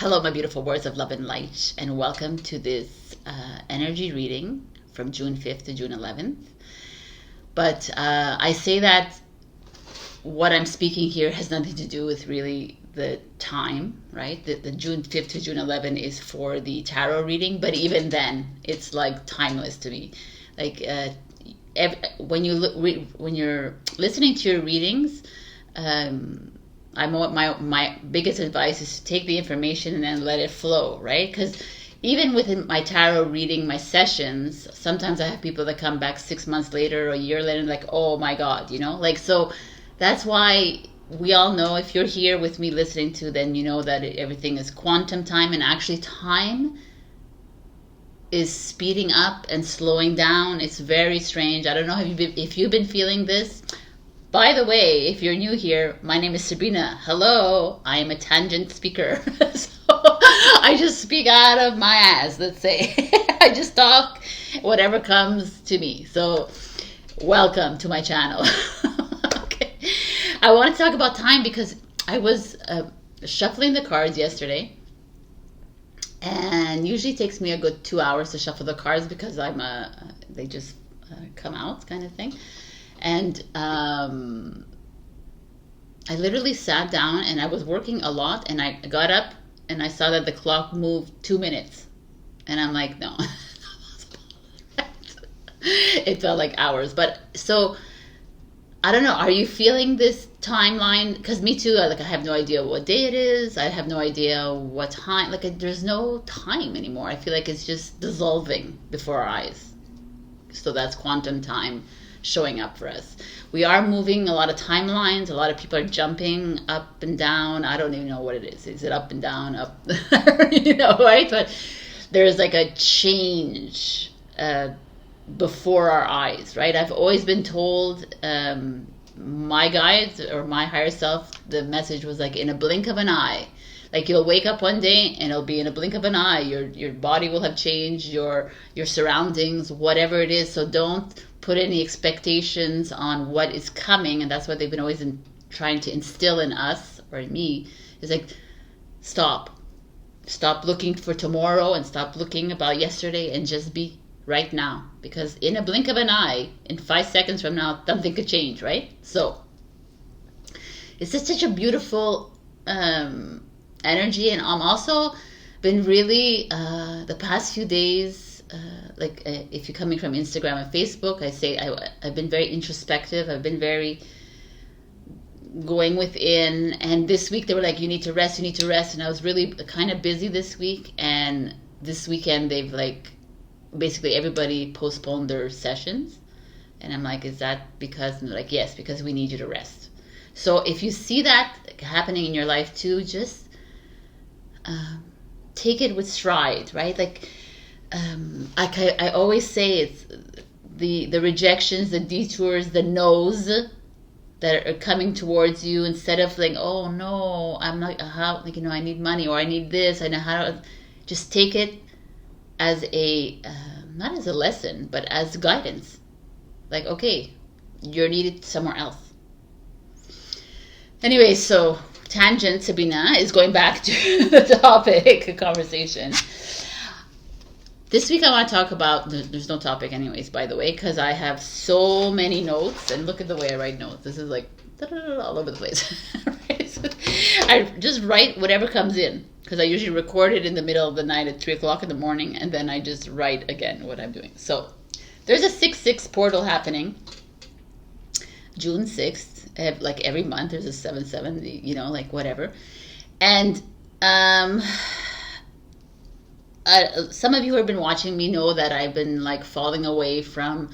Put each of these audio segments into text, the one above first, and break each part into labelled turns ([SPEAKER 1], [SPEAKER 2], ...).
[SPEAKER 1] Hello, my beautiful words of love and light, and welcome to this energy reading from June 5th to June 11th. But I say that what I'm speaking here has nothing to do with really the time, right? The June 5th to June 11th is for the tarot reading, but even then, it's like timeless to me. Like when you're listening to your readings, my biggest advice is to take the information and then let it flow, right? Because even within my tarot reading, my sessions, sometimes I have people that come back 6 months later or a year later, like, oh my God, like, so that's why we all know, if you're here with me listening to, then you know that everything is quantum time, and actually time is speeding up and slowing down. It's very strange. I don't know if you've been feeling this. By the way, if you're new here, my name is Sabrina. Hello, I am a tangent speaker. So I just speak out of my ass, let's say. I just talk whatever comes to me. So welcome to my channel. Okay. I want to talk about time because I was shuffling the cards yesterday. And usually it takes me a good 2 hours to shuffle the cards because they just come out kind of thing. And I literally sat down and I was working a lot, and I got up and I saw that the clock moved 2 minutes. And I'm like, no. It felt like hours. But so, I don't know. Are you feeling this timeline? Because me too, I have no idea what day it is. I have no idea what time. There's no time anymore. I feel like it's just dissolving before our eyes. So that's quantum time showing up for us. We are moving a lot of timelines. A lot of people are jumping up and down. I don't even know what it is. Is it up and down, up, right? But there's like a change before our eyes, right? I've always been told, my guides or my higher self, the message was like in a blink of an eye. Like you'll wake up one day and it'll be in a blink of an eye. Your body will have changed, your surroundings, whatever it is. So don't put any expectations on what is coming. And that's what they've been always trying to instill in us, or in me, is like, stop looking for tomorrow and stop looking about yesterday and just be right now. Because in a blink of an eye, in 5 seconds from now, something could change, right? So it's just such a beautiful energy. And I'm also been really the past few days, if you're coming from Instagram and Facebook, I say I've been very introspective. I've been very going within. And this week they were like, you need to rest. And I was really kind of busy this week. And this weekend they've basically everybody postponed their sessions. And I'm like, is that because? And they're like, yes, because we need you to rest. So if you see that happening in your life too, just take it with stride, right? I always say, it's the rejections, the detours, the no's that are coming towards you, instead of oh no, I'm not, how, I need money, or I need this, I know how to, just take it as a, not as a lesson, but as guidance. Okay, you're needed somewhere else. Anyway, so tangent, Sabrina is going back to the topic conversation. This week I want to talk about, there's no topic anyways, by the way, because I have so many notes, and look at the way I write notes. This is all over the place. Right? So I just write whatever comes in, because I usually record it in the middle of the night at 3 o'clock in the morning, and then I just write again what I'm doing. So there's a 6/6 portal happening, June 6th. Every month there's a 7/7, whatever. And some of you who have been watching me know that I've been falling away from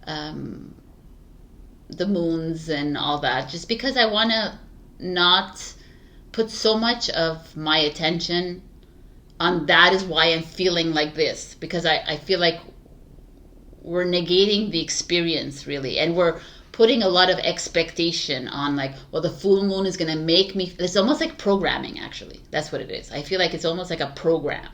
[SPEAKER 1] the moons and all that, just because I want to not put so much of my attention on that. Is why I'm feeling like this, because I feel like we're negating the experience, really, and we're putting a lot of expectation on the full moon is going to make me, it's almost like programming, actually. That's what it is. I feel like it's almost like a program.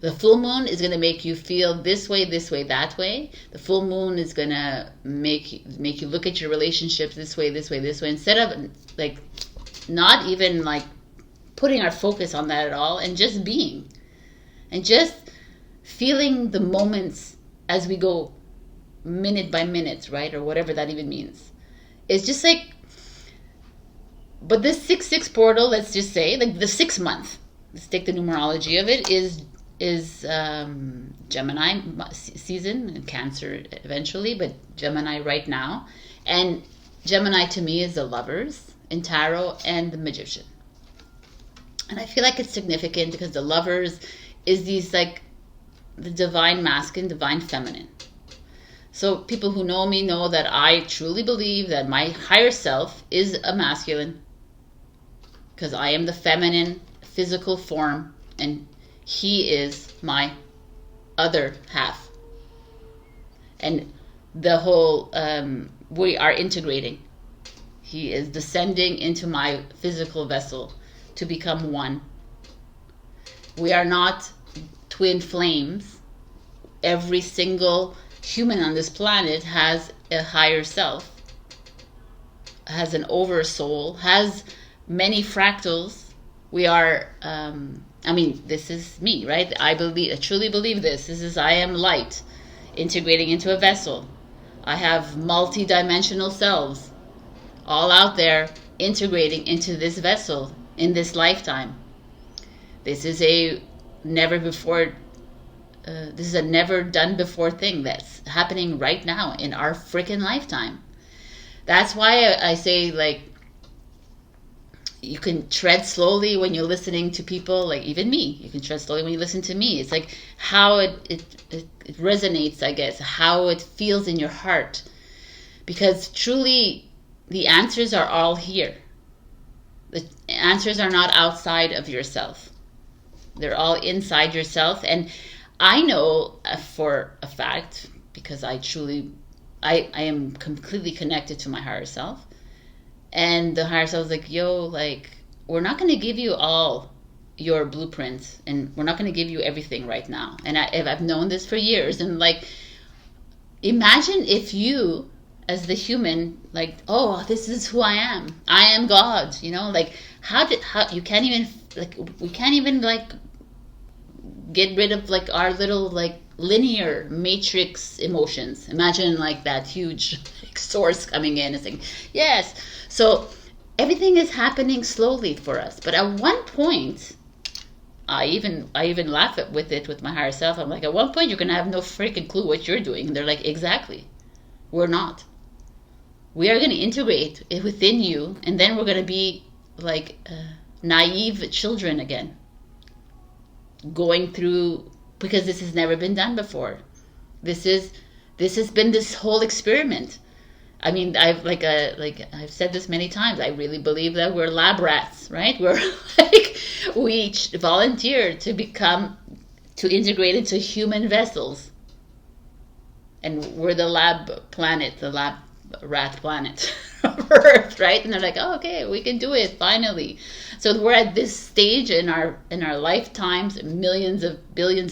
[SPEAKER 1] The full moon is going to make you feel this way, that way. The full moon is going to make you look at your relationships this way, instead of not even putting our focus on that at all, and just being. And just feeling the moments as we go minute by minute, right? Or whatever that even means. It's just like, but this 6-6 portal, let's just say, like the 6 month, let's take the numerology of it, is Gemini season, and Cancer eventually, but Gemini right now. And Gemini to me is the Lovers in Tarot and the Magician. And I feel like it's significant because the Lovers is these like the divine masculine, divine feminine. So people who know me know that I truly believe that my higher self is a masculine, because I am the feminine physical form and he is my other half. And the whole, we are integrating. He is descending into my physical vessel to become one. We are not twin flames. Every single human on this planet has a higher self, has an oversoul, has many fractals. We are, I mean, this is me, right? I truly believe this. This is, I am light, integrating into a vessel. I have multi-dimensional selves, all out there, integrating into this vessel in this lifetime. This is a never before, this is a never done before thing that's happening right now in our freaking lifetime. That's why I say, like, you can tread slowly when you're listening to people, like even me. You can tread slowly when you listen to me. It's like how it resonates, I guess, how it feels in your heart. Because truly, the answers are all here. The answers are not outside of yourself. They're all inside yourself. And I know for a fact, because I am completely connected to my higher self. And the higher self is like, yo, like, we're not going to give you all your blueprints, and we're not going to give you everything right now. And I've known this for years. And like, imagine if you, as the human, like, oh, this is who I am God, you know, like, how you can't even, like, we can't even, like, get rid of, like, our little, like, linear matrix emotions. Imagine, like, that huge source coming in and saying, yes. So everything is happening slowly for us. But at one point, I even laugh with it with my higher self. I'm like, at one point, you're going to have no freaking clue what you're doing. And they're like, exactly. We're not. We are going to integrate it within you. And then we're going to be like naive children again. Going through, because this has never been done before. This has been this whole experiment. I mean, I've said this many times. I really believe that we're lab rats, right? We're like, we each volunteer to integrate into human vessels. And we're the lab planet, the lab rat planet of Earth, right? And they're like, oh, okay, we can do it finally. So we're at this stage in our lifetimes, billions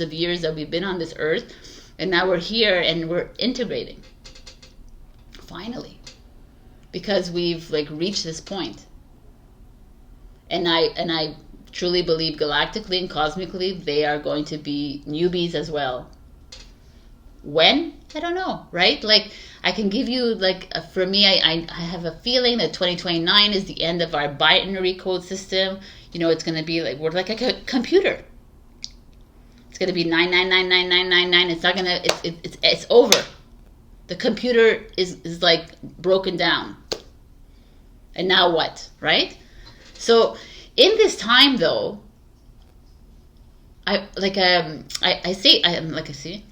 [SPEAKER 1] of years that we've been on this Earth, and now we're here and we're integrating. Finally, because we've like reached this point. And I truly believe galactically and cosmically they are going to be newbies as well. When? I don't know, right? Like, I can give you, like, for me, I have a feeling that 2029 is the end of our binary code system. You know, it's going to be like, we're like a computer. It's going to be 9999999. It's not going to, it's over. The computer is like broken down. And now what, right? So in this time though, I see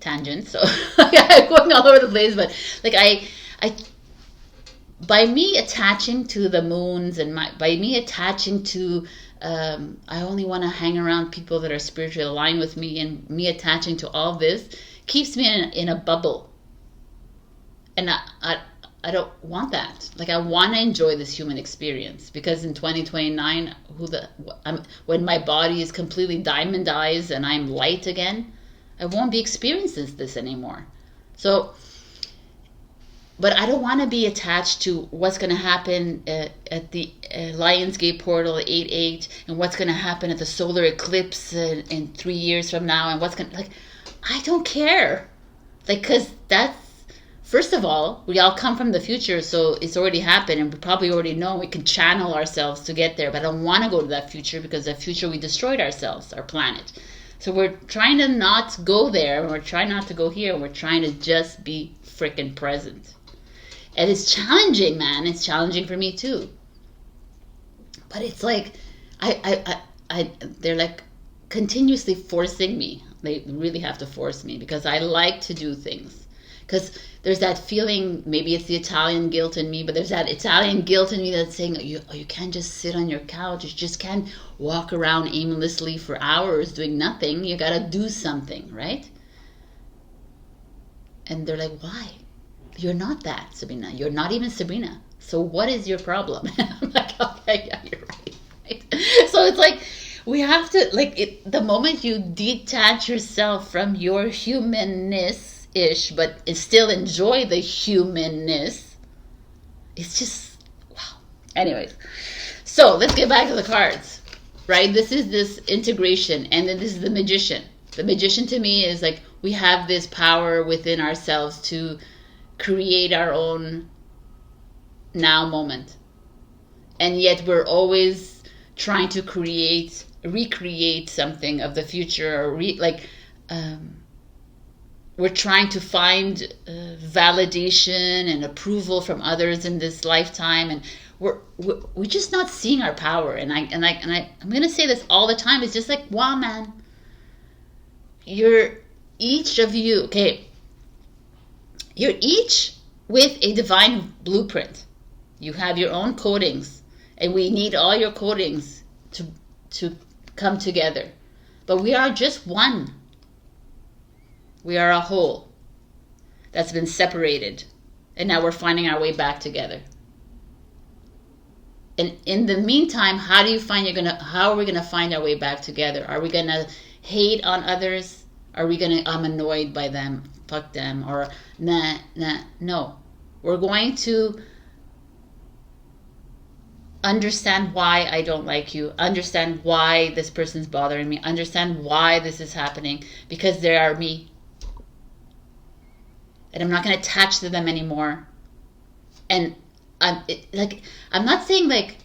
[SPEAKER 1] tangent, so I'm going all over the place, but like I by me attaching to the moons and by me attaching to I only want to hang around people that are spiritually aligned with me, and me attaching to all this keeps me in a bubble. And I don't want that. Like, I want to enjoy this human experience, because in 2029, when my body is completely diamondized and I'm light again, I won't be experiencing this anymore. So But I don't want to be attached to what's going to happen at the Lionsgate portal at 8/8, and what's going to happen at the solar eclipse in 3 years from now, and what's going to, like, I don't care. Like, because that's, first of all, we all come from the future, so it's already happened, and we probably already know we can channel ourselves to get there. But I don't want to go to that future, because that future we destroyed ourselves, our planet. So we're trying to not go there, and we're trying not to go here, and we're trying to just be freaking present. And it's challenging, man. It's challenging for me too. But it's like, they're like continuously forcing me. They really have to force me, because I like to do things. Because there's that feeling, maybe it's the Italian guilt in me, but there's that Italian guilt in me that's saying, you can't just sit on your couch. You just can't walk around aimlessly for hours doing nothing. You got to do something, right? And they're like, why? You're not that, Sabrina. You're not even Sabrina. So what is your problem? I'm like, okay, yeah, you're right. So it's like, we have to, like, the moment you detach yourself from your humanness-ish, but still enjoy the humanness, it's just, wow. Anyways, so let's get back to the cards, right? This is this integration, and then this is the magician. The magician to me is like, we have this power within ourselves to create our own now moment, and yet we're always trying to recreate something of the future, or we're trying to find validation and approval from others in this lifetime, and we're just not seeing our power. And I'm gonna say this all the time. It's just like, wow, man, you're each of you, okay, you're each with a divine blueprint. You have your own codings, and we need all your codings to come together. But we are just one. We are a whole that's been separated, and now we're finding our way back together. And in the meantime, how are we gonna find our way back together? Are we gonna hate on others? Are we gonna, I'm annoyed by them, fuck them, or nah, no. We're going to understand why I don't like you, understand why this person's bothering me, understand why this is happening, because they are me. And I'm not going to attach to them anymore. And I'm not saying like,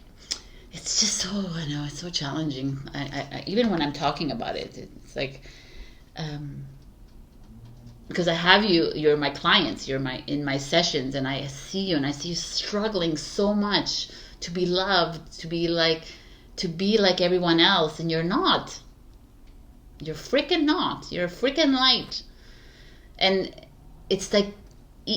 [SPEAKER 1] it's just so, I know, it's so challenging. I even when I'm talking about it, it's like, because I have you're my clients, you're in my sessions, and I see you, and I see you struggling so much to be loved, to be like everyone else, and you're not. You're freaking not. You're freaking light. And it's like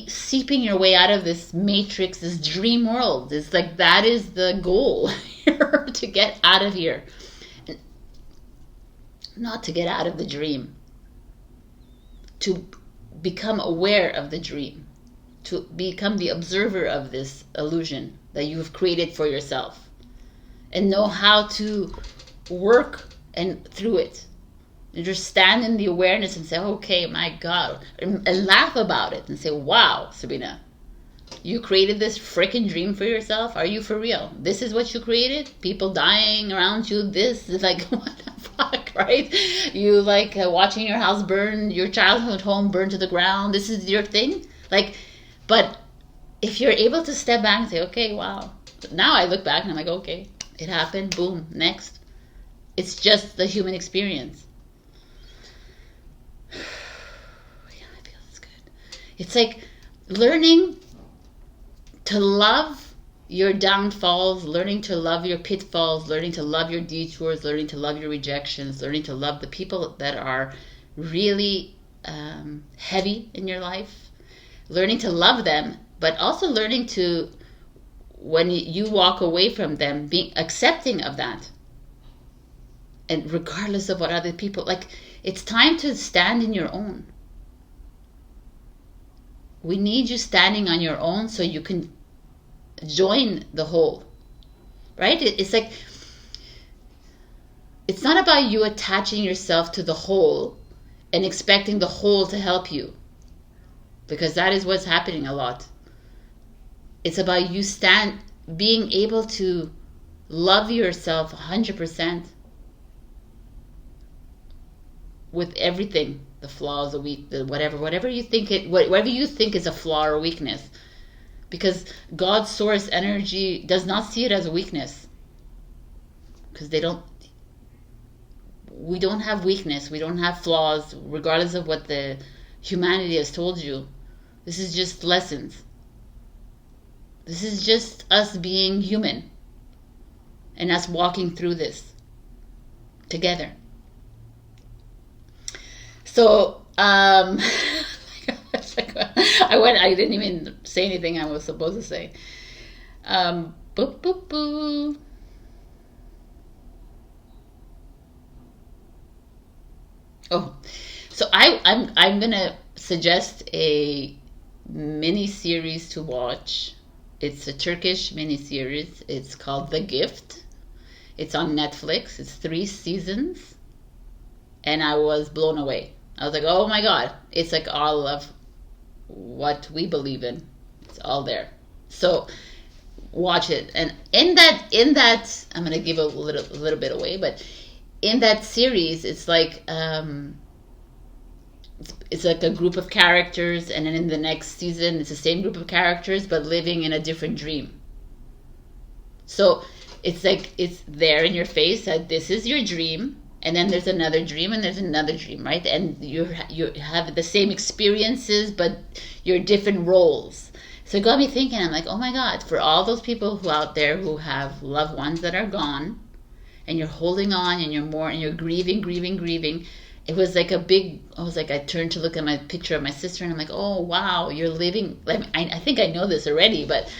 [SPEAKER 1] seeping your way out of this matrix, this dream world. It's like, that is the goal here, to get out of here. And not to get out of the dream. To become aware of the dream. To become the observer of this illusion that you've created for yourself. And know how to work and through it. And just stand in the awareness and say, okay, my God. And laugh about it and say, wow, Sabrina, you created this freaking dream for yourself? Are you for real? This is what you created? People dying around you? This is like, what the fuck, right? You like watching your house burn, your childhood home burn to the ground. This is your thing? Like, but if you're able to step back and say, okay, wow. Now I look back and I'm like, okay, it happened, boom, next. It's just the human experience. Yeah, I feel it's good. It's like learning to love your downfalls, learning to love your pitfalls, learning to love your detours, learning to love your rejections, learning to love the people that are really heavy in your life, learning to love them, but also learning to, when you walk away from them, being accepting of that. And regardless of what other people, like, it's time to stand in your own. We need you standing on your own so you can join the whole, right? It's like, it's not about you attaching yourself to the whole and expecting the whole to help you, because that is what's happening a lot. It's about you being able to love yourself 100% with everything, the flaws, the whatever you think whatever you think is a flaw or weakness, because God's source energy does not see it as a weakness, because we don't have weakness, we don't have flaws, regardless of what the humanity has told you. This is just lessons. This is just us being human and us walking through this together. So, I didn't even say anything I was supposed to say. Boop, boop, boop. Oh, so I'm gonna suggest a mini series to watch. It's a Turkish mini series. It's called The Gift. It's on Netflix. It's 3 seasons, and I was blown away. I was like, oh my God, it's like all of what we believe in. It's all there. So watch it. And in that, I'm gonna give a little bit away, but in that series, it's like it's like a group of characters, and then in the next season, it's the same group of characters but living in a different dream. So it's like it's there in your face that this is your dream, and then there's another dream, and there's another dream, right? And you have the same experiences, but you're different roles. So it got me thinking. I'm like, oh my God, for all those people who out there who have loved ones that are gone, and you're holding on, and you're grieving. It was like I turned to look at my picture of my sister, and I'm like, oh wow, you're living. Like, I think I know this already, but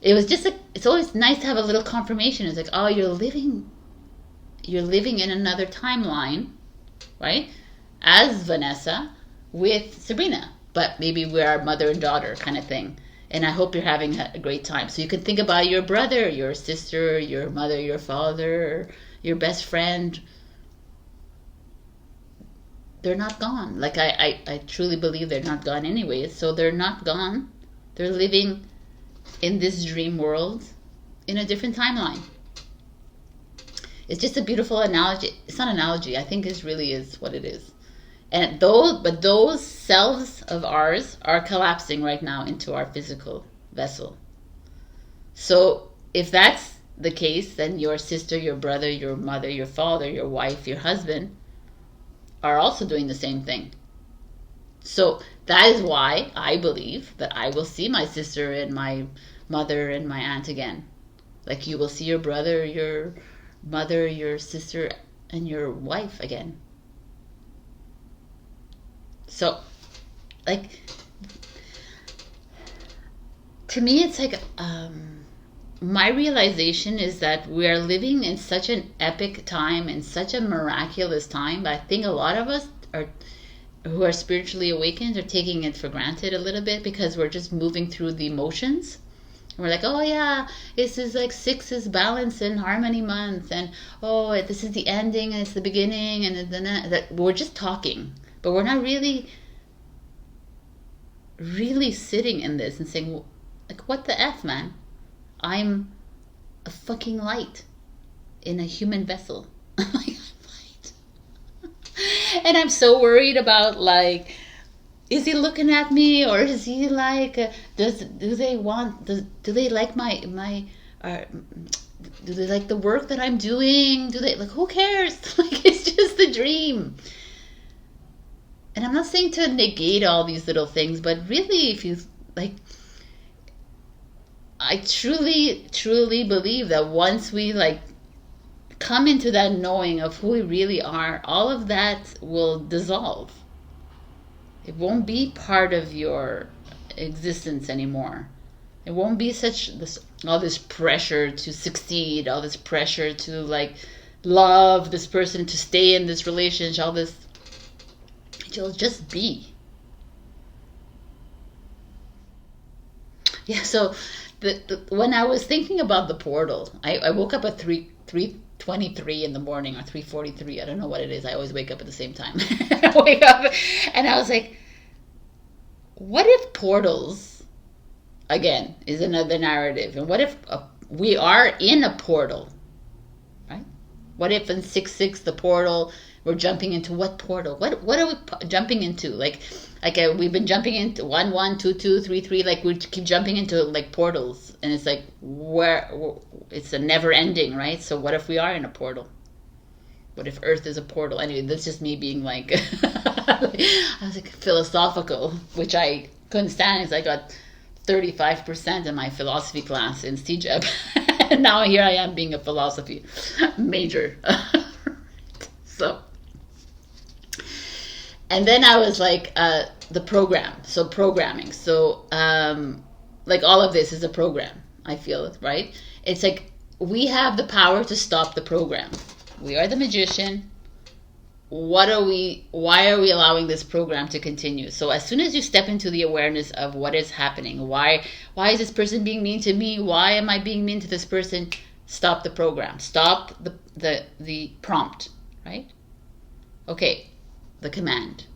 [SPEAKER 1] it was just it's always nice to have a little confirmation. It's like, oh, you're living in another timeline, right? As Vanessa with Sabrina, but maybe we're our mother and daughter kind of thing. And I hope you're having a great time. So you can think about your brother, your sister, your mother, your father, your best friend. They're not gone. Like I truly believe they're not gone anyways. So they're not gone. They're living in this dream world in a different timeline. It's just a beautiful analogy. It's not an analogy. I think it really is what it is. And those selves of ours are collapsing right now into our physical vessel. So if that's the case, then your sister, your brother, your mother, your father, your wife, your husband are also doing the same thing. So that is why I believe that I will see my sister and my mother and my aunt again. Like you will see your brother, your mother, your sister, and your wife again. So, like, to me, it's like, my realization is that we are living in such an epic time and such a miraculous time. But I think a lot of us who are spiritually awakened are taking it for granted a little bit, because we're just moving through the emotions. We're like, oh yeah, this is like 6 is balance and harmony month, and oh, this is the ending and it's the beginning, and then that we're just talking, but we're not really sitting in this and saying, like, what the F, man? I'm a fucking light in a human vessel. I'm light. And I'm so worried about, like, is he looking at me, or is he like, do they like my do they like the work that I'm doing? Do they, like, who cares? Like, it's just a dream. And I'm not saying to negate all these little things, but really, if you, like, I truly believe that once we, like, come into that knowing of who we really are, all of that will dissolve. It won't be part of your existence anymore. It won't be all this pressure to succeed, all this pressure to, like, love this person, to stay in this relationship, all this. It'll just be. Yeah, so when I was thinking about the portal, I woke up at 3:23 in the morning, or 3:43. I don't know what it is. I always wake up at the same time. I wake up and I was like, what if portals again, is another narrative. And what if we are in a portal, right? What if in 6-6 the portal, we're jumping into what portal? What are we jumping into? Like we've been jumping into 1-1, 2-2, 3-3. Like we keep jumping into like portals, and it's like where it's a never ending, right? So what if we are in a portal? What if Earth is a portal? Anyway, that's just me being like, I was like philosophical, which I couldn't stand because I got 35% in my philosophy class in CJEP. And now here I am being a philosophy major. So, and then I was like, the program. So programming. So, like all of this is a program, I feel, right? It's like we have the power to stop the program. We are the magician. Why are we allowing this program to continue? So as soon as you step into the awareness of what is happening, why is this person being mean to me? Why am I being mean to this person? Stop the program. Stop the prompt, right? Okay, the command.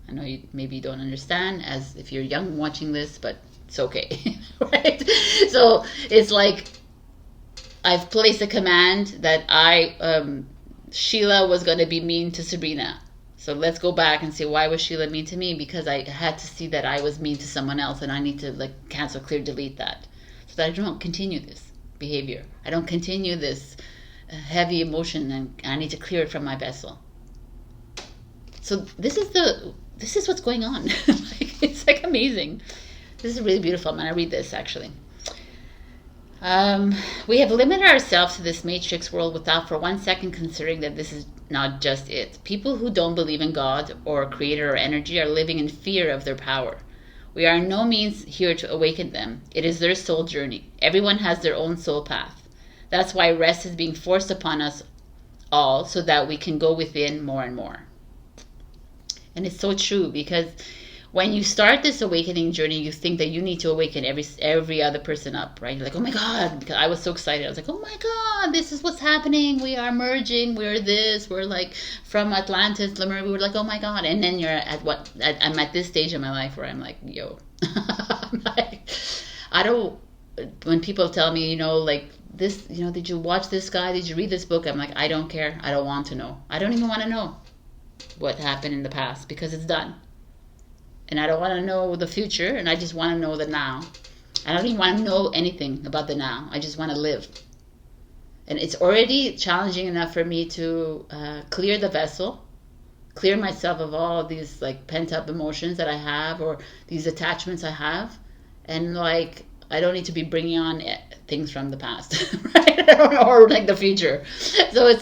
[SPEAKER 1] I know you maybe don't understand as if you're young watching this, but it's okay, right? So it's like I've placed a command that Sheila was going to be mean to Sabrina. So let's go back and say, why was Sheila mean to me? Because I had to see that I was mean to someone else, and I need to like cancel, clear, delete that, so that I don't continue this behavior. I don't continue this heavy emotion, and I need to clear it from my vessel. So this is what's going on. Like, it's like amazing. This is really beautiful. I'm going to read this actually. We have limited ourselves to this matrix world without for 1 second considering that this is not just it. People who don't believe in God or creator or energy are living in fear of their power. We are in no means here to awaken them. It is their soul journey. Everyone has their own soul path. That's why rest is being forced upon us all so that we can go within more and more. And it's so true, because when you start this awakening journey, you think that you need to awaken every other person up, right? You're like, oh my God, because I was so excited. I was like, oh my God, this is what's happening. We are merging. We're this. We're like from Atlantis. We were like, oh my God. And then I'm at this stage in my life where I'm like, yo, when people tell me, like this, did you watch this guy? Did you read this book? I'm like, I don't care. I don't want to know. I don't even want to know what happened in the past because it's done. And I don't want to know the future, and I just want to know the now. I don't even want to know anything about the now. I just want to live. And it's already challenging enough for me to clear the vessel, clear myself of all of these like pent-up emotions that I have or these attachments I have. And like, I don't need to be bringing on things from the past, right? or like the future. So it's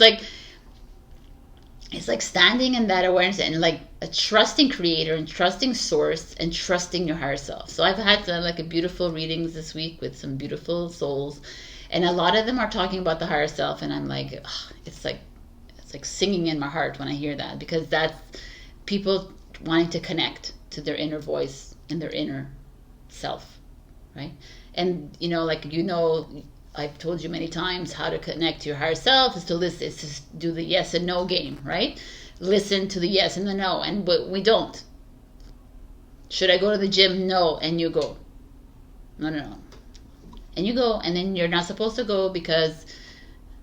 [SPEAKER 1] like standing in that awareness and like a trusting creator and trusting source and trusting your higher self. So I've had like a beautiful readings this week with some beautiful souls, and a lot of them are talking about the higher self, and I'm like, it's like singing in my heart when I hear that, because that's people wanting to connect to their inner voice and their inner self, right? And I've told you many times how to connect to your higher self is to listen, is to do the yes and no game, right? Listen to the yes and the no, but we don't. Should I go to the gym? No, and you go. No. And you go, and then you're not supposed to go because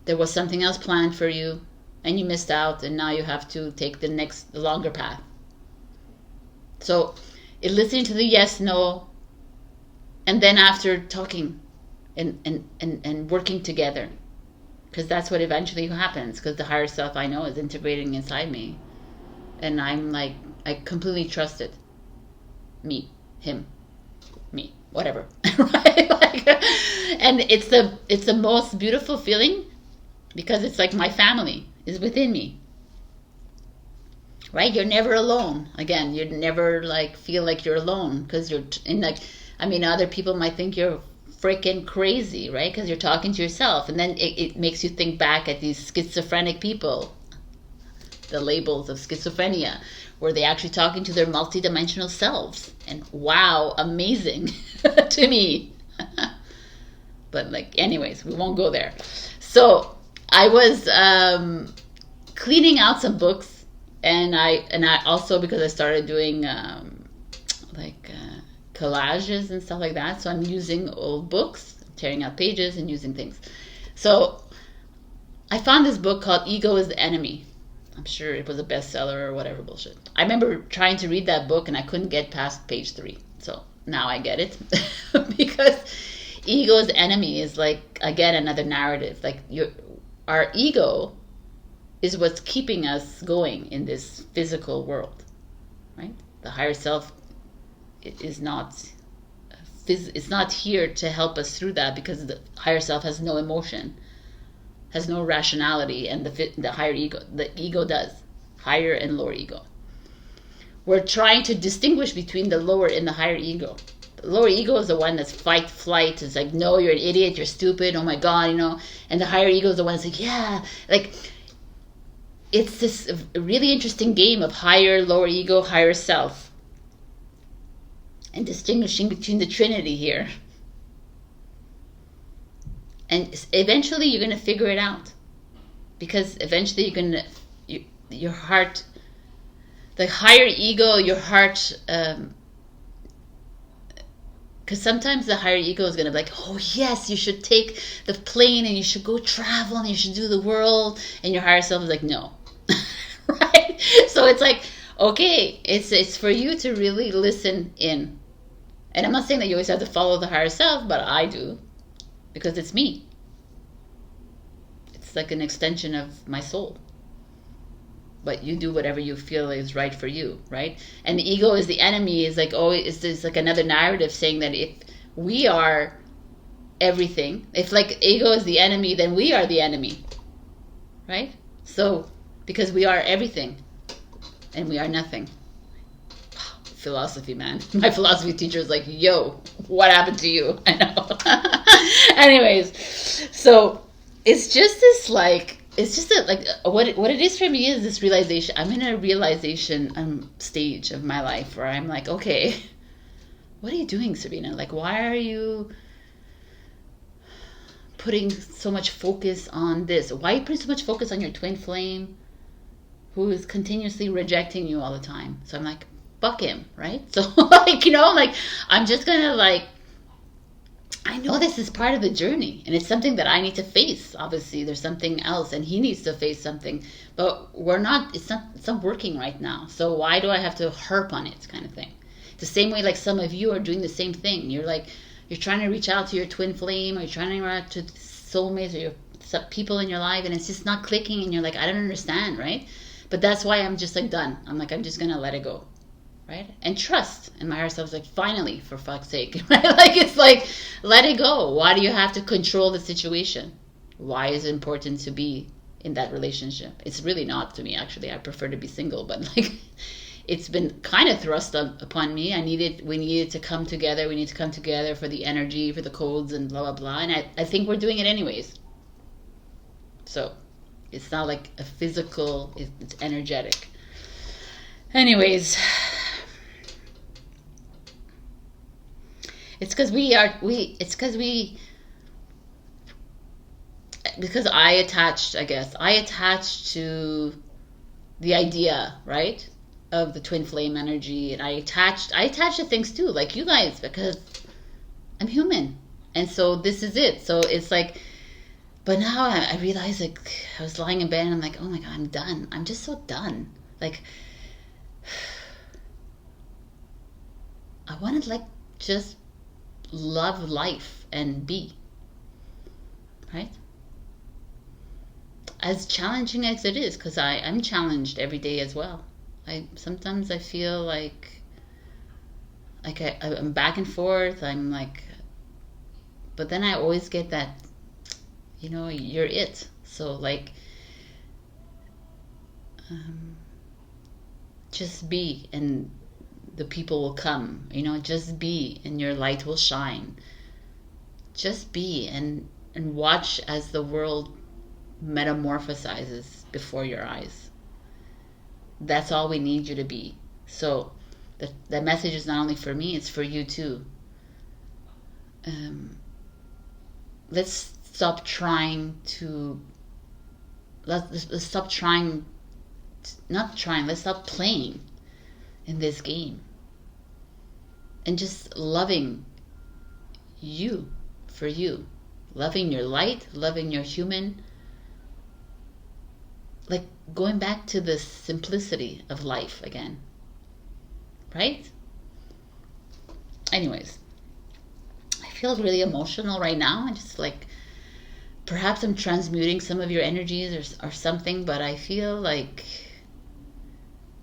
[SPEAKER 1] there was something else planned for you, and you missed out, and now you have to take the longer path. So, listening to the yes, no, and then after talking, and working together, because that's what eventually happens, because the higher self I know is integrating inside me, and I'm like, I completely trust it. Me, him, me, whatever. Right? And it's the most beautiful feeling, because it's like my family is within me, right? You're never alone. Again, you never like feel like you're alone, because you're in other people might think you're freaking crazy, right? Because you're talking to yourself, and then it makes you think back at these schizophrenic people, the labels of schizophrenia, where they're actually talking to their multidimensional selves, and wow, amazing to me. But anyways, we won't go there. So I was cleaning out some books, and I also, because I started doing collages and stuff like that. So I'm using old books, tearing out pages and using things. So I found this book called Ego is the Enemy. I'm sure it was a bestseller or whatever bullshit. I remember trying to read that book and I couldn't get past page 3. So now I get it. Because ego's enemy is like, again, another narrative. Like our ego is what's keeping us going in this physical world, right? The higher self is not, it's not here to help us through that, because the higher self has no emotion, has no rationality, and the higher ego, the ego does. Higher and lower ego. We're trying to distinguish between the lower and the higher ego. The lower ego is the one that's fight, flight. It's like, no, you're an idiot, you're stupid, oh my God, you know. And the higher ego is the one that's like, yeah, like, it's this really interesting game of higher, lower ego, higher self. And distinguishing between the Trinity here. And eventually you're going to figure it out. Because eventually you're going to, your heart, the higher ego, your heart, because sometimes the higher ego is going to be like, oh yes, you should take the plane and you should go travel and you should do the world. And your higher self is like, no. Right? So it's like, okay, it's for you to really listen in. And I'm not saying that you always have to follow the higher self, but I do. Because it's me. It's like an extension of my soul. But you do whatever you feel is right for you, right? And the ego is the enemy, is like, oh, it's like another narrative saying that if we are everything, if like ego is the enemy, then we are the enemy, right? So, because we are everything and we are nothing. Philosophy, man. My philosophy teacher is like, yo, what happened to you? I know. Anyways, so it's just this like, it's just like what it is for me is this realization. I'm in a realization stage of my life where I'm like, okay, what are you doing, Sabrina? Like, why are you putting so much focus on this? Why are you putting so much focus on your twin flame who is continuously rejecting you all the time? So I'm like, fuck him, right? So like, you know, like I'm just gonna like, I know this is part of the journey and it's something that I need to face. Obviously there's something else and he needs to face something, but it's not working right now. So why do I have to harp on it, kind of thing? The same way like some of you are doing the same thing. You're like, you're trying to reach out to your twin flame, or you're trying to reach out to soulmates or your people in your life, and it's just not clicking, and you're like, I don't understand, right? But that's why I'm just like done. I'm like, I'm just gonna let it go. Right? And trust. And my higher self is like, finally, for fuck's sake. Right? Like, it's like, let it go. Why do you have to control the situation? Why is it important to be in that relationship? It's really not to me, actually. I prefer to be single, but like, it's been kind of thrust upon me. We needed to come together. We need to come together for the energy, for the codes, and blah, blah, blah. And I think we're doing it anyways. So, it's not like a physical, it's energetic. Anyways, it's because because I attached to the idea, right, of the twin flame energy, and I attached to things too, like you guys, because I'm human, and so this is it. So it's like, but now I realize, like, I was lying in bed and I'm like, oh my God, I'm done. I'm just so done. Like, I want to like just love life and be, right? As challenging as it is, because I'm challenged every day as well. Sometimes I feel like I'm back and forth. I'm like, but then I always get that, you know, you're it. So like, just be, and the people will come, you know, just be, and your light will shine. Just be, and watch as the world metamorphosizes before your eyes. That's all we need you to be. So the message is not only for me, it's for you too. Let's stop trying to, let's stop trying, let's stop playing in this game. and just loving you for you, loving your light, loving your human, like going back to the simplicity of life again, right? Anyways, I feel really emotional right now. I just like, perhaps I'm transmuting some of your energies or something, but I feel like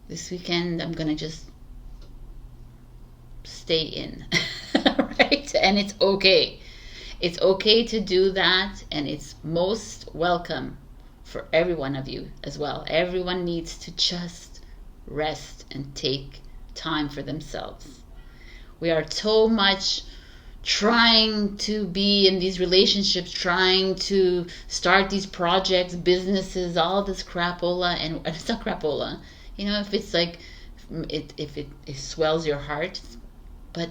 [SPEAKER 1] this weekend I'm gonna just stay in, right? And it's okay. It's okay to do that, and it's most welcome for every one of you as well. Everyone needs to just rest and take time for themselves. We are so much trying to be in these relationships, trying to start these projects, businesses, all this crapola, and it's not crapola. You know, if it's like, if it swells your heart, but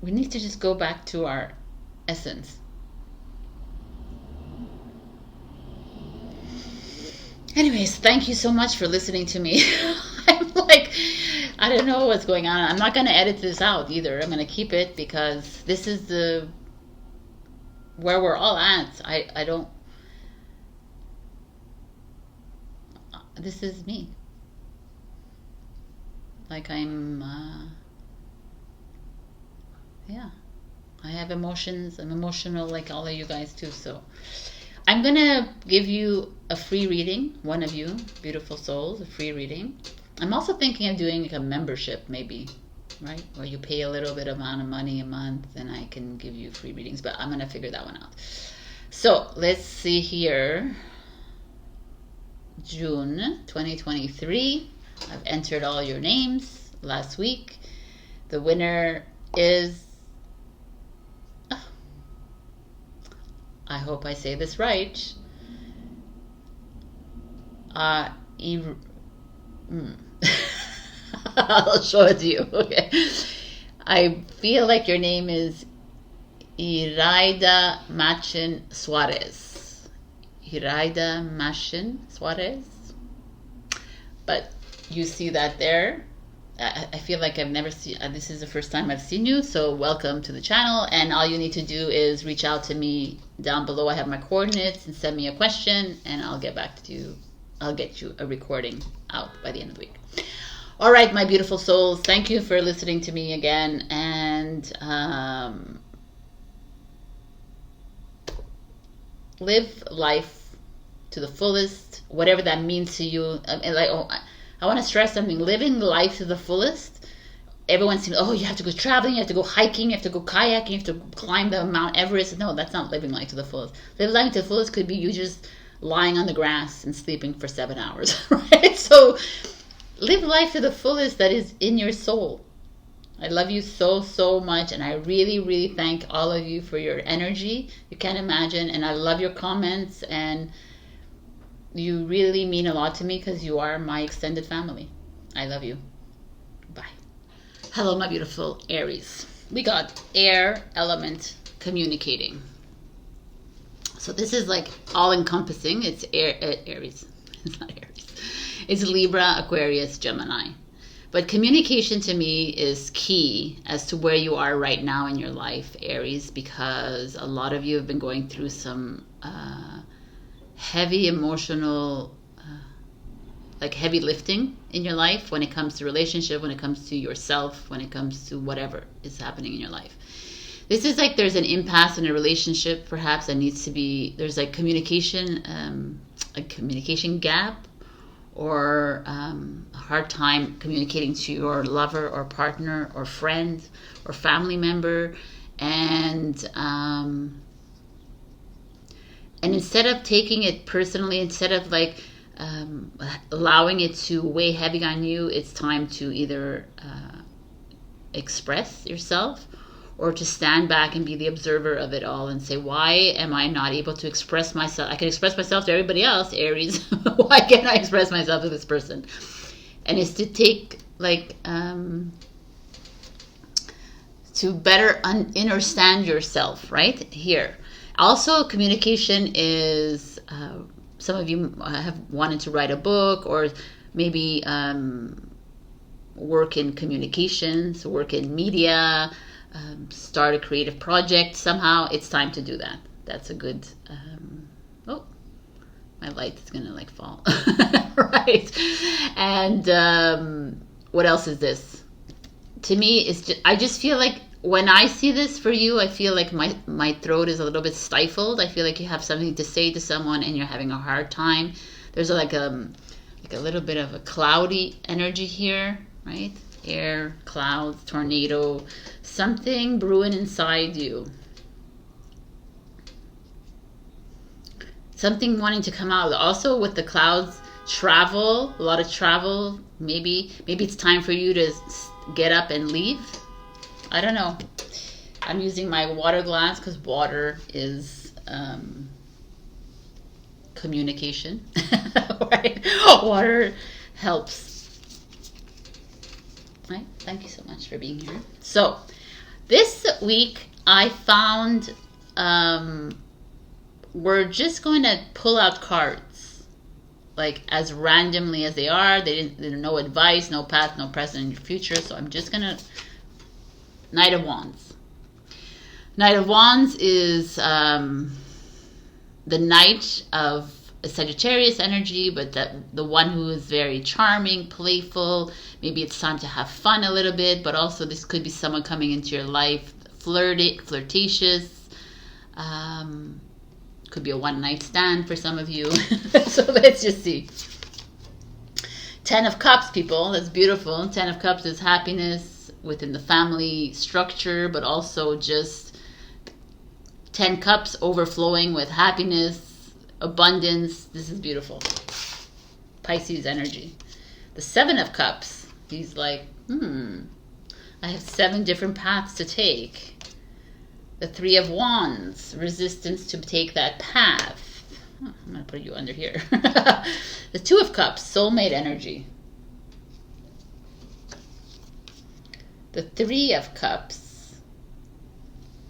[SPEAKER 1] we need to just go back to our essence. Anyways, thank you so much for listening to me. I'm like, I don't know what's going on. I'm not going to edit this out either. I'm going to keep it because this is the where we're all at. I don't, this is me. Like I'm, yeah, I have emotions. I'm emotional like all of you guys too. So I'm going to give you a free reading, one of you, beautiful souls, a free reading. I'm also thinking of doing like a membership maybe, right? Where you pay a little bit amount of money a month and I can give you free readings, but I'm going to figure that one out. So let's see here. June 2023. I've entered all your names last week. The winner is, I hope I say this right. I'll show it to you. Okay. I feel like your name is Iraida Machin Suarez. Iraida Machin Suarez. But you see that there. I feel like I've never seen, this is the first time I've seen you, so welcome to the channel, and all you need to do is reach out to me down below. I have my coordinates, and send me a question, and I'll get back to you. I'll get you a recording out by the end of the week. All right, my beautiful souls, thank you for listening to me again, and live life to the fullest, whatever that means to you. I want to stress something. Living life to the fullest. Everyone seems, oh, you have to go traveling, you have to go hiking, you have to go kayaking, you have to climb the Mount Everest. No, that's not living life to the fullest. Living life to the fullest could be you just lying on the grass and sleeping for 7 hours, right? So live life to the fullest that is in your soul. I love you so, so much, and I really, really thank all of you for your energy. You can't imagine, and I love your comments, and you really mean a lot to me because you are my extended family. I love you. Bye. Hello, my beautiful Aries. We got air element communicating. So this is like all-encompassing. It's Aries. It's not Aries. It's Libra, Aquarius, Gemini. But communication to me is key as to where you are right now in your life, Aries, because a lot of you have been going through some heavy emotional, like heavy lifting in your life when it comes to relationship, when it comes to yourself, when it comes to whatever is happening in your life. This is like there's an impasse in a relationship, perhaps, that needs to be, there's like communication, a communication gap, or a hard time communicating to your lover or partner or friend or family member, and instead of taking it personally, instead of like allowing it to weigh heavy on you, it's time to either express yourself or to stand back and be the observer of it all and say, why am I not able to express myself? I can express myself to everybody else, Aries. Why can't I express myself to this person? And it's to take like to better understand yourself, right here. Also, communication is, some of you have wanted to write a book, or maybe work in communications, work in media, start a creative project somehow. It's time to do that. That's a good oh, my light is gonna like fall. Right. And what else is this? To me, it's just, I just feel like when I see this for you, I feel like my throat is a little bit stifled. I feel like you have something to say to someone and you're having a hard time. There's like a little bit of a cloudy energy here, right? Air, clouds, tornado, something brewing inside you. Something wanting to come out. Also with the clouds, travel, a lot of travel. Maybe it's time for you to get up and leave. I don't know. I'm using my water glass because water is communication. Right? Water helps. Right? Thank you so much for being here. So this week I found we're just going to pull out cards like as randomly as they are. There's no advice, no past, no present, and future. So I'm just gonna Knight of Wands. Knight of Wands is the knight of a Sagittarius energy, but the one who is very charming, playful. Maybe it's time to have fun a little bit, but also this could be someone coming into your life, flirtatious. Could be a one-night stand for some of you. So let's just see. 10 of Cups, people. That's beautiful. 10 of Cups is happiness within the family structure, but also just 10 cups overflowing with happiness, abundance. This is beautiful. Pisces energy. The 7 of Cups. He's like, I have 7 different paths to take. The 3 of Wands, resistance to take that path. Oh, I'm going to put you under here. The 2 of Cups, soulmate energy. The 3 of Cups,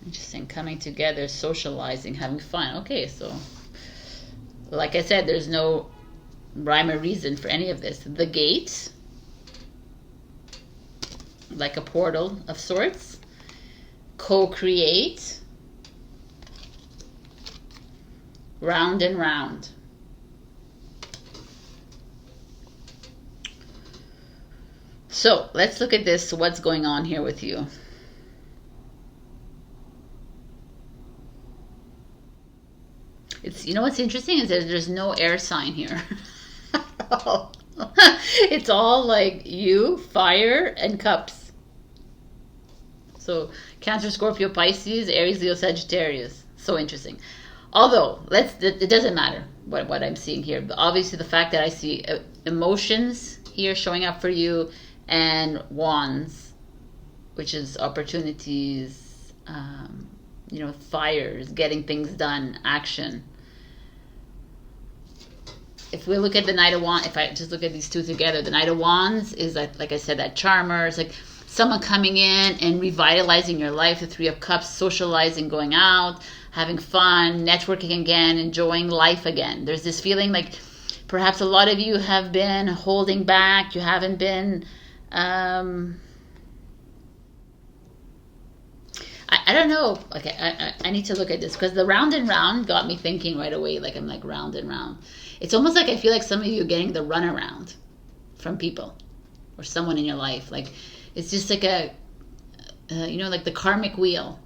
[SPEAKER 1] interesting, coming together, socializing, having fun. Okay, so like I said, there's no rhyme or reason for any of this. The Gate, like a portal of sorts. Co-create, round and round. So let's look at this. What's going on here with you? It's, you know what's interesting is that there's no air sign here. It's all like you, fire, and cups. So Cancer, Scorpio, Pisces, Aries, Leo, Sagittarius. So interesting. Although, it doesn't matter what I'm seeing here. But obviously the fact that I see emotions here showing up for you, and Wands, which is opportunities, fires, getting things done, action. If we look at the Knight of Wands, if I just look at these two together, the Knight of Wands is, like I said, that charmer. It's like someone coming in and revitalizing your life. The 3 of Cups, socializing, going out, having fun, networking again, enjoying life again. There's this feeling like perhaps a lot of you have been holding back. You haven't been... I don't know. Okay, I need to look at this because the round and round got me thinking right away. Like I'm like round and round. It's almost like I feel like some of you are getting the runaround from people or someone in your life. Like it's just like like the karmic wheel.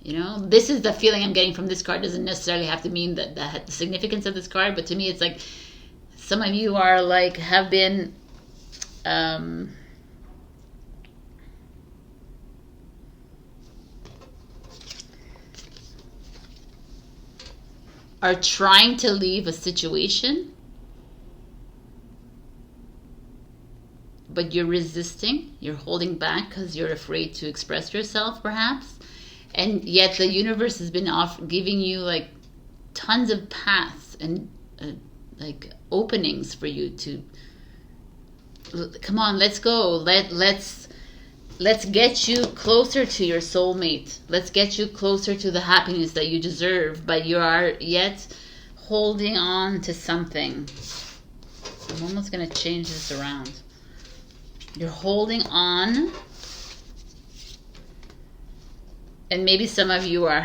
[SPEAKER 1] This is the feeling I'm getting from this card. Doesn't necessarily have to mean that the significance of this card, but to me, it's like some of you are like have been. Are trying to leave a situation, but you're resisting, you're holding back because you're afraid to express yourself perhaps, and yet the universe has been giving you like tons of paths and like openings for you to come on, let's go, let's get you closer to your soulmate. Let's get you closer to the happiness that you deserve, but you are yet holding on to something. I'm almost going to change this around. You're holding on. And maybe some of you are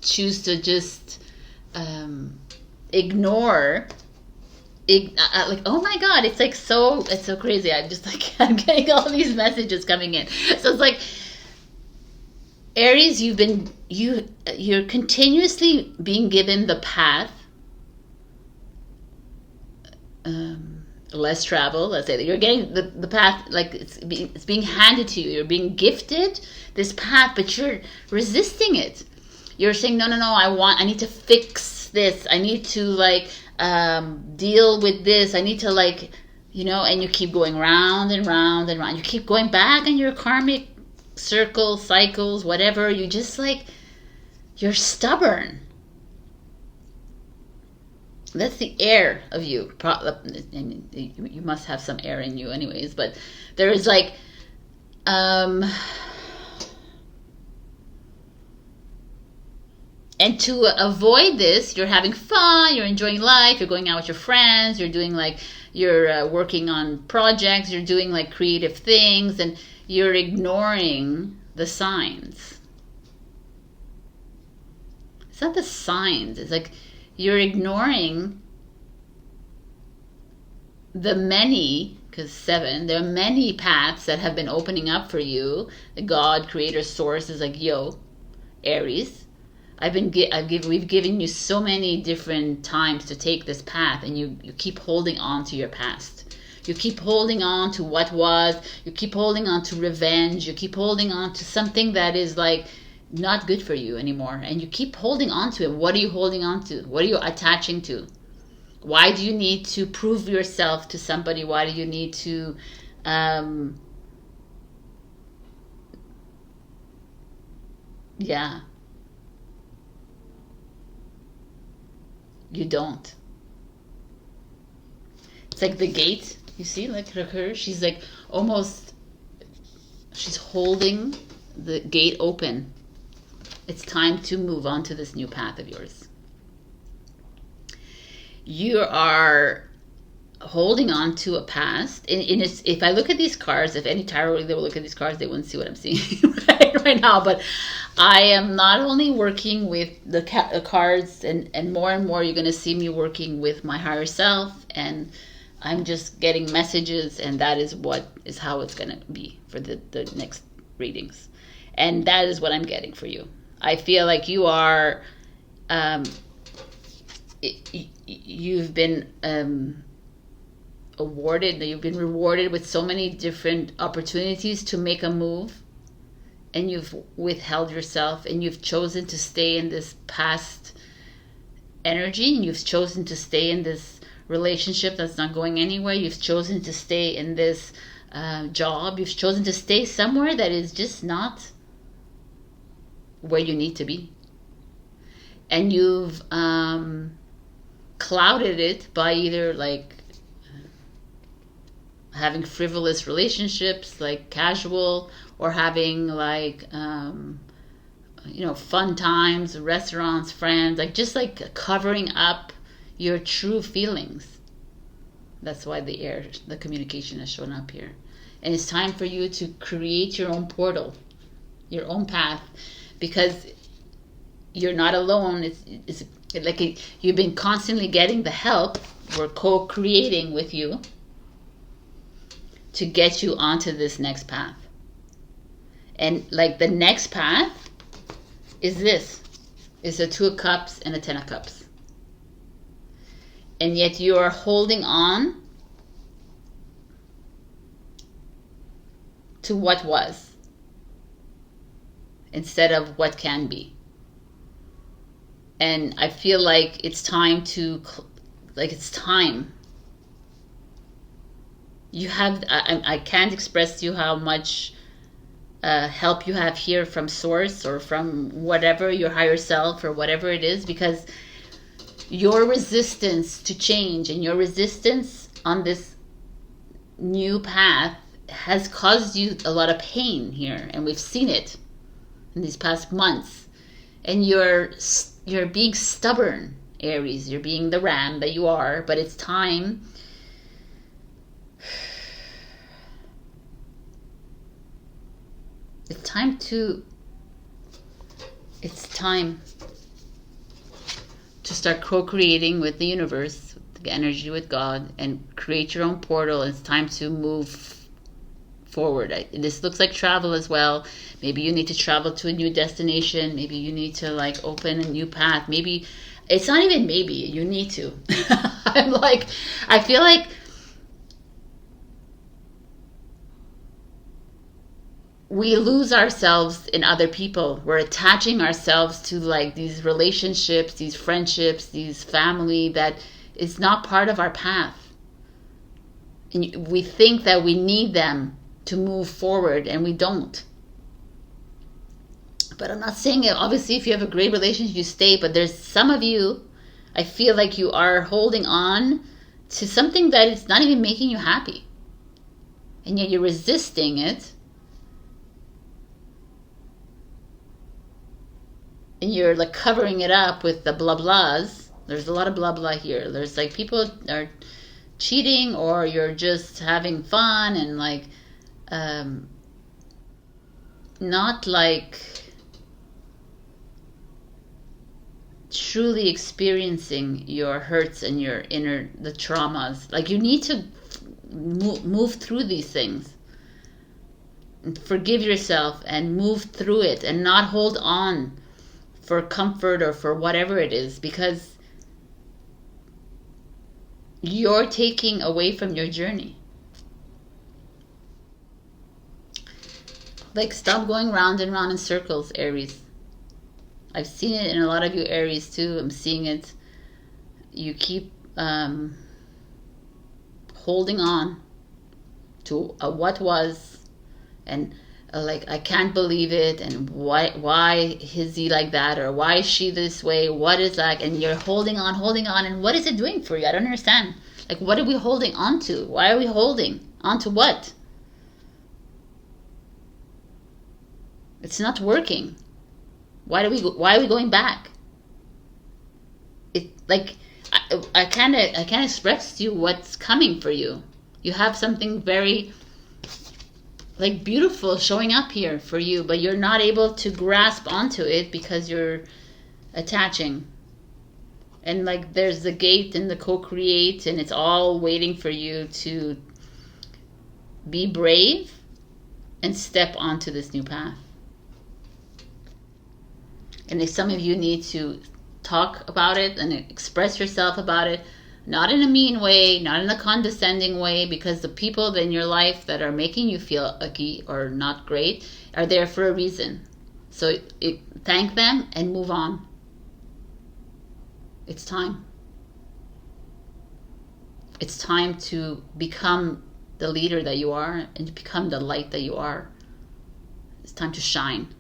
[SPEAKER 1] choose to just ignore. Like, oh my God, it's like it's so crazy. I'm just like, I'm getting all these messages coming in. So it's like, Aries, you're continuously being given the path. Less travel, let's say that you're getting the path, like it's being handed to you. You're being gifted this path, but you're resisting it. You're saying, no, I need to fix this. I need to deal with this. I need to and you keep going round and round and round. You keep going back in your karmic circles, cycles, whatever. You just you're stubborn. That's the air of you. You must have some air in you anyways, but there is and to avoid this, you're having fun, you're enjoying life, you're going out with your friends, you're doing you're working on projects, you're doing creative things, and you're ignoring the signs. It's not the signs, it's you're ignoring the many, because 7, there are many paths that have been opening up for you. The God, Creator, Source is yo, Aries. We've given you so many different times to take this path, and you keep holding on to your past. You keep holding on to what was. You keep holding on to revenge. You keep holding on to something that is not good for you anymore, and you keep holding on to it. What are you holding on to? What are you attaching to? Why do you need to prove yourself to somebody? Why do you need to you don't. It's like the gate, you see, her, she's almost, she's holding the gate open. It's time to move on to this new path of yours. You are holding on to a past. If I look at these cards, if any tarot reader will look at these cards, they wouldn't see what I'm seeing right now. But I am not only working with the cards, and more you're going to see me working with my higher self, and I'm just getting messages, and that is how it's going to be for the next readings. And that is what I'm getting for you. I feel like you are, you've been you've been rewarded with so many different opportunities to make a move, and you've withheld yourself, and you've chosen to stay in this past energy, and you've chosen to stay in this relationship that's not going anywhere. You've chosen to stay in this job. You've chosen to stay somewhere that is just not where you need to be, and you've clouded it by either having frivolous relationships, casual, or having fun times, restaurants, friends, just covering up your true feelings. That's why the communication has shown up here. And it's time for you to create your own portal, your own path, because you're not alone. It's you've been constantly getting the help. We're co-creating with you to get you onto this next path. And the next path is a 2 of Cups and a 10 of Cups. And yet you are holding on to what was instead of what can be. And I feel like it's time to, it's time. You have, I can't express to you how much help you have here from Source, or from whatever, your higher self, or whatever it is, because your resistance to change and your resistance on this new path has caused you a lot of pain here, and we've seen it in these past months. And you're being stubborn, Aries. You're being the ram that you are, but it's time. It's time to start co-creating with the universe, with the energy, with God, and create your own portal. It's time to move forward. This looks like travel as well. Maybe you need to travel to a new destination. Maybe you need to like open a new path. Maybe it's not even maybe, you need to. I feel like we lose ourselves in other people. We're attaching ourselves to like these relationships, these friendships, these family that is not part of our path. And we think that we need them to move forward, and we don't. But I'm not saying it. Obviously, if you have a great relationship, you stay. But there's some of you, I feel like you are holding on to something that is not even making you happy. And yet you're resisting it. And you're like covering it up with the blah blahs. There's a lot of blah blah here. There's like people are cheating, or you're just having fun and like not like truly experiencing your hurts and your the traumas. Like you need to move through these things, forgive yourself and move through it, and not hold on for comfort or for whatever it is, because you're taking away from your journey. Like, stop going round and round in circles, Aries. I've seen it in a lot of you Aries too. I'm seeing it. You keep holding on to what was, and like, I can't believe it, and why is he like that, or why is she this way, what is that, and you're holding on, and what is it doing for you? I don't understand. Like, what are we holding on to? Why are we holding on to what? It's not working. Why are we going back? It like I can't express to you what's coming for you. You have something very like beautiful showing up here for you, but you're not able to grasp onto it because you're attaching. And like, there's the gate and the co-create, and it's all waiting for you to be brave and step onto this new path. And if some of you need to talk about it and express yourself about it, not in a mean way, not in a condescending way, because the people in your life that are making you feel icky or not great are there for a reason. So thank them and move on. It's time. It's time to become the leader that you are and to become the light that you are. It's time to shine.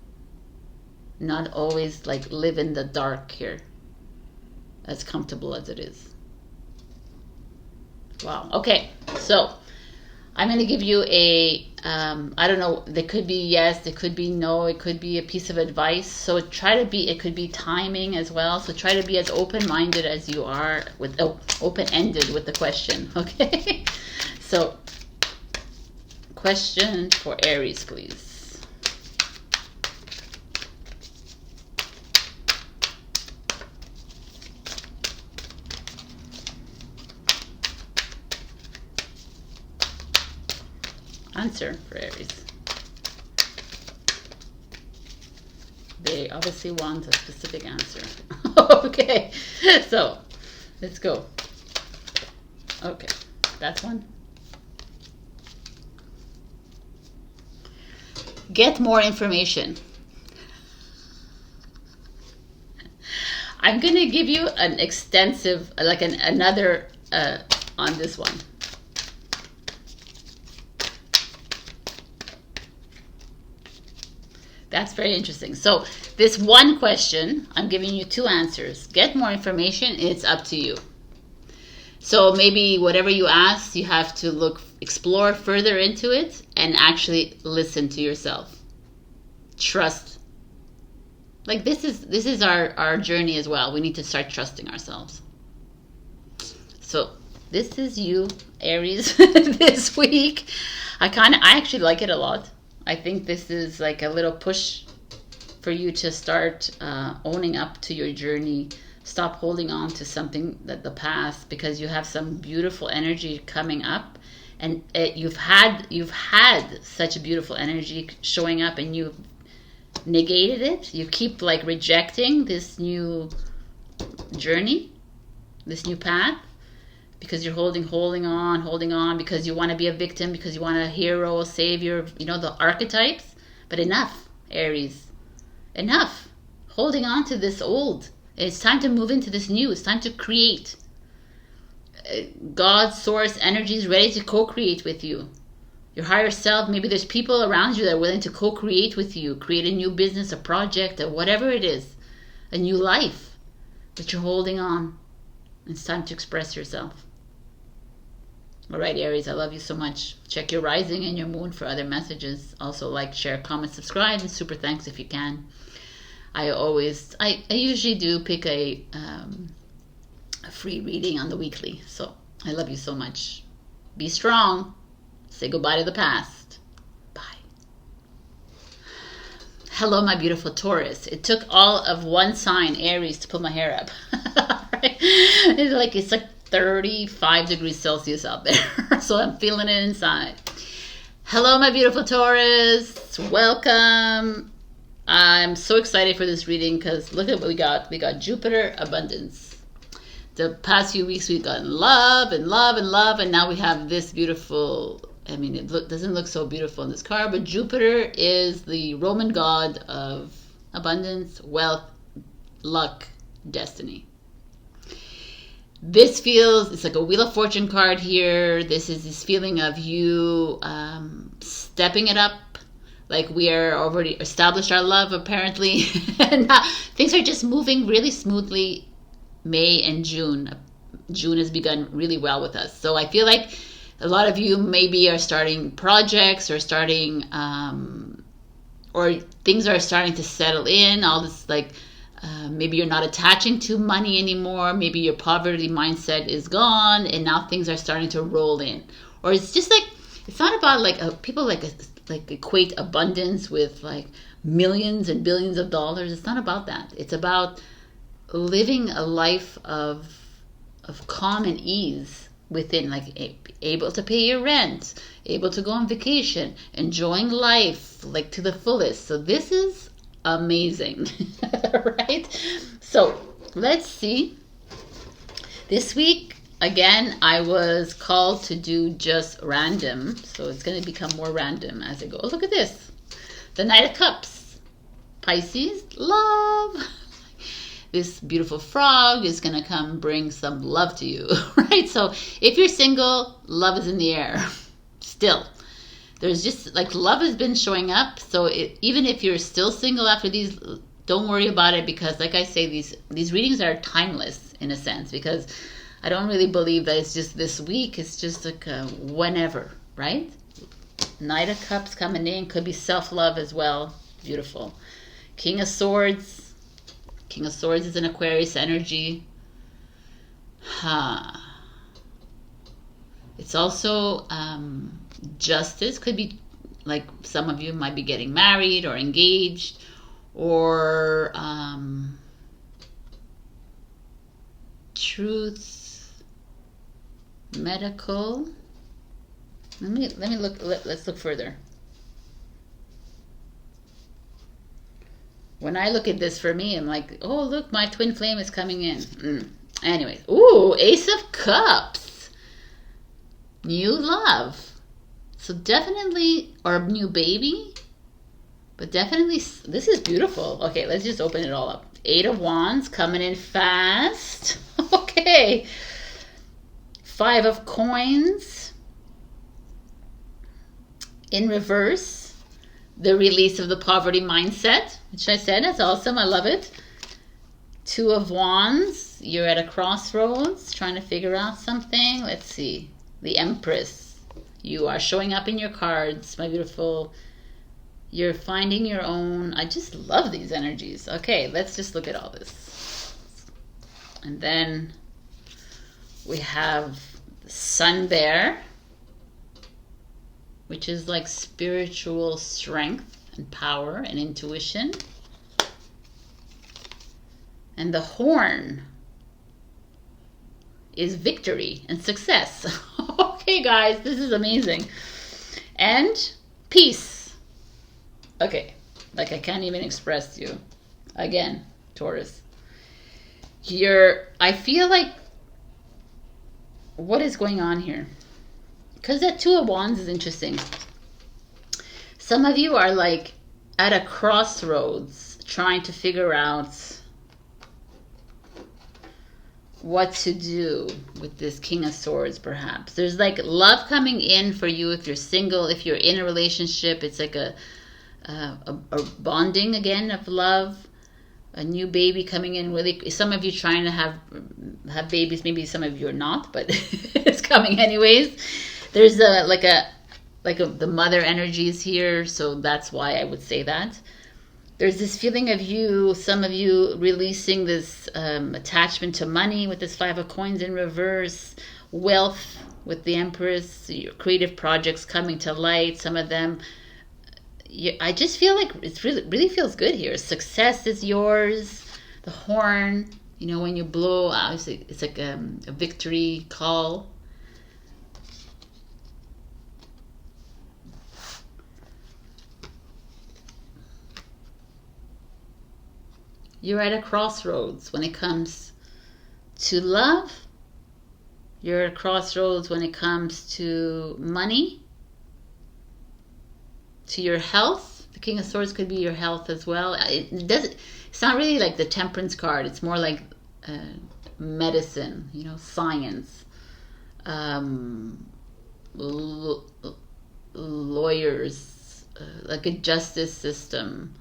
[SPEAKER 1] Not always like live in the dark here, as comfortable as it is. Wow. Okay, so I'm going to give you a I don't know, there could be yes, there could be no, it could be a piece of advice. So try to be, it could be timing as well. So try to be as open-minded as you are with open-ended with the question. Okay. So question for Aries, please. Answer for Aries. They obviously want a specific answer. Okay, so let's go. Okay, that's one. Get more information. I'm gonna give you an extensive, like another on this one. That's very interesting. So this one question, I'm giving you two answers. Get more information, it's up to you. So maybe whatever you ask, you have to explore further into it and actually listen to yourself. Trust Like this is our journey as well. We need to start trusting ourselves. So this is you, Aries, this week. I actually like it a lot. I think this is like a little push for you to start owning up to your journey. Stop holding on to something that the past, because you have some beautiful energy coming up, and you've had such a beautiful energy showing up, and you've negated it. You keep like rejecting this new journey, this new path, because you're holding on, because you want to be a victim, because you want a hero, a savior, the archetypes. But enough, Aries. Enough holding on to this old. It's time to move into this new. It's time to create. God's source energy is ready to co-create with you. Your higher self, maybe there's people around you that are willing to co-create with you, create a new business, a project, or whatever it is, a new life. But you're holding on. It's time to express yourself. All right, Aries, I love you so much. Check your rising and your moon for other messages. Also, like, share, comment, subscribe, and super thanks if you can. I usually do pick a free reading on the weekly. So I love you so much. Be strong. Say goodbye to the past. Bye. Hello, my beautiful Taurus. It took all of one sign, Aries, to pull my hair up. Right? It's like 35 degrees Celsius out there. So I'm feeling it inside. Hello, my beautiful Taurus. Welcome. I'm so excited for this reading because look at what we got. We got Jupiter, abundance. The past few weeks we've gotten love and love and love, and now we have this beautiful, it doesn't look so beautiful in this card, but Jupiter is the Roman god of abundance, wealth, luck, destiny. This feels, it's like a Wheel of Fortune card here. This is this feeling of you stepping it up. Like we are already established our love, apparently. And things are just moving really smoothly. May and June. June has begun really well with us. So I feel like a lot of you maybe are starting projects or starting, or things are starting to settle in. All this maybe you're not attaching to money anymore. Maybe your poverty mindset is gone and now things are starting to roll in. Or it's just like, it's not about people equate abundance with like millions and billions of dollars. It's not about that. It's about living a life of calm and ease within, able to pay your rent, able to go on vacation, enjoying life to the fullest. So this is amazing. Right? So let's see. This week, again, I was called to do just random, so it's going to become more random as I go. Oh, look at this. The Knight of Cups. Pisces, love. This beautiful frog is going to come bring some love to you, right? So if you're single, love is in the air. Still. There's just, love has been showing up, so even if you're still single after these, don't worry about it, because like I say, these readings are timeless in a sense, because I don't really believe that it's just this week. It's just whenever, right? Knight of Cups coming in. Could be self-love as well. Beautiful. King of Swords. King of Swords is an Aquarius energy. It's also justice. Could be like some of you might be getting married or engaged, or truth, medical. Let me look. Let's look further. When I look at this, for me, I'm like, oh, look, my twin flame is coming in. Anyway, ooh, Ace of Cups. New love. So definitely, or new baby. But definitely, this is beautiful. Okay, let's just open it all up. Eight of Wands coming in fast. Okay. Five of Coins. In reverse. The release of the poverty mindset, which I said, that's awesome. I love it. Two of Wands. You're at a crossroads trying to figure out something. Let's see. The Empress. You are showing up in your cards, my beautiful You're finding your own. I just love these energies. Okay, let's just look at all this. And then we have Sun Bear, which is like spiritual strength and power and intuition. And the Horn is victory and success. Okay, guys, this is amazing. And peace. Okay, like I can't even express to you. Again, Taurus. I feel like, what is going on here? Because that Two of Wands is interesting. Some of you are like at a crossroads trying to figure out what to do with this King of Swords, perhaps. There's like love coming in for you if you're single. If you're in a relationship, it's like a bonding again of love. A new baby coming in. Really, some of you trying to have babies. Maybe some of you are not, but it's coming anyways. There's the mother energies here, so that's why I would say that. There's this feeling of you, some of you releasing this attachment to money with this Five of Coins in reverse, wealth with the Empress, your creative projects coming to light, some of them. I just feel like it really feels good here. Success is yours. The horn, when you blow out, it's like a victory call. You're at a crossroads when it comes to love. You're at a crossroads when it comes to money, to your health. The King of Swords could be your health as well. It's not really like the Temperance card. It's more like medicine, science, lawyers, like a justice system.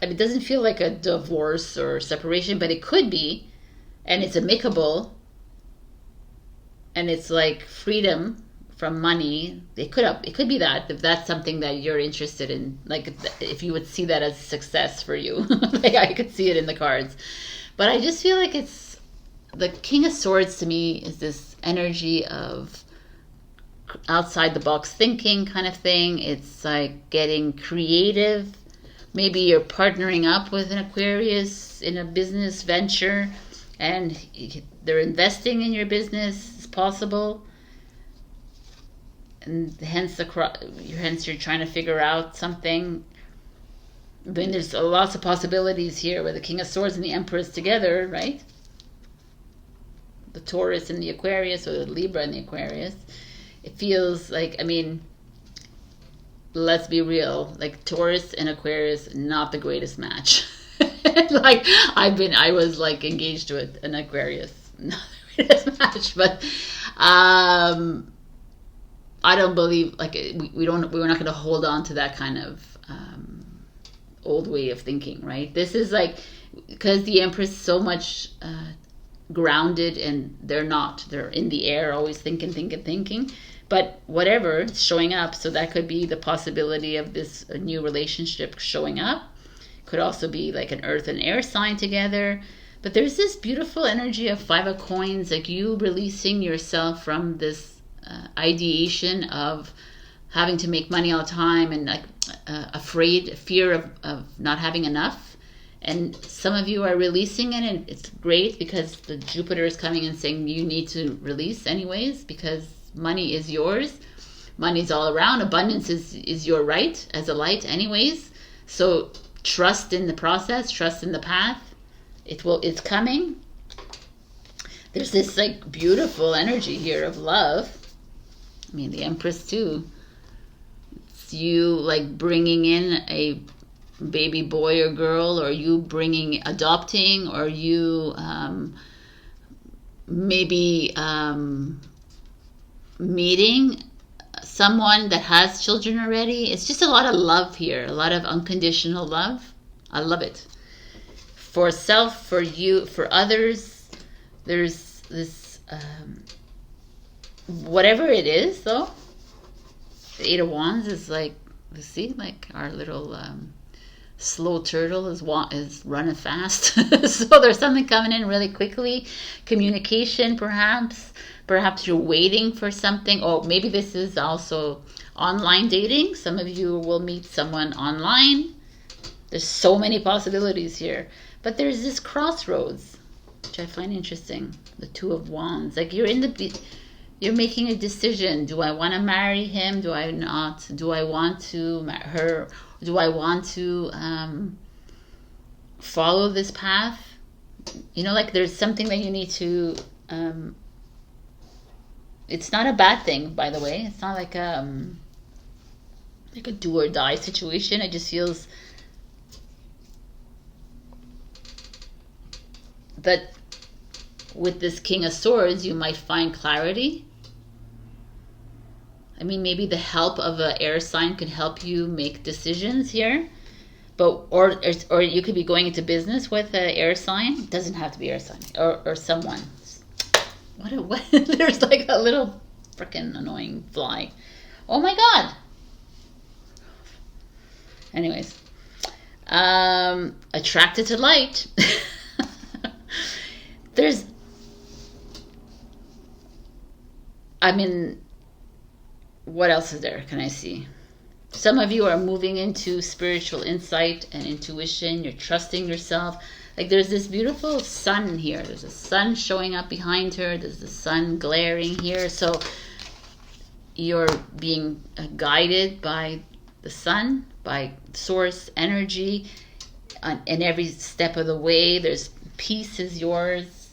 [SPEAKER 1] It doesn't feel like a divorce or separation, but it could be, and it's amicable, and it's like freedom from money. It could be that, if that's something that you're interested in, like if you would see that as success for you. Like I could see it in the cards, but I just feel like it's the King of Swords to me is this energy of outside the box thinking kind of thing. It's like getting creative. Maybe you're partnering up with an Aquarius in a business venture and they're investing in your business. It's possible. And hence you're trying to figure out something. Then there's lots of possibilities here with the King of Swords and the Empress together, right? The Taurus and the Aquarius, or the Libra and the Aquarius. It feels like, let's be real, like Taurus and Aquarius, not the greatest match. Like I was like engaged to an Aquarius, not the greatest match, but I don't believe like we're not going to hold on to that kind of old way of thinking, right? This is like, because the Empress is so much grounded, and they're in the air, always thinking. But whatever, it's showing up. So that could be the possibility of this new relationship showing up. Could also be like an earth and air sign together. But there's this beautiful energy of Five of Coins, like you releasing yourself from this ideation of having to make money all the time, and like fear of not having enough. And some of you are releasing it, and it's great because the Jupiter is coming and saying you need to release anyways, because money is yours. Money's all around. Abundance is your right as a light anyways. So trust in the process, trust in the path. It's coming. There's this like beautiful energy here of love. The Empress too. It's you like bringing in a baby boy or girl, or you adopting, or you maybe meeting someone that has children already. It's just a lot of love here, a lot of unconditional love. I love it. For self, for you, for others. There's this whatever it is though, The Eight of Wands is like, you see, like our little slow turtle is running fast. So there's something coming in really quickly. Communication, perhaps. Perhaps you're waiting for something. Oh, maybe this is also online dating. Some of you will meet someone online. There's so many possibilities here. But there's this crossroads, which I find interesting. The Two of Wands. Like you're making a decision. Do I want to marry him? Do I not? Do I want to marry her? Do I want to follow this path? You know, like there's something that you need to... it's not a bad thing, by the way. It's not like a do or die situation. It just feels that with this King of Swords, you might find clarity. I mean, maybe the help of an air sign could help you make decisions here. But or you could be going into business with an air sign. It doesn't have to be air sign or someone. What? There's like a little freaking annoying fly. Oh my god. Anyways, attracted to light. What else is there? Can I see? Some of you are moving into spiritual insight and intuition. You're trusting yourself. Like there's this beautiful sun here. There's a sun showing up behind her. There's the sun glaring here. So you're being guided by the sun, by source energy. And every step of the way, there's peace is yours.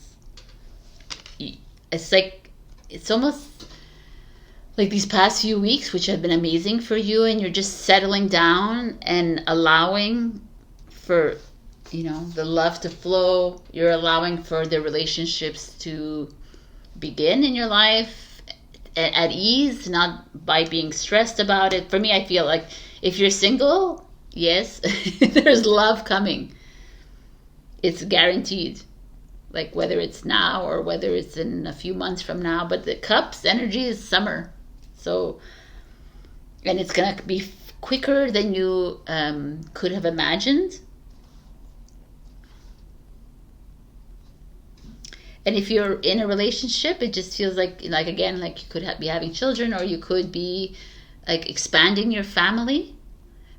[SPEAKER 1] It's almost like these past few weeks, which have been amazing for you, and you're just settling down and allowing for, the love to flow. You're allowing for the relationships to begin in your life at ease, not by being stressed about it. For me, I feel like if you're single, yes, there's love coming. It's guaranteed. Like whether it's now or whether it's in a few months from now. But the Cups energy is summer. So, and it's going to be quicker than you could have imagined. And if you're in a relationship, it just feels like again, like you could be having children, or you could be like expanding your family.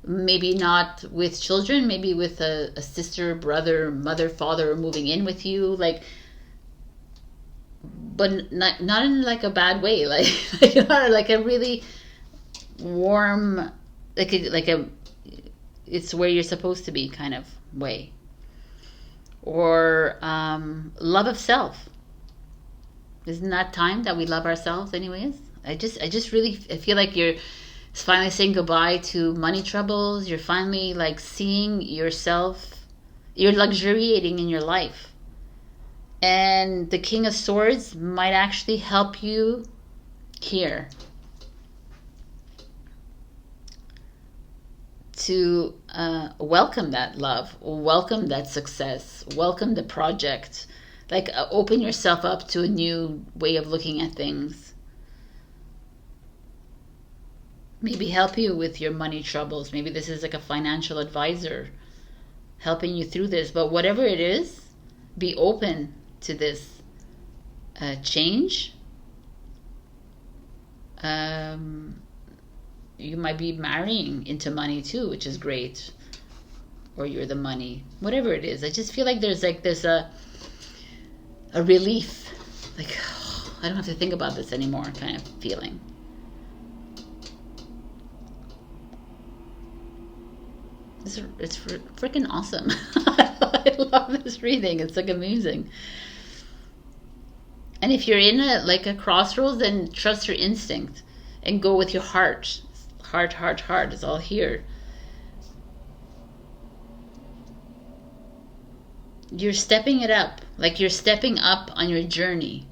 [SPEAKER 1] Maybe not with children, maybe with a sister, brother, mother, father moving in with you, but not in like a bad way, like a really warm, it's where you're supposed to be kind of way. Or love of self. Isn't that time that we love ourselves anyways? I feel like you're finally saying goodbye to money troubles. You're finally like seeing yourself. You're luxuriating in your life. And the King of Swords might actually help you here to welcome that love, welcome that success, welcome the project. Like open yourself up to a new way of looking at things. Maybe help you with your money troubles. Maybe this is like a financial advisor helping you through this. But whatever it is, be open to this change. You might be marrying into money too, which is great. Or you're the money. Whatever it is. I just feel like there's a relief. Like, oh, I don't have to think about this anymore kind of feeling. It's freaking awesome. I love this reading. It's like amazing. And if you're in a crossroads, then trust your instinct and go with your heart. Heart is all here. You're stepping it up. Like you're stepping up on your journey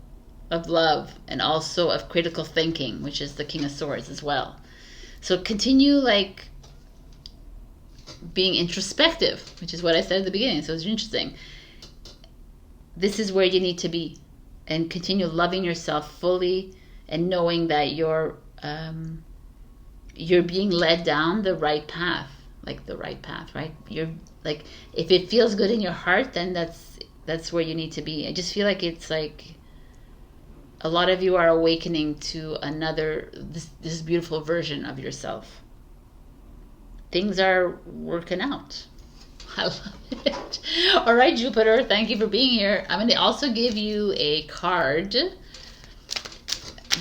[SPEAKER 1] of love and also of critical thinking, which is the King of Swords as well. So continue like being introspective, which is what I said at the beginning. So it's interesting. This is where you need to be, and continue loving yourself fully and knowing that you're you're being led down the right path, like the right path, right? You're like, if it feels good in your heart, then that's where you need to be. I just feel like it's like a lot of you are awakening to another, this beautiful version of yourself. Things are working out. I love it. All right, Jupiter, thank you for being here. I'm going to also give you a card.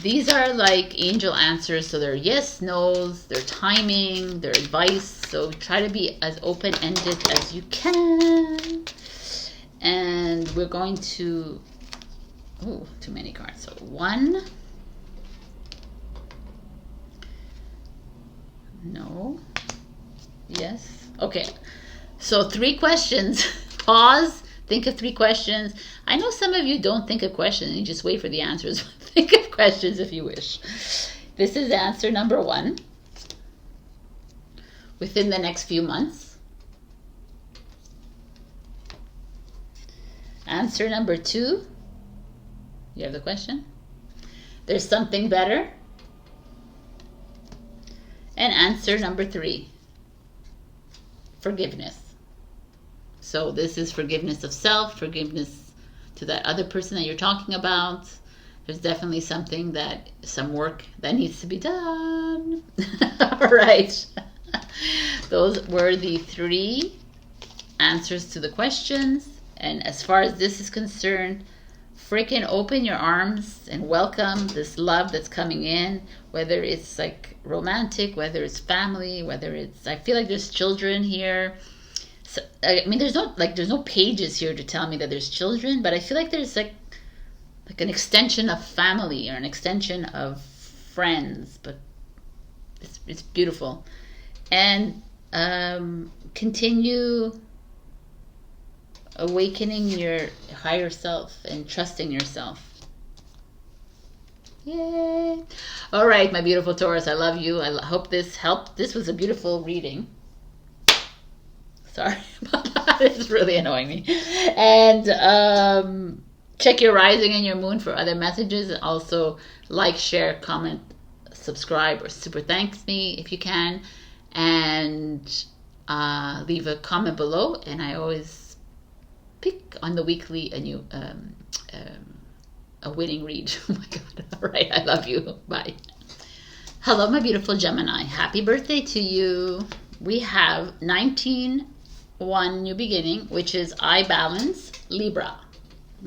[SPEAKER 1] These are like angel answers, so they're yes, no's, they're timing, they're advice. So try to be as open-ended as you can. And we're going to, oh, too many cards. So 1, no, yes, okay. So 3 questions. Pause, think of 3 questions. I know some of you don't think of questions, you just wait for the answers. Think of questions if you wish. This is answer number 1. Within the next few months. Answer number 2. You have the question? There's something better. And answer number 3. Forgiveness. So this is forgiveness of self, forgiveness to that other person that you're talking about. There's definitely some work that needs to be done. All right. Those were the 3 answers to the questions. And as far as this is concerned, freaking open your arms and welcome this love that's coming in, whether it's like romantic, whether it's family, whether it's, I feel like there's children here. So, I mean, there's no pages here to tell me that there's children, but I feel like there's like an extension of family or an extension of friends, but it's beautiful. And continue awakening your higher self and trusting yourself. Yay! All right, my beautiful Taurus, I love you. I hope this helped. This was a beautiful reading. Sorry about that. It's really annoying me. And check your rising and your moon for other messages. Also, like, share, comment, subscribe, or super thanks me if you can. And leave a comment below. And I always pick on the weekly a winning read. Oh my God. All right. I love you. Bye. Hello, my beautiful Gemini. Happy birthday to you. We have 19-1 new beginning, which is I balance Libra.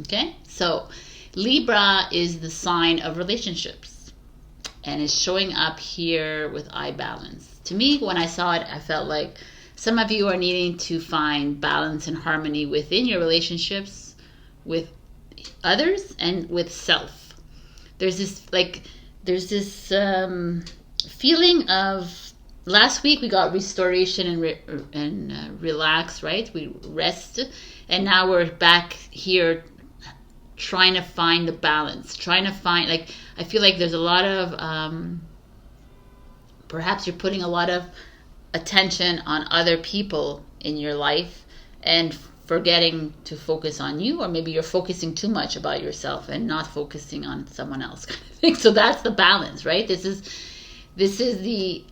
[SPEAKER 1] Okay. So Libra is the sign of relationships and is showing up here with I balance. To me, when I saw it, I felt like some of you are needing to find balance and harmony within your relationships with others and with self. There's this feeling of, last week we got restoration and relax, right? We rest, and now we're back here trying to find the balance, trying to find, like, I feel like there's a lot of perhaps you're putting a lot of attention on other people in your life and forgetting to focus on you, or maybe you're focusing too much about yourself and not focusing on someone else, kind of thing. So that's the balance, right? This is the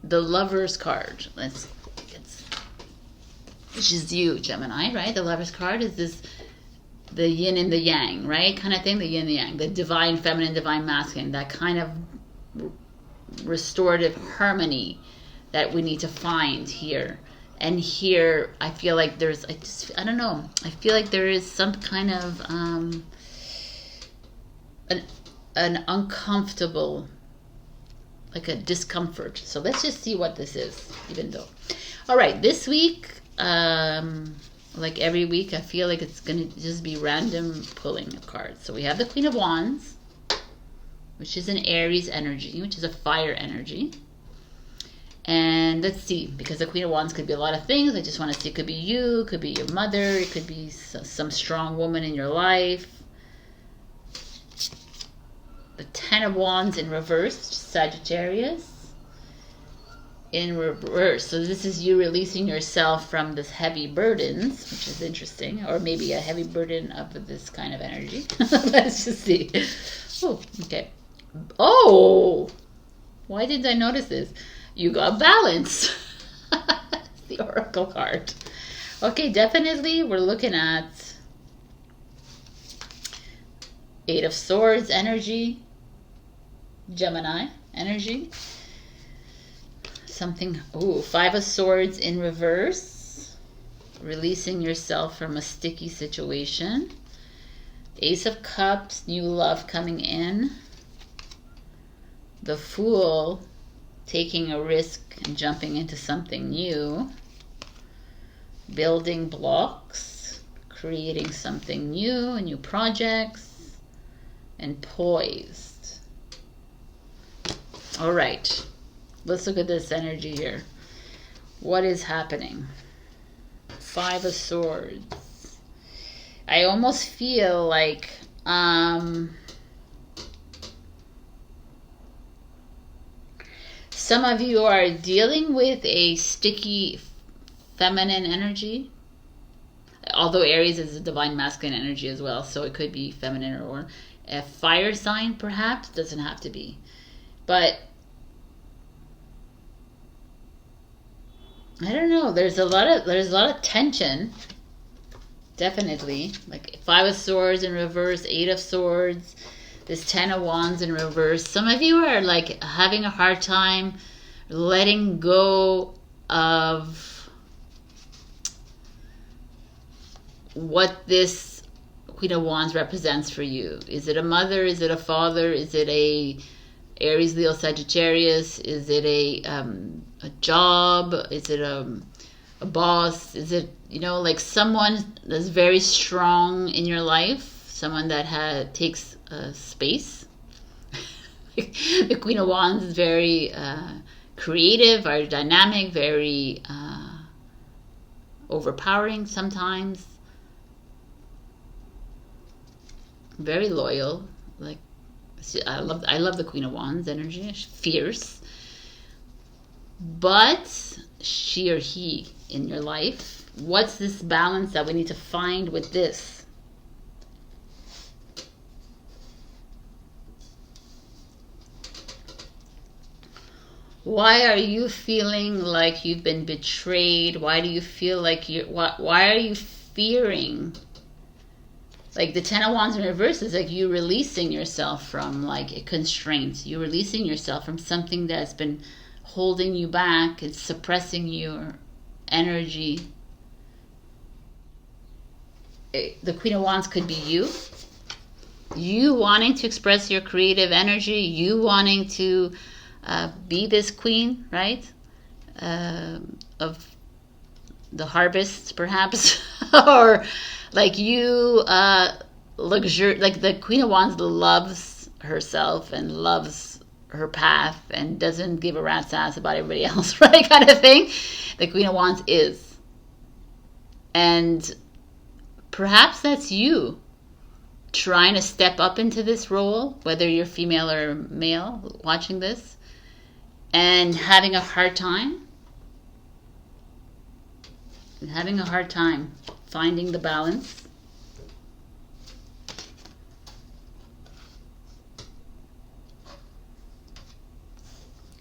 [SPEAKER 1] Lover's card. Which is you, Gemini, right? The Lover's card is the yin and the yang, right? Kind of thing, the yin and the yang, the divine feminine, divine masculine, that kind of restorative harmony that we need to find here. And here, I feel like there's, I don't know, I feel like there is some kind of an uncomfortable, like a discomfort. So let's just see what this is, even though. All right, this week, like every week, I feel like it's going to just be random pulling of cards. So we have the Queen of Wands, which is an Aries energy, which is a fire energy. And let's see, because the Queen of Wands could be a lot of things. I just want to see, it could be you, it could be your mother, it could be some strong woman in your life. The Ten of Wands in reversed, Sagittarius. In reverse, so this is you releasing yourself from this heavy burdens, which is interesting, or maybe a heavy burden of this kind of energy. Let's just see. Oh, okay. Oh, Why did I notice this? You got balance. The Oracle card. Okay, definitely we're looking at Eight of Swords energy, Gemini energy. Something, ooh, Five of Swords in reverse. Releasing yourself from a sticky situation. Ace of Cups, new love coming in. The Fool, taking a risk and jumping into something new. Building blocks, creating something new projects. And Poised. All right, let's look at this energy here. What is happening? Five of Swords. I almost feel like some of you are dealing with a sticky feminine energy. Although Aries is a divine masculine energy as well, so it could be feminine or a fire sign, perhaps. Doesn't have to be, but I don't know. There's a lot of tension. Definitely, like Five of Swords in reverse, Eight of Swords, this Ten of Wands in reverse. Some of you are like having a hard time letting go of what this Queen of Wands represents for you. Is it a mother? Is it a father? Is it a Aries, Leo, Sagittarius? Is it a job? Is it a boss? Is it, you know, like someone that's very strong in your life? Someone that takes space? The Queen of Wands is very creative, very dynamic, very overpowering sometimes. Very loyal. Like, I love the Queen of Wands energy. She's fierce, but she or he in your life. What's this balance that we need to find with this? Why are you feeling like you've been betrayed? Why do you feel like why are you fearing? Like the Ten of Wands in reverse is like you releasing yourself from like a constraint. You're releasing yourself from something that's been holding you back. It's suppressing your energy. The Queen of Wands could be you. You wanting to express your creative energy. You wanting to be this queen, right? Of the harvest, perhaps. Or like you like the Queen of Wands loves herself and loves her path and doesn't give a rat's ass about everybody else, right? Kind of thing. The Queen of Wands is. And perhaps that's you trying to step up into this role, whether you're female or male watching this, and having a hard time. Finding the balance.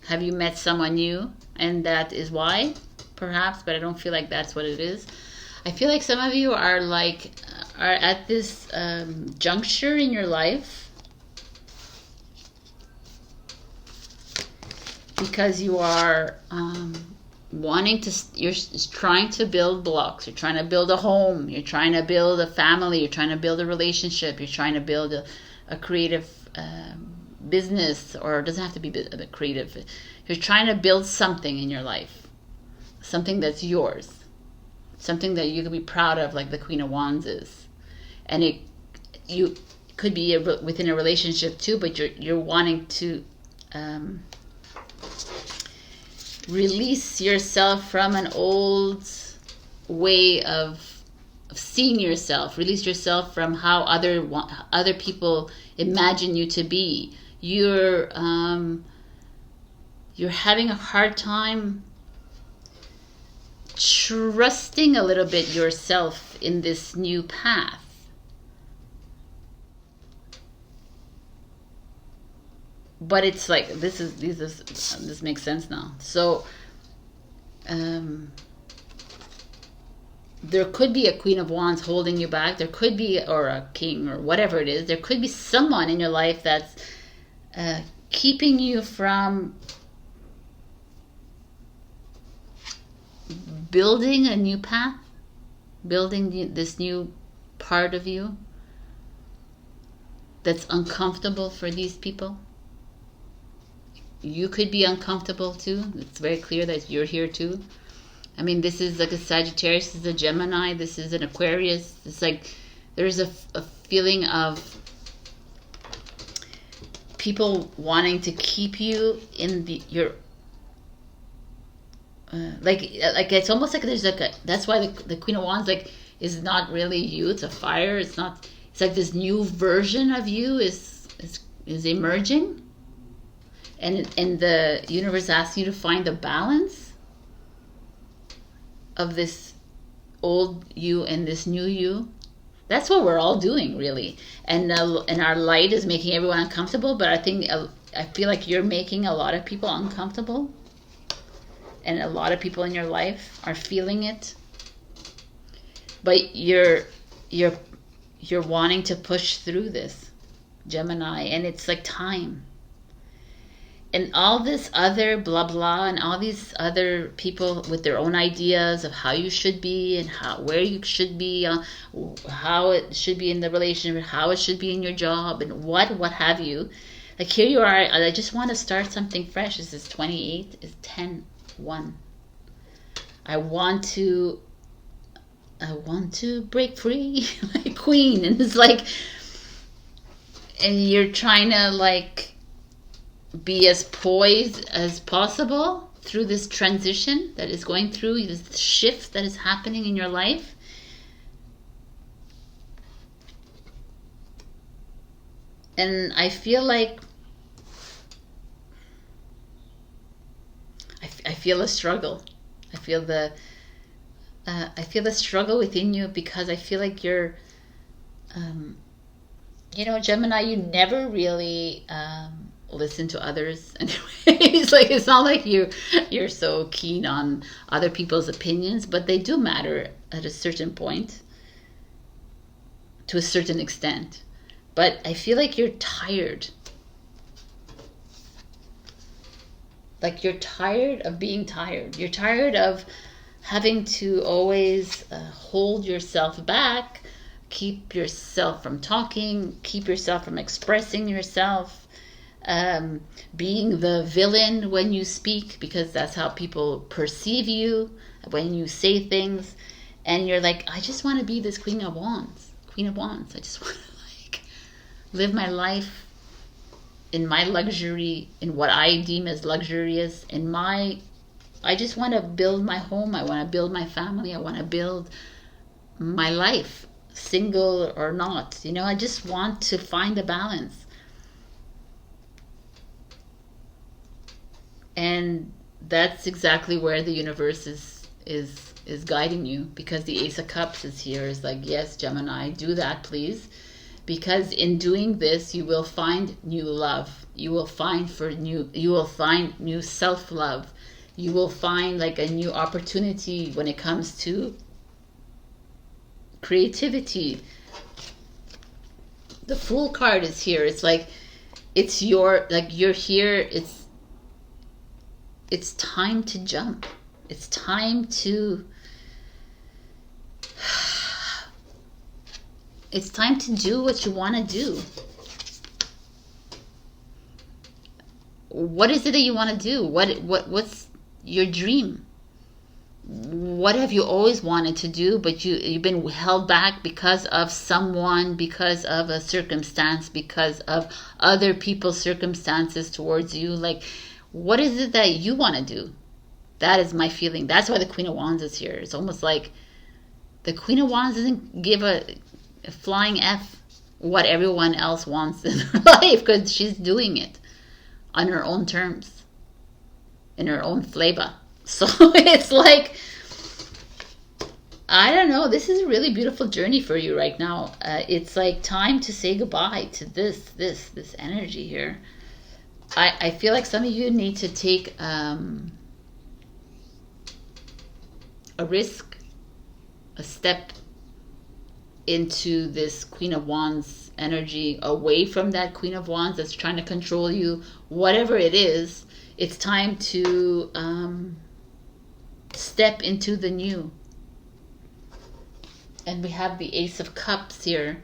[SPEAKER 1] Have you met someone new and that is why? Perhaps, but I don't feel like that's what it is. I feel like some of you are at this juncture in your life because you are you're trying to build blocks. You're trying to build a home. You're trying to build a family. You're trying to build a relationship. You're trying to build a creative business, or it doesn't have to be a creative. You're trying to build something in your life, something that's yours, something that you can be proud of, like the Queen of Wands is. And you could be within a relationship too, but you're wanting to release yourself from an old way of seeing yourself. Release yourself from how other people imagine you to be. You're having a hard time trusting a little bit yourself in this new path. but it's like, this makes sense now. So there could be a Queen of Wands holding you back. There could be, or a king, or whatever it is. There could be someone in your life that's keeping you from building a new path, building this new part of you that's uncomfortable for these people. You could be uncomfortable too. It's very clear that you're here too. I mean, this is like a Sagittarius, this is a Gemini, this is an Aquarius. It's like there's a feeling of people wanting to keep you in your like it's almost like there's like a, that's why the Queen of Wands like is not really you. It's a fire. It's not. It's like this new version of you is emerging, and the universe asks you to find the balance of this old you and this new you. That's what we're all doing, really. And our light is making everyone uncomfortable, but I feel like you're making a lot of people uncomfortable, and a lot of people in your life are feeling it. But you're wanting to push through this, Gemini, and it's like time. And all this other blah blah, and all these other people with their own ideas of how you should be, and where you should be, how it should be in the relationship, how it should be in your job, and what have you. Like, here you are. I just want to start something fresh. This is 28. Is 10-1. I want to break free, like Queen, and it's like, and you're trying to like be as poised as possible through this transition that is going through, this shift that is happening in your life. And I feel like I feel a struggle. I feel the struggle within you, because I feel like you're Gemini, you never really listen to others anyways. Like, it's not like you're so keen on other people's opinions, but they do matter at a certain point, to a certain extent. But I feel like you're tired. Like, you're tired of being tired. You're tired of having to always hold yourself back, keep yourself from talking, keep yourself from expressing yourself, being the villain when you speak, because that's how people perceive you when you say things. And you're like, I just want to be this Queen of Wands. I just want to like live my life in my luxury, in what I deem as luxurious, I just want to build my home. I want to build my family. I want to build my life, single or not. I just want to find a balance. And that's exactly where the universe is guiding you, because the Ace of Cups is here. Is like, yes, Gemini, do that, please. Because in doing this, you will find new love. You will find new self-love. You will find like a new opportunity when it comes to creativity. The Fool card is here. It's like, you're here. It's time to jump. It's time to do what you want to do. What is it that you want to do? What's your dream? What have you always wanted to do, but you've been held back because of someone, because of a circumstance, because of other people's circumstances towards you? Like, what is it that you want to do? That is my feeling. That's why the Queen of Wands is here. It's almost like the Queen of Wands doesn't give a flying F what everyone else wants in her life, because she's doing it on her own terms, in her own flavor. So it's like, I don't know, this is a really beautiful journey for you right now. It's like time to say goodbye to this energy here. I feel like some of you need to take a risk, a step into this Queen of Wands energy, away from that Queen of Wands that's trying to control you. Whatever it is, it's time to step into the new. And we have the Ace of Cups here.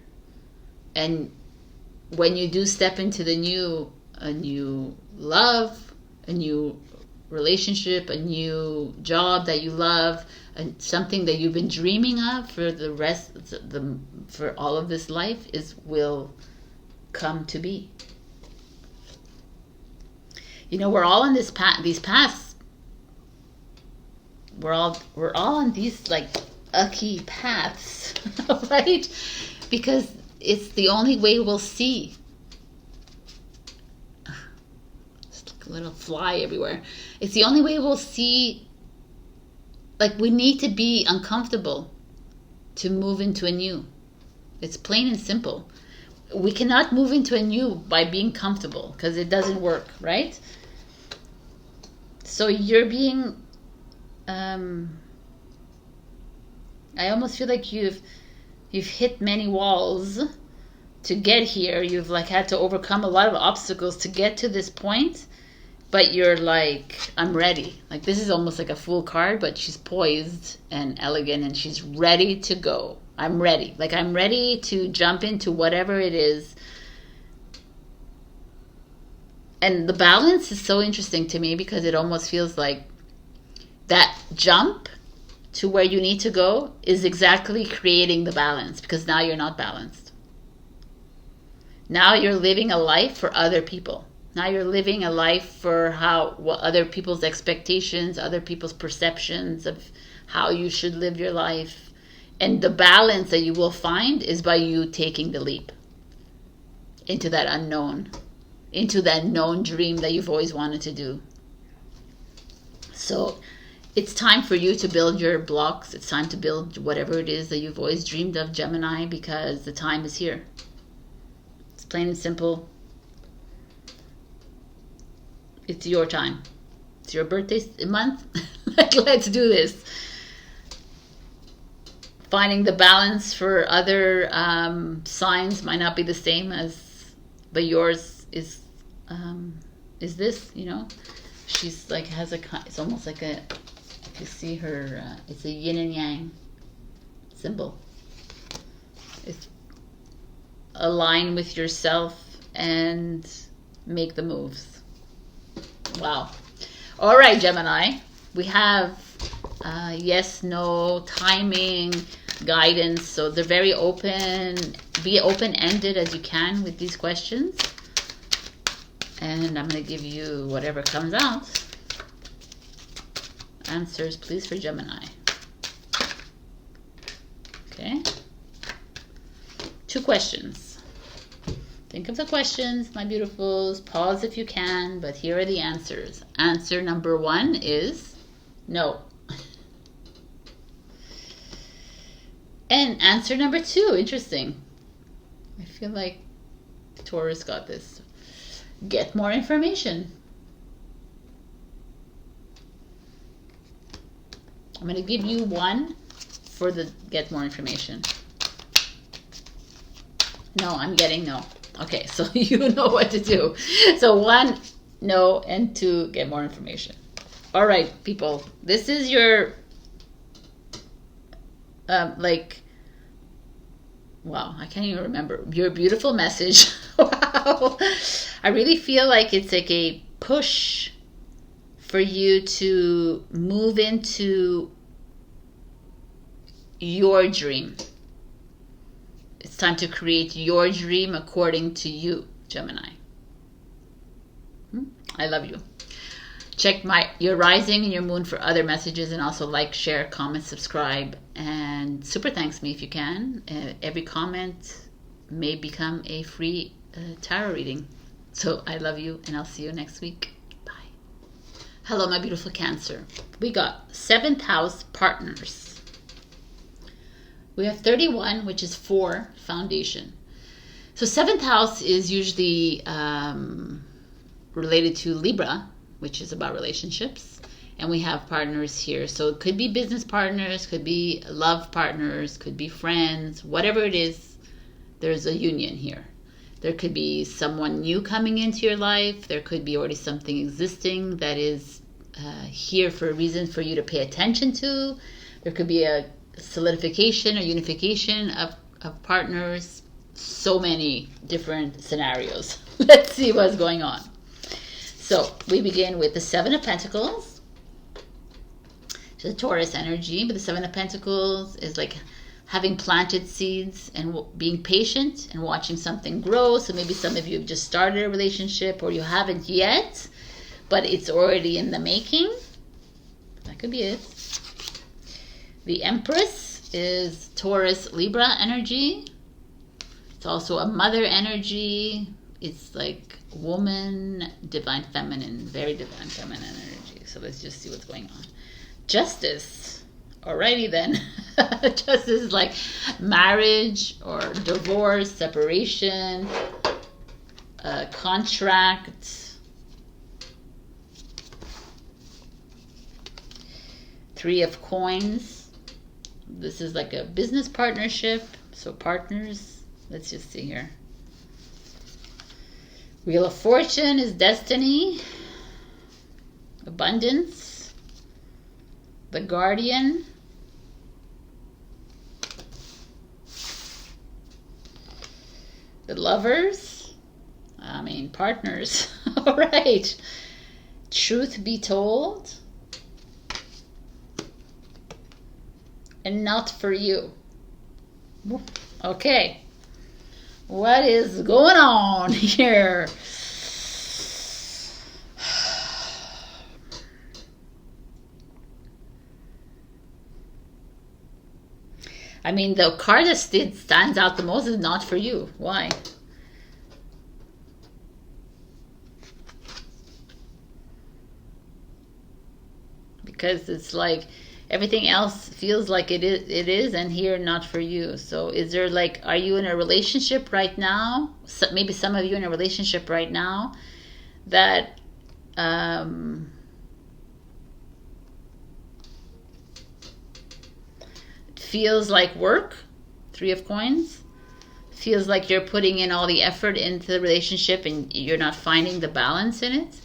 [SPEAKER 1] And when you do step into the new, a new love, a new relationship, a new job that you love, and something that you've been dreaming of for the rest, for all of this life, will come to be. You know, we're all on this path. These paths. We're all on these like ucky paths, right? Because it's the only way we'll see. Just like a little fly everywhere. It's the only way we'll see. Like, we need to be uncomfortable to move into a new. It's plain and simple. We cannot move into a new by being comfortable, because it doesn't work, right? So you're being I almost feel like you've hit many walls to get here. You've like had to overcome a lot of obstacles to get to this point, but you're like, I'm ready. Like, this is almost like a Fool card, but she's poised and elegant and she's ready to go. I'm ready. Like, I'm ready to jump into whatever it is. And the balance is so interesting to me, because it almost feels like that jump to where you need to go is exactly creating the balance, because now you're not balanced. Now you're living a life for other people. Now you're living a life for what other people's expectations, other people's perceptions of how you should live your life. And the balance that you will find is by you taking the leap into that unknown, into that known dream that you've always wanted to do. So it's time for you to build your blocks. It's time to build whatever it is that you've always dreamed of, Gemini, because the time is here. It's plain and simple. It's your time. It's your birthday month. Like, let's do this. Finding the balance for other signs might not be the same as, but yours is this, you know? She's like, it's almost like a, if you see her, it's a yin and yang symbol. It's align with yourself and make the moves. Wow. All right, Gemini. We have yes, no, timing, guidance. So they're very open. Be open-ended as you can with these questions. And I'm going to give you whatever comes out. Answers, please, for Gemini. Okay. 2 questions. Think of the questions, my beautifuls. Pause if you can, but here are the answers. Answer number 1 is no. And answer number 2, interesting. I feel like Taurus got this. Get more information. I'm going to give you 1 for the get more information. No, I'm getting no. Okay, so you know what to do. So 1, no, and 2, get more information. All right, people. This is your, wow, I can't even remember. Your beautiful message. Wow. I really feel like it's like a push for you to move into your dream. It's time to create your dream according to you, Gemini. I love you. Check your rising and your moon for other messages, and also like, share, comment, subscribe, and super thanks me if you can. Every comment may become a free tarot reading. So I love you, and I'll see you next week. Bye. Hello, my beautiful Cancer. We got 7th house partners. We have 31, which is 4, foundation. So 7th house is usually related to Libra, which is about relationships. And we have partners here. So it could be business partners, could be love partners, could be friends, whatever it is, there's a union here. There could be someone new coming into your life. There could be already something existing that is here for a reason for you to pay attention to. There could be a solidification or unification of partners. So many different scenarios. Let's see what's going on. So we begin with the Seven of Pentacles. So the Taurus energy, but the Seven of Pentacles is like having planted seeds and being patient and watching something grow. So maybe some of you have just started a relationship or you haven't yet, but it's already in the making. That could be it. The Empress is Taurus Libra energy. It's also a mother energy. It's like woman, divine feminine, very divine feminine energy. So let's just see what's going on. Justice. Alrighty then. Justice is like marriage or divorce, separation, contract. Three of Coins. This is like a business partnership. So partners. Let's just see here. Wheel of Fortune is destiny. Abundance. The Guardian. The Lovers. I mean, partners. All right. Truth be told. And not for you. Okay. What is going on here? I mean, the card that stands out the most is not for you. Why? Because it's like everything else feels like it is, and here not for you. So is there like, are you in a relationship right now? So maybe some of you in a relationship right now that feels like work. Three of Coins. Feels like you're putting in all the effort into the relationship and you're not finding the balance in it.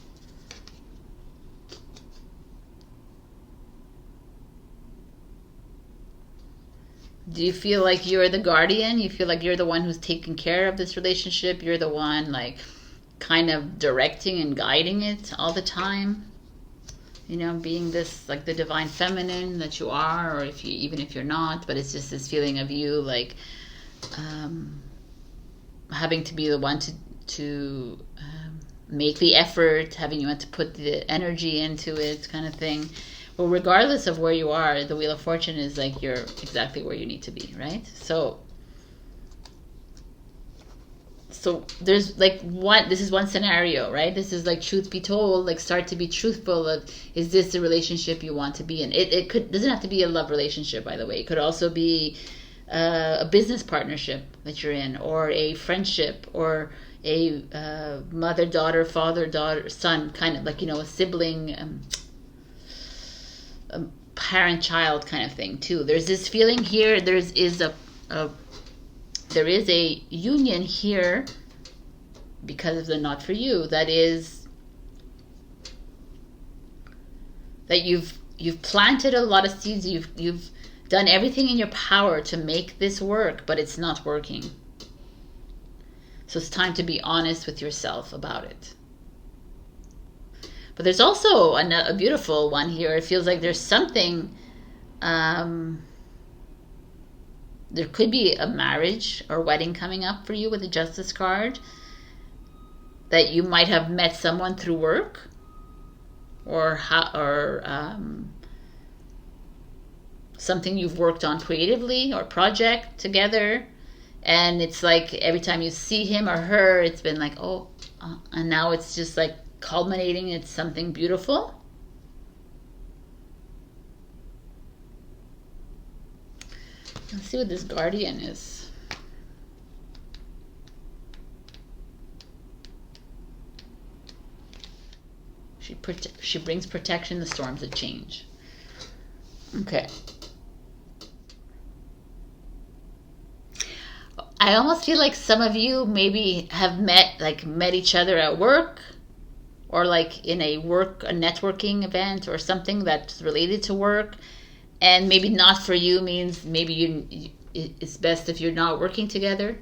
[SPEAKER 1] Do you feel like you're the guardian? You feel like you're the one who's taking care of this relationship? You're the one like kind of directing and guiding it all the time? You know, being this like the divine feminine that you are, or if you, even if you're not, but it's just this feeling of you like having to be the one to make the effort, having you want to put the energy into it, kind of thing. Well, regardless of where you are, the Wheel of Fortune is like you're exactly where you need to be, right? So there's like this is one scenario, right? This is like truth be told, like start to be truthful of, is this the relationship you want to be in? It doesn't have to be a love relationship, by the way. It could also be a business partnership that you're in, or a friendship, or a mother-daughter, father-daughter, son, kind of like, you know, a sibling, a parent-child kind of thing too. There's this feeling here, there is a union here because of the not for you. That is that you've planted a lot of seeds. You've done everything in your power to make this work, but it's not working. So it's time to be honest with yourself about it. But there's also a beautiful one here. It feels like there's something. There could be a marriage or wedding coming up for you with the Justice card. That you might have met someone through work, or something you've worked on creatively or project together, and it's like every time you see him or her, it's been like, oh, and now it's just like culminating. It's something beautiful. Let's see what this Guardian is. she brings protection in the storms of change. Okay. I almost feel like some of you maybe have met each other at work, or like in a networking event or something that's related to work, and maybe not for you means maybe it's best if you're not working together.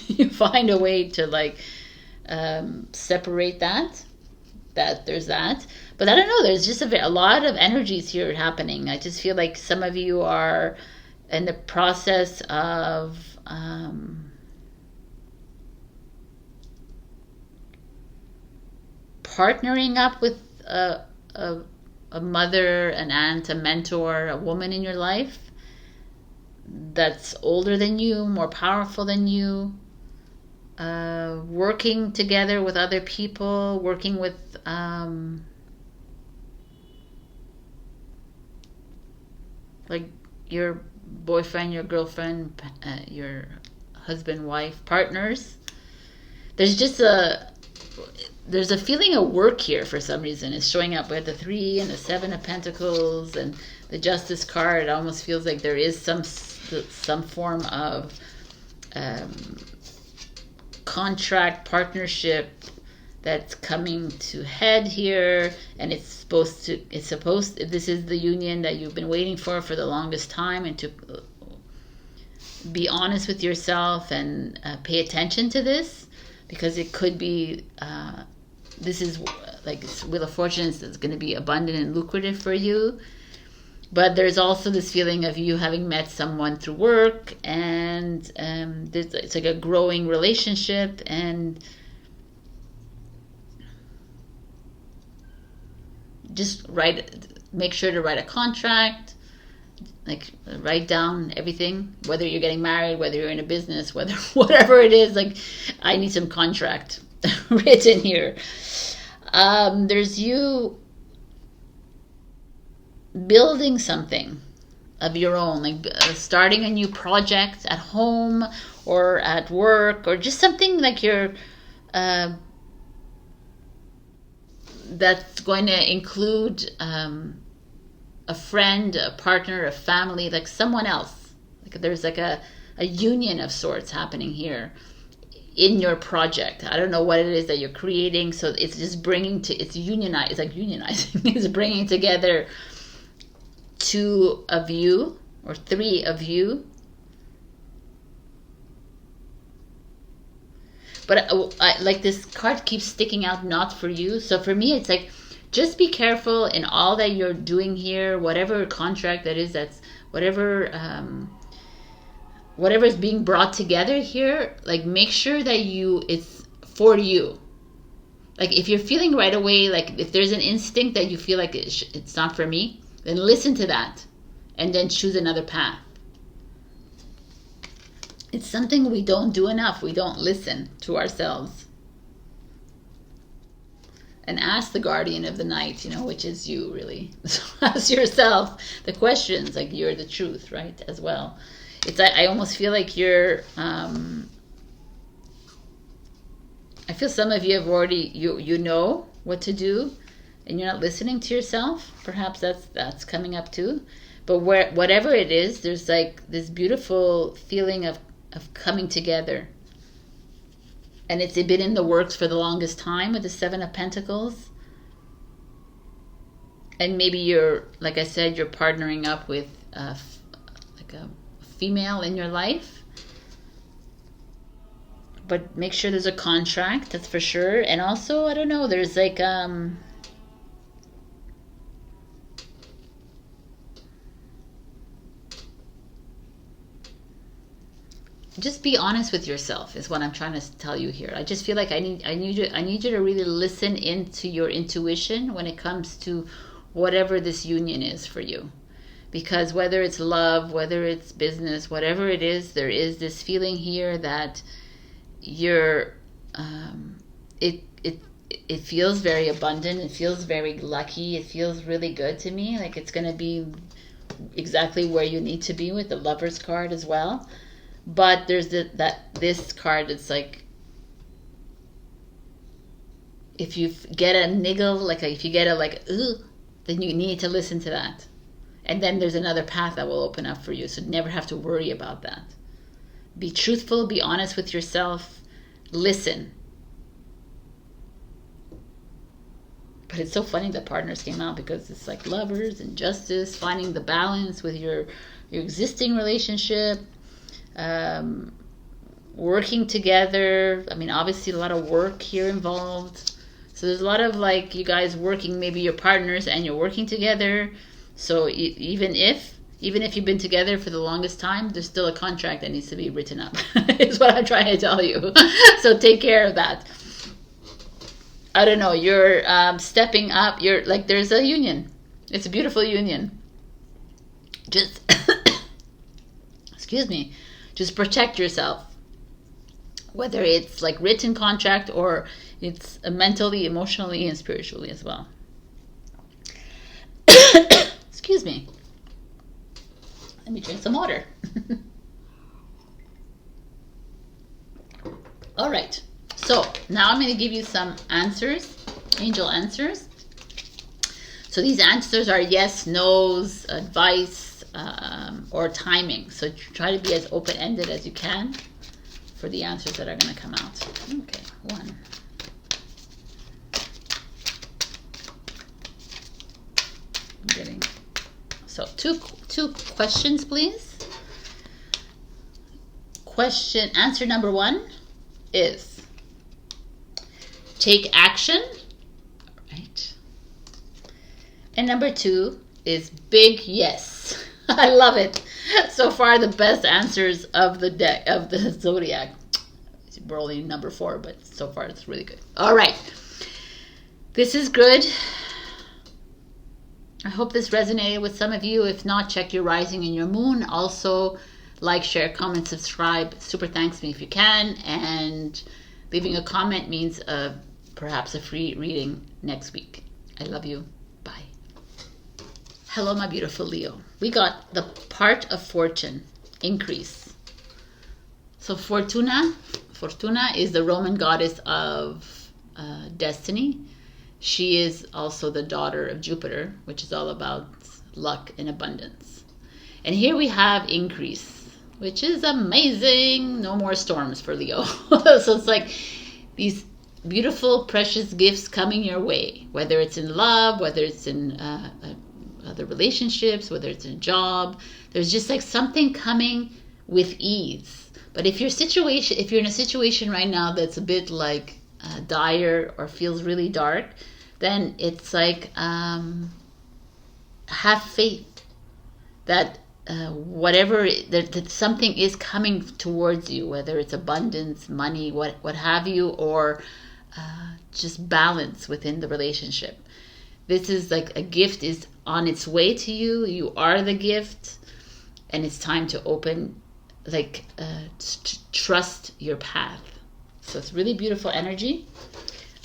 [SPEAKER 1] You find a way to like separate that there's that. But I don't know, there's just a lot of energies here happening. I just feel like some of you are in the process of partnering up with a mother, an aunt, a mentor, a woman in your life that's older than you, more powerful than you, working together with other people, working with like your boyfriend, your girlfriend, your husband, wife, partners. There's a feeling of work here for some reason. It's showing up with the 3 and the 7 of Pentacles and the Justice card. It almost feels like there is some form of contract, partnership that's coming to head here, and this is the union that you've been waiting for the longest time, and to be honest with yourself and pay attention to this, because it could be this is like Wheel of Fortune is going to be abundant and lucrative for you. But there's also this feeling of you having met someone through work, and it's like a growing relationship, and just make sure to write a contract, like write down everything, whether you're getting married, whether you're in a business, whatever it is. Like, I need some contract written here. There's you building something of your own, like starting a new project at home or at work, or just something like you're that's going to include a friend, a partner, a family, like someone else. Like there's like a union of sorts happening here in your project. I don't know what it is that you're creating, so it's just unionizing. It's bringing together 2 of you or 3 of you. But I like this card keeps sticking out, not for you. So for me, it's like, just be careful in all that you're doing here, whatever contract that is, that's whatever is being brought together here. Like, make sure that it's for you. Like, if you're feeling right away, like if there's an instinct that you feel like it's not for me, then listen to that and then choose another path. It's something we don't do enough. We don't listen to ourselves. And ask the guardian of the night, which is you, really. So ask yourself the questions, like you're the truth, right, as well. I almost feel like you're, I feel some of you have already, you know what to do, and you're not listening to yourself. Perhaps that's coming up too. But whatever it is, there's like this beautiful feeling of coming together. And it's been in the works for the longest time with the 7 of Pentacles. And maybe you're, like I said, you're partnering up with like a female in your life. But make sure there's a contract, that's for sure. And also, I don't know, there's like just be honest with yourself is what I'm trying to tell you here. I just feel like I need you to really listen into your intuition when it comes to whatever this union is for you. Because whether it's love, whether it's business, whatever it is, there is this feeling here that you're it feels very abundant, it feels very lucky, it feels really good to me, like it's going to be exactly where you need to be with the Lover's card as well. But there's this card that's like, if you get a niggle, like if you get a like, ugh, then you need to listen to that. And then there's another path that will open up for you. So never have to worry about that. Be truthful, be honest with yourself, listen. But it's so funny that partners came out, because it's like lovers and justice, finding the balance with your existing relationship, working together. I mean, obviously a lot of work here involved. So there's a lot of like you guys working, maybe your partners and you're working together. So even if you've been together for the longest time, there's still a contract that needs to be written up. Is what I'm trying to tell you. So take care of that. I don't know. You're stepping up. You're like, there's a union. It's a beautiful union. Just excuse me. Just protect yourself. Whether it's like written contract or it's mentally, emotionally, and spiritually as well. Excuse me. Let me drink some water. All right. So now I'm going to give you some answers, angel answers. So these answers are yes, no's, advice, or timing. So try to be as open-ended as you can for the answers that are going to come out. Okay, one. I'm getting... So two questions, please. Answer number 1 is take action. All right. And number 2 is big yes. I love it. So far, the best answers of the deck of the zodiac. We're only number 4, but so far it's really good. All right. This is good. I hope this resonated with some of you. If not, check your rising and your moon. Also, like, share, comment, subscribe. Super thanks me if you can. And leaving a comment means perhaps a free reading next week. I love you. Bye. Hello, my beautiful Leo. We got the part of fortune, increase. So Fortuna is the Roman goddess of destiny. She is also the daughter of Jupiter, which is all about luck and abundance. And here we have increase, which is amazing. No more storms for Leo. So it's like these beautiful, precious gifts coming your way, whether it's in love, whether it's in other relationships, whether it's in a job. There's just like something coming with ease. But if you're in a situation right now that's a bit like dire or feels really dark, then it's like have faith that that something is coming towards you, whether it's abundance, money, what have you, or just balance within the relationship. This is like a gift is on its way to you. You are the gift, and it's time to open, to trust your path. So it's really beautiful energy.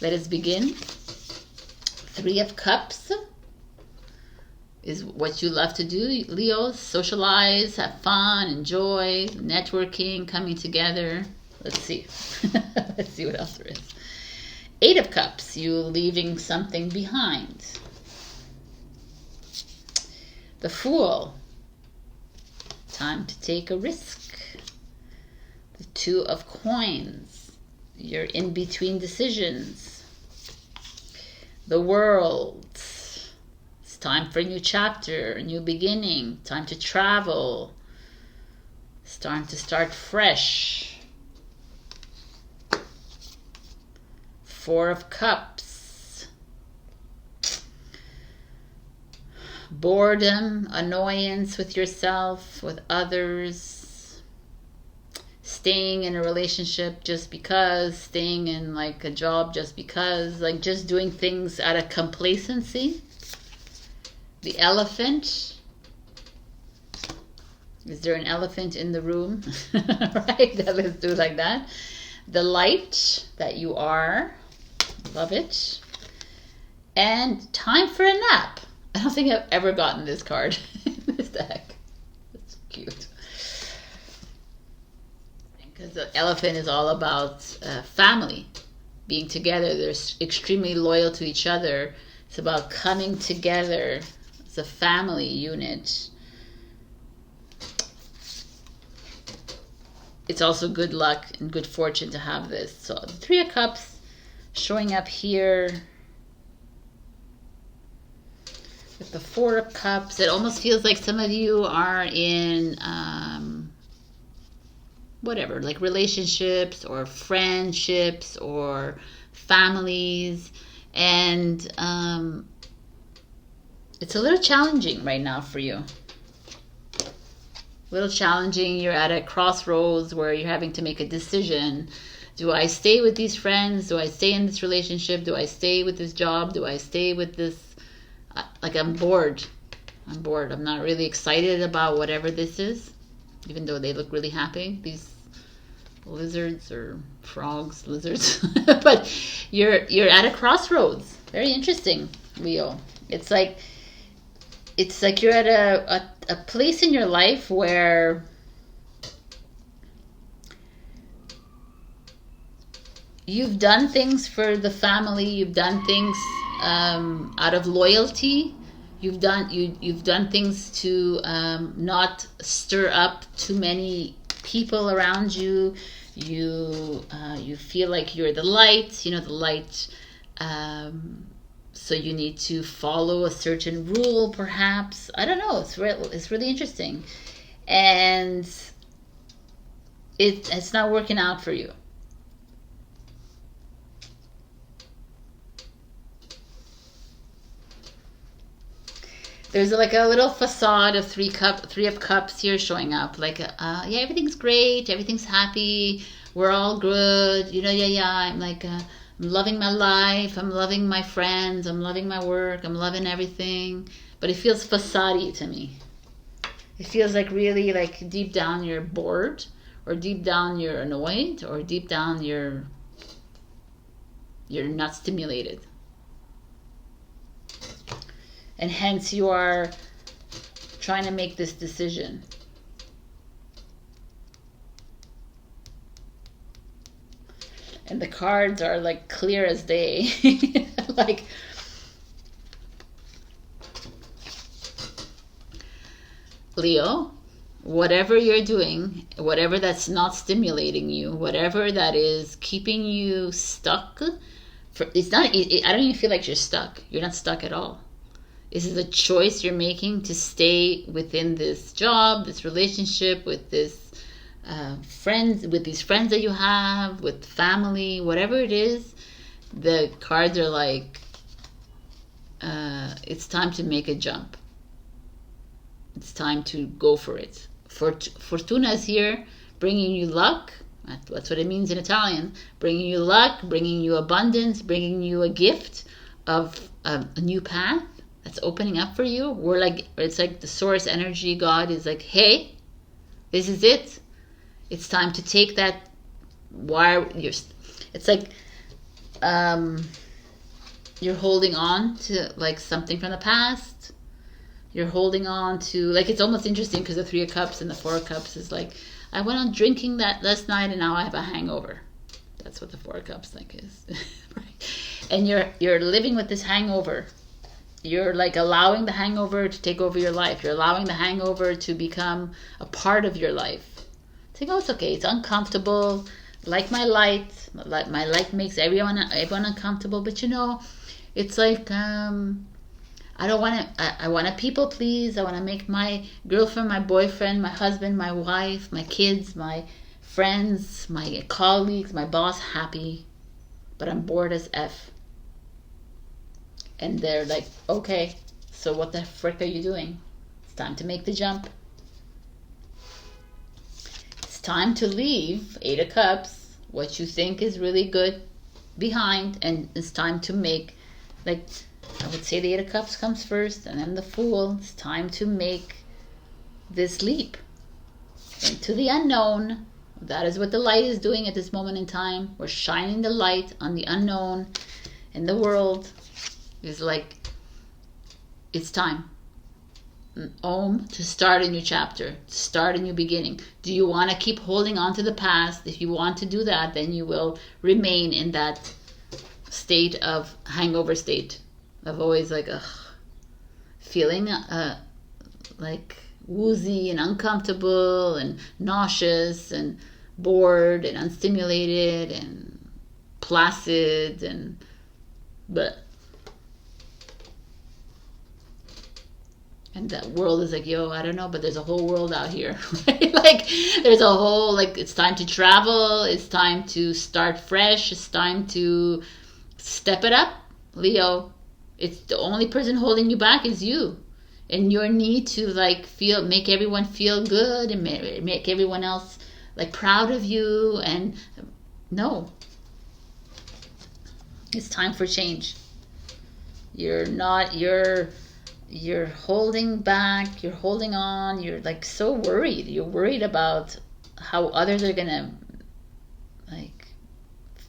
[SPEAKER 1] Let us begin. 3 of Cups is what you love to do, Leo. Socialize, have fun, enjoy, networking, coming together. Let's see. Let's see what else there is. 8 of Cups, you leaving something behind. The Fool, time to take a risk. The 2 of Coins, you're in between decisions. The World, it's time for a new chapter, a new beginning, time to travel. It's time to start fresh. 4 of Cups, boredom, annoyance with yourself, with others, staying in a relationship just because, staying in like a job just because, like just doing things out of complacency. The Elephant, is there an elephant in the room? Right, let's do it like that. The Light that you are, love it. And time for a nap. I don't think I've ever gotten this card in this deck. It's cute. Because the Elephant is all about family. being together. They're extremely loyal to each other. It's about coming together. It's a family unit. It's also good luck and good fortune to have this. So the Three of Cups showing up here with the Four of Cups. It almost feels like some of you are in whatever, like relationships or friendships or families, and it's a little challenging right now for you. A little challenging. You're at a crossroads where you're having to make a decision. Do I stay with these friends? Do I stay in this relationship? Do I stay with this job? Do I stay with this? Like, I'm bored. I'm bored. I'm not really excited about whatever this is, even though they look really happy, these lizards or frogs, lizards. But you're at a crossroads. Very interesting, Leo. It's like you're at a place in your life where you've done things for the family. You've done things out of loyalty. You've done things to not stir up too many people around you. You feel like you're the light. You know, the light. So you need to follow a certain rule, perhaps. I don't know. It's really interesting, and it's not working out for you. There's like a little facade of Three of Cups here showing up. Like, yeah, everything's great, everything's happy, we're all good. You know, yeah. I'm like, I'm loving my life, I'm loving my friends, I'm loving my work, I'm loving everything. But it feels facade-y to me. It feels like really, like deep down you're bored, or deep down you're annoyed, or deep down you're not stimulated. And hence you are trying to make this decision. And the cards are like clear as day. Like, Leo, whatever you're doing, whatever that's not stimulating you, whatever that is keeping you stuck, it's not, I don't even feel like you're stuck. You're not stuck at all. This is a choice you're making to stay within this job, this relationship, with this friends, with these friends that you have, with family, whatever it is. The cards are like, it's time to make a jump. It's time to go for it. Fortuna is here, bringing you luck. That's what it means in Italian. Bringing you luck, bringing you abundance, bringing you a gift of a new path that's opening up for you. It's like the source energy, God is like, hey, this is it. It's time to take that wire. It's like you're holding on to like something from the past. You're holding on to, like, it's almost interesting because the Three of Cups and the Four of Cups is like, I went on drinking that last night and now I have a hangover. That's what the Four of Cups like is. Right? And you're living with this hangover. You're like allowing the hangover to take over your life. You're allowing the hangover to become a part of your life. Think, oh, it's okay. It's uncomfortable. Like my light makes everyone uncomfortable. But you know, it's like I don't want to. I want to people please. I want to make my girlfriend, my boyfriend, my husband, my wife, my kids, my friends, my colleagues, my boss happy. But I'm bored as F. And they're like, okay, so what the frick are you doing? It's time to make the jump. It's time to leave, Eight of Cups, what you think is really good behind, and it's time to make, like, I would say the Eight of Cups comes first, and then the Fool. It's time to make this leap into the unknown. That is what the light is doing at this moment in time. We're shining the light on the unknown in the world. It's like, it's time. Om, to start a new chapter, to start a new beginning. Do you want to keep holding on to the past? If you want to do that, then you will remain in that state of hangover state of always like feeling like woozy and uncomfortable and nauseous and bored and unstimulated and placid and but and that world is like, yo, I don't know, but there's a whole world out here. Right? Like there's a whole, like, it's time to travel, it's time to start fresh, it's time to step it up, Leo. It's the only person holding you back is you. And your need to like make everyone feel good and make everyone else like proud of you. And no, it's time for change. You're holding back, you're holding on, you're like so worried. You're worried about how others are gonna like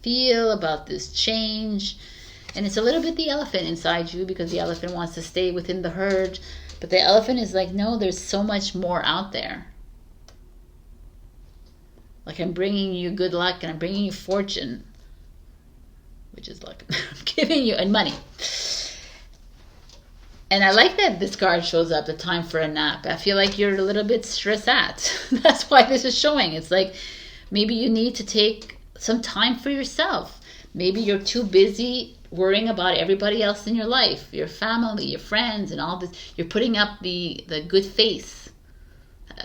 [SPEAKER 1] feel about this change. And it's a little bit the elephant inside you, because the elephant wants to stay within the herd. But the elephant is like, no, there's so much more out there. Like, I'm bringing you good luck and I'm bringing you fortune, which is luck. I'm giving you, and money. And I like that this card shows up, the time for a nap. I feel like you're a little bit stressed out. That's why this is showing. It's like maybe you need to take some time for yourself. Maybe you're too busy worrying about everybody else in your life, your family, your friends, and all this. You're putting up the good face,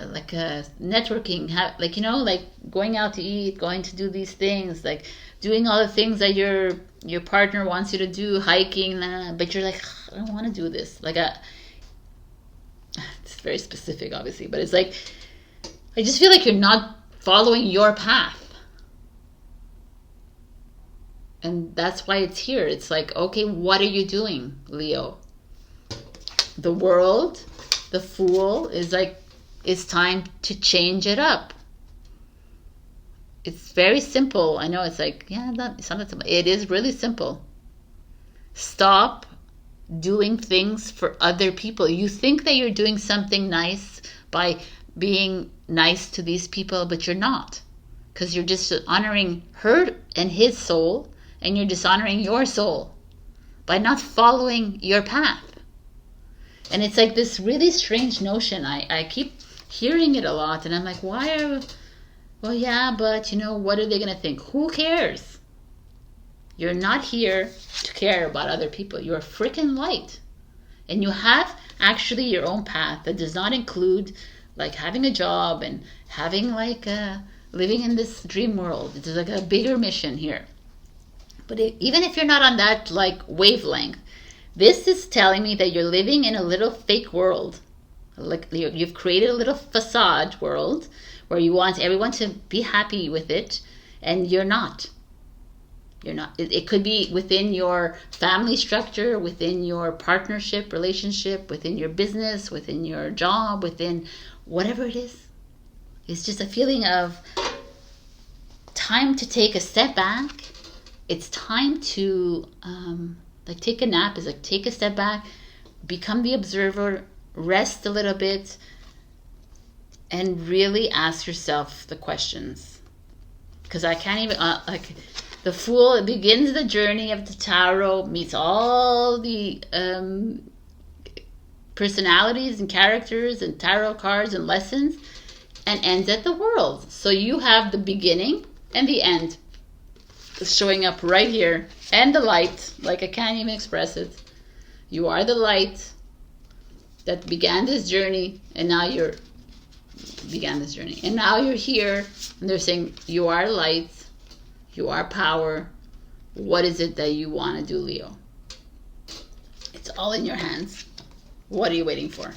[SPEAKER 1] like networking, like, you know, like going out to eat, going to do these things, like doing all the things that your partner wants you to do, hiking, but you're like, I don't want to do this. Like, it's very specific, obviously, but it's like, I just feel like you're not following your path. And that's why it's here. It's like, okay, what are you doing, Leo? The world, the Fool, is like, it's time to change it up. It's very simple. I know it's like, yeah, it's not that simple. It is really simple. Stop doing things for other people. You think that you're doing something nice by being nice to these people, but you're not. Because you're just honoring her and his soul, and you're dishonoring your soul by not following your path. And it's like this really strange notion. I keep hearing it a lot, and I'm like, well, yeah, but you know, what are they going to think? Who cares? You're not here to care about other people. You're a freaking light. And you have actually your own path that does not include like having a job and having like living in this dream world. It's like a bigger mission here. But even if you're not on that like wavelength, this is telling me that you're living in a little fake world. Like you've created a little facade world where you want everyone to be happy with it, and you're not. You're not. It could be within your family structure, within your partnership, relationship, within your business, within your job, within whatever it is. It's just a feeling of time to take a step back. It's time to like take a nap. Is like take a step back, become the observer, rest a little bit, and really ask yourself the questions. Because I can't even like the Fool. It begins the journey of the tarot, meets all the personalities and characters and tarot cards and lessons, and ends at the world. So you have the beginning and the end showing up right here, and the light. Like, I can't even express it. You are the light that began this journey, and now you're here, and they're saying you are light, you are power. What is it that you want to do, Leo? It's all in your hands. What are you waiting for?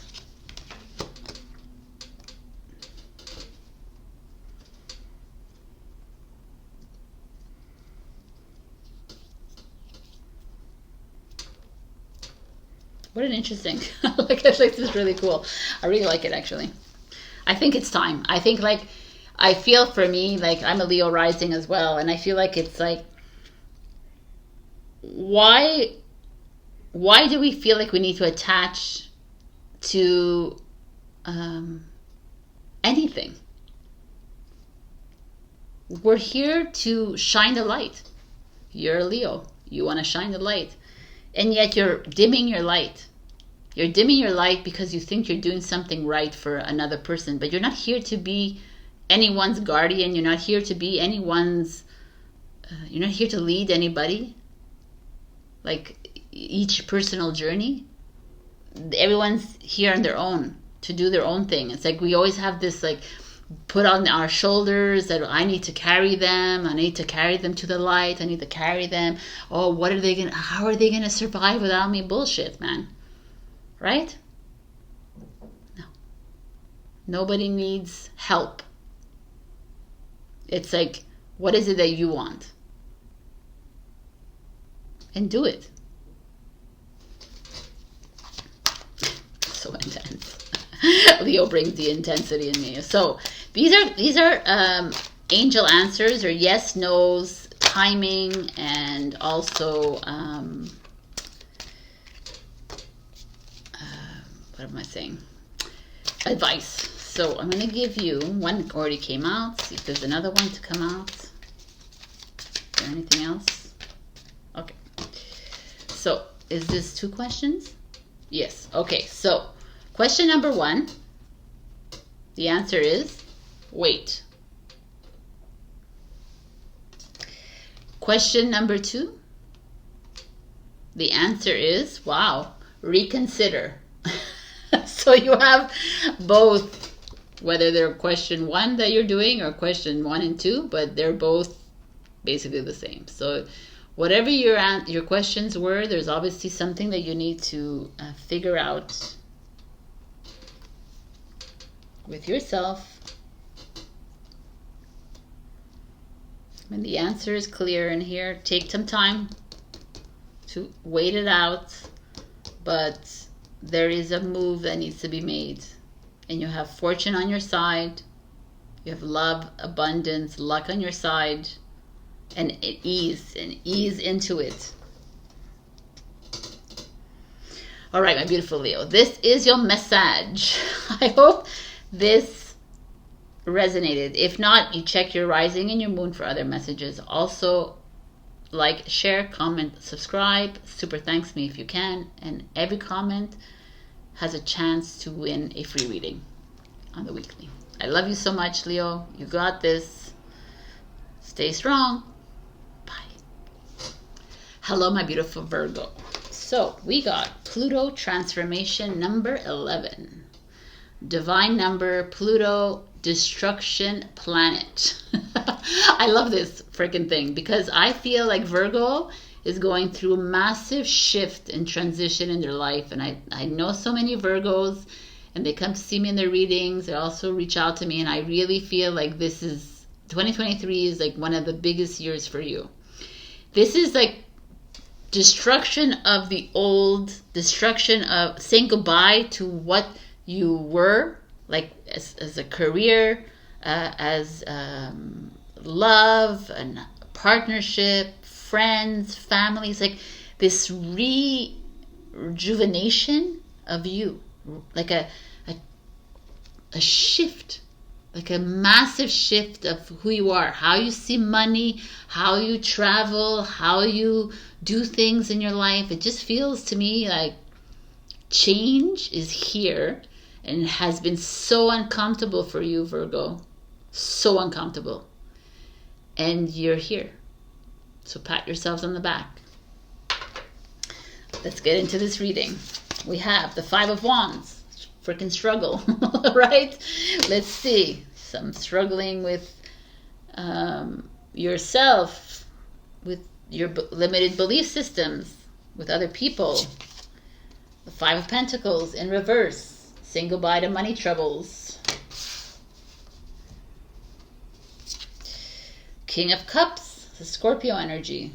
[SPEAKER 1] What an interesting, like this is really cool. I really like it, actually. I think it's time. I think, like, I feel for me, like, I'm a Leo rising as well, and I feel like it's like, why do we feel like we need to attach to anything? We're here to shine the light. You're a Leo. You want to shine the light. And yet you're dimming your light. You're dimming your light because you think you're doing something right for another person. But you're not here to be anyone's guardian. You're not here to be anyone's... you're not here to lead anybody. Like each personal journey. Everyone's here on their own to do their own thing. It's like we always have this like put on our shoulders that I need to carry them. I need to carry them to the light. I need to carry them. Oh, what are they gonna? How are they gonna survive without me? Bullshit, man. Right? No. Nobody needs help. It's like, what is it that you want? And do it. So intense. Leo brings the intensity in me. So these are angel answers, or yes, no's, timing, and also what am I saying? Advice. So I'm going to give you one already came out. See if there's another one to come out. Is there anything else? Okay. So is this 2 questions? Yes. Okay. So question number 1. The answer is wait. Question number 2. The answer is, wow, reconsider. So you have both, whether they're question 1 that you're doing or question 1 and 2, but they're both basically the same. So whatever your questions were, there's obviously something that you need to figure out with yourself. When the answer is clear in here, take some time to wait it out, but there is a move that needs to be made, and you have fortune on your side, you have love, abundance, luck on your side, and ease into it. All right, my beautiful Leo, this is your message. I hope this resonated. If not, you check your rising and your moon for other messages. Also, like, share, comment, subscribe. Super thanks me if you can. And every comment has a chance to win a free reading on the weekly. I love you so much, Leo. You got this. Stay strong. Bye. Hello, my beautiful Virgo. So we got Pluto transformation number 11. Divine number, Pluto, destruction planet. I love this freaking thing because I feel like Virgo is going through a massive shift and transition in their life. And I know so many Virgos, and they come to see me in their readings. They also reach out to me, and I really feel like this is 2023 is like one of the biggest years for you. This is like destruction of the old, destruction of saying goodbye to what you were, like as a career, as love and partnership, friends, families, like this rejuvenation of you, like a shift, like a massive shift of who you are, how you see money, how you travel, how you do things in your life. It just feels to me like change is here, and it has been so uncomfortable for you, Virgo. So uncomfortable. And you're here. So pat yourselves on the back. Let's get into this reading. We have the 5 of Wands. Freaking struggle, right? Let's see. Some struggling with yourself, with your limited belief systems, with other people. The 5 of Pentacles in reverse. Saying goodbye to money troubles. King of Cups, the Scorpio energy.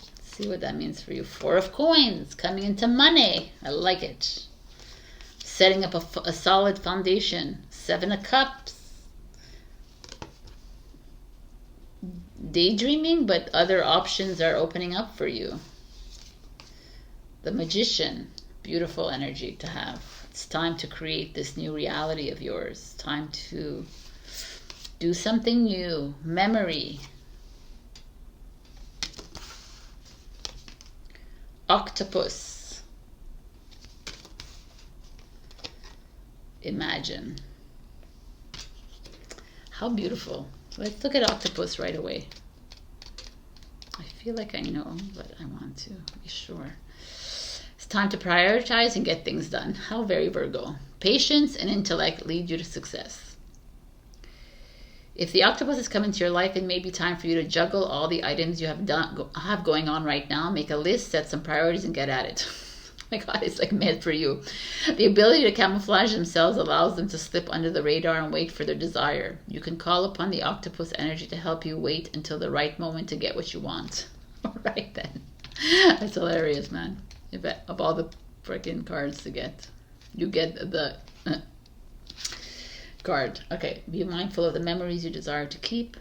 [SPEAKER 1] Let's see what that means for you. 4 of Coins, coming into money. I like it. Setting up a solid foundation. 7 of Cups. Daydreaming, but other options are opening up for you. The Magician. Beautiful energy to have. It's time to create this new reality of yours. Time to do something new. Memory. Octopus. Imagine. How beautiful. Let's look at octopus right away. I feel like I know, but I want to be sure. It's time to prioritize and get things done. How very Virgo. Patience and intellect lead you to success. If the octopus has come into your life, it may be time for you to juggle all the items you have going on right now. Make a list, set some priorities, and get at it. My God, it's like meant for you. The ability to camouflage themselves allows them to slip under the radar and wait for their desire. You can call upon the octopus energy to help you wait until the right moment to get what you want. All right then. That's hilarious, man. Of all the freaking cards to get, you get the card. Okay, be mindful of the memories you desire to keep.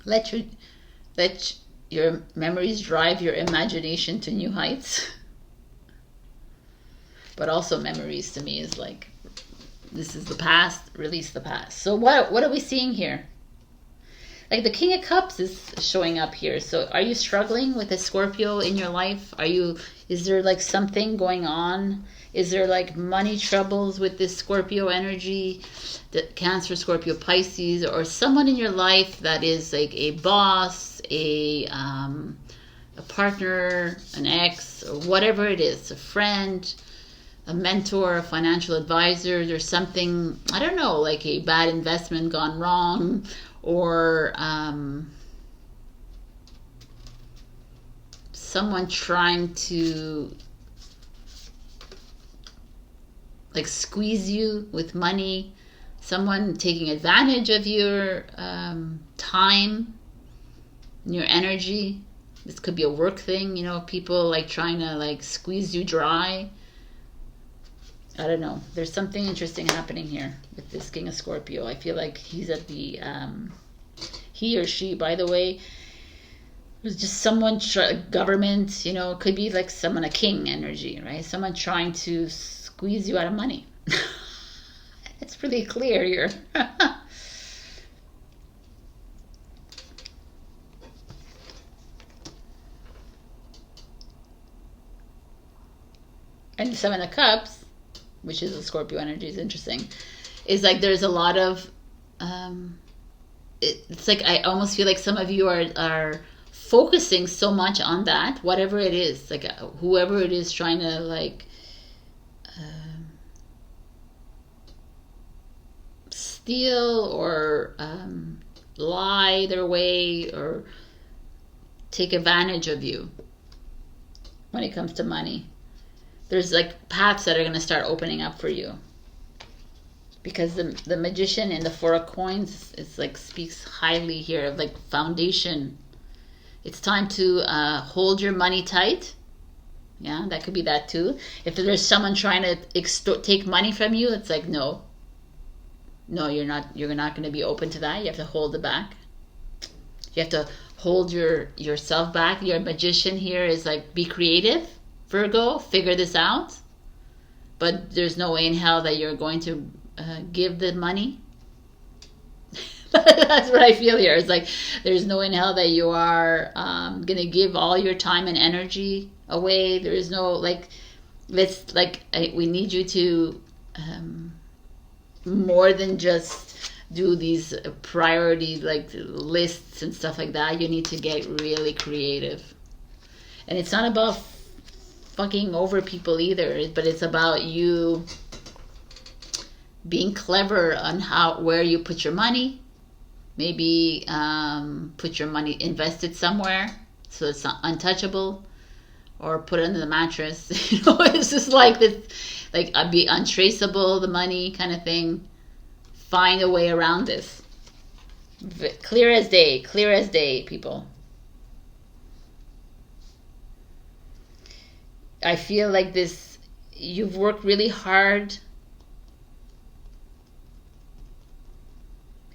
[SPEAKER 1] Let your memories drive your imagination to new heights. But also memories to me is like, this is the past, release the past. So what are we seeing here? Like the King of Cups is showing up here. So are you struggling with a Scorpio in your life? Is there like something going on? Is there like money troubles with this Scorpio energy? The Cancer, Scorpio, Pisces, or someone in your life that is like a boss, a partner, an ex, or whatever it is, a friend, a mentor, a financial advisor. There's something, I don't know, like a bad investment gone wrong, or someone trying to like squeeze you with money, someone taking advantage of your time, your energy. This could be a work thing, you know, people like trying to like squeeze you dry. I don't know. There's something interesting happening here with this King of Scorpio. I feel like he's at the, he or she, by the way, was just someone, government, you know, could be like someone, a king energy, right? Someone trying to squeeze you out of money. It's pretty clear here. And the Seven of Cups, which is a Scorpio energy, is interesting. Is like there's a lot of, it's like I almost feel like some of you are focusing so much on that, whatever it is, like whoever it is trying to like steal or lie their way or take advantage of you when it comes to money. There's like paths that are going to start opening up for you, because the Magician in the Four of Coins is like speaks highly here of like foundation. It's time to hold your money tight. Yeah, that could be that too. If there's someone trying to take money from you, it's like no, you're not going to be open to that. You have to hold it back. You have to hold yourself back. Your Magician here is like, be creative, Virgo, figure this out. But there's no way in hell that you're going to give the money. That's what I feel here. It's like there's no way in hell that you are going to give all your time and energy away. There is no like, we need you to more than just do these priority like lists and stuff like that. You need to get really creative. And it's not about fucking over people either, but it's about you being clever on where you put your money. Maybe put your money invested somewhere so it's not untouchable, or put it under the mattress. You know, it's just like this, like be untraceable, the money kind of thing. Find a way around this. Clear as day, people. I feel like this, you've worked really hard,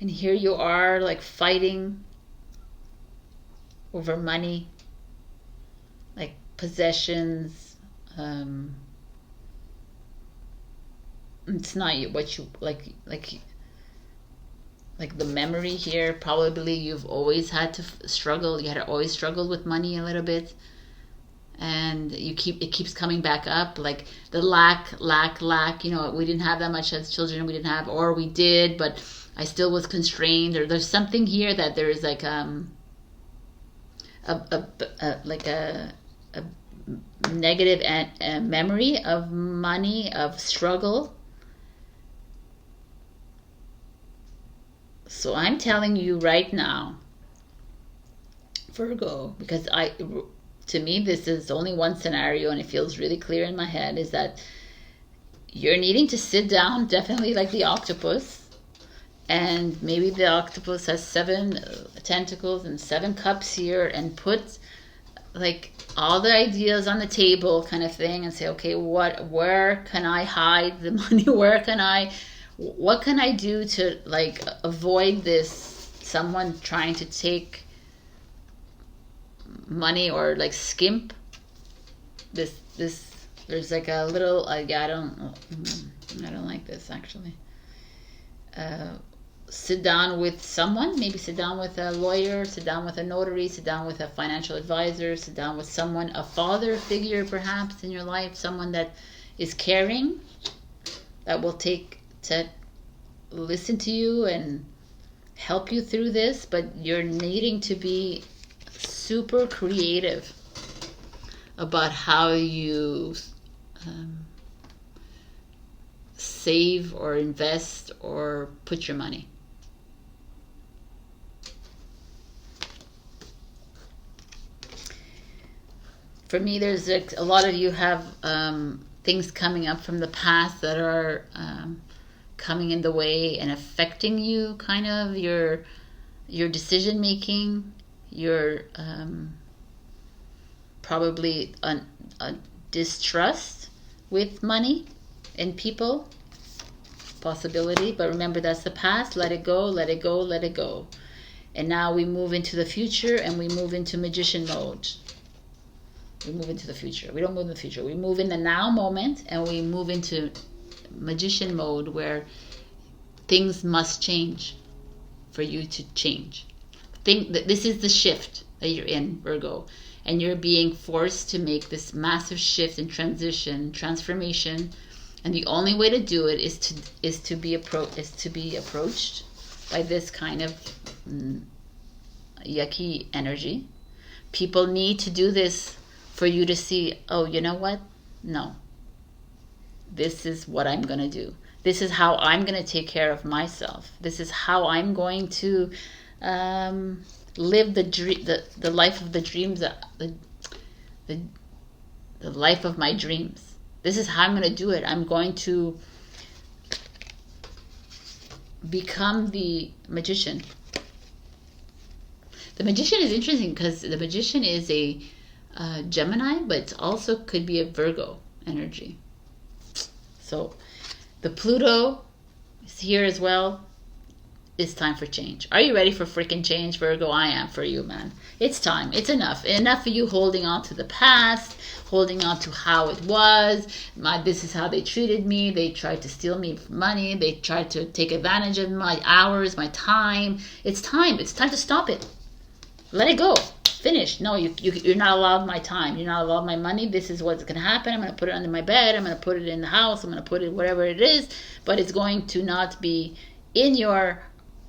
[SPEAKER 1] and here you are like fighting over money, like possessions. It's not what you like the memory here. Probably you've always had to struggle. You had always struggled with money a little bit. and it keeps coming back up, like the lack, you know, we didn't have that much as children, we didn't have, or we did, but I still was constrained, or there's something here that there is like a negative memory of money, of struggle. So I'm telling you right now, Virgo, because to me this is only one scenario and it feels really clear in my head, is that you're needing to sit down, definitely like the octopus, and maybe the octopus has 7 tentacles and 7 cups here, and put like all the ideas on the table kind of thing, and say, okay, where can I hide the money? What can I do to like avoid this, someone trying to take money or like skimp this there's like a little I don't like this actually. Sit down with someone, maybe sit down with a lawyer, sit down with a notary, sit down with a financial advisor, sit down with someone, a father figure perhaps in your life, someone that is caring, that will take to listen to you and help you through this. But you're needing to be super creative about how you save or invest or put your money. For me, there's a lot of you have things coming up from the past that are coming in the way and affecting you, kind of your decision making, your probably a distrust with money and people, possibility. But remember, that's the past. Let it go, let it go, let it go. And now we move into the future, and we move into magician mode. We move into the future. We don't move in the future. We move in the now moment, and we move into magician mode, where things must change for you to change. Think that this is the shift that you're in, Virgo, and you're being forced to make this massive shift and transition, transformation, and the only way to do it is to be approached by this kind of yucky energy. People need to do this for you to see, oh, you know what? No. This is what I'm going to do. This is how I'm going to take care of myself. This is how I'm going to live the life of the dreams, the life of my dreams. This is how I'm going to do it. I'm going to become the magician. The magician is interesting because the magician is a Gemini, but it also could be a Virgo energy. So the Pluto is here as well. It's time for change. Are you ready for freaking change, Virgo? I am for you, man. It's time. It's enough. Enough of you holding on to the past, holding on to how it was. This is how they treated me. They tried to steal me money. They tried to take advantage of my hours, my time. It's time. It's time to stop it. Let it go. Finish. No, you're not allowed my time. You're not allowed my money. This is what's going to happen. I'm going to put it under my bed. I'm going to put it in the house. I'm going to put it wherever it is. But it's going to not be in your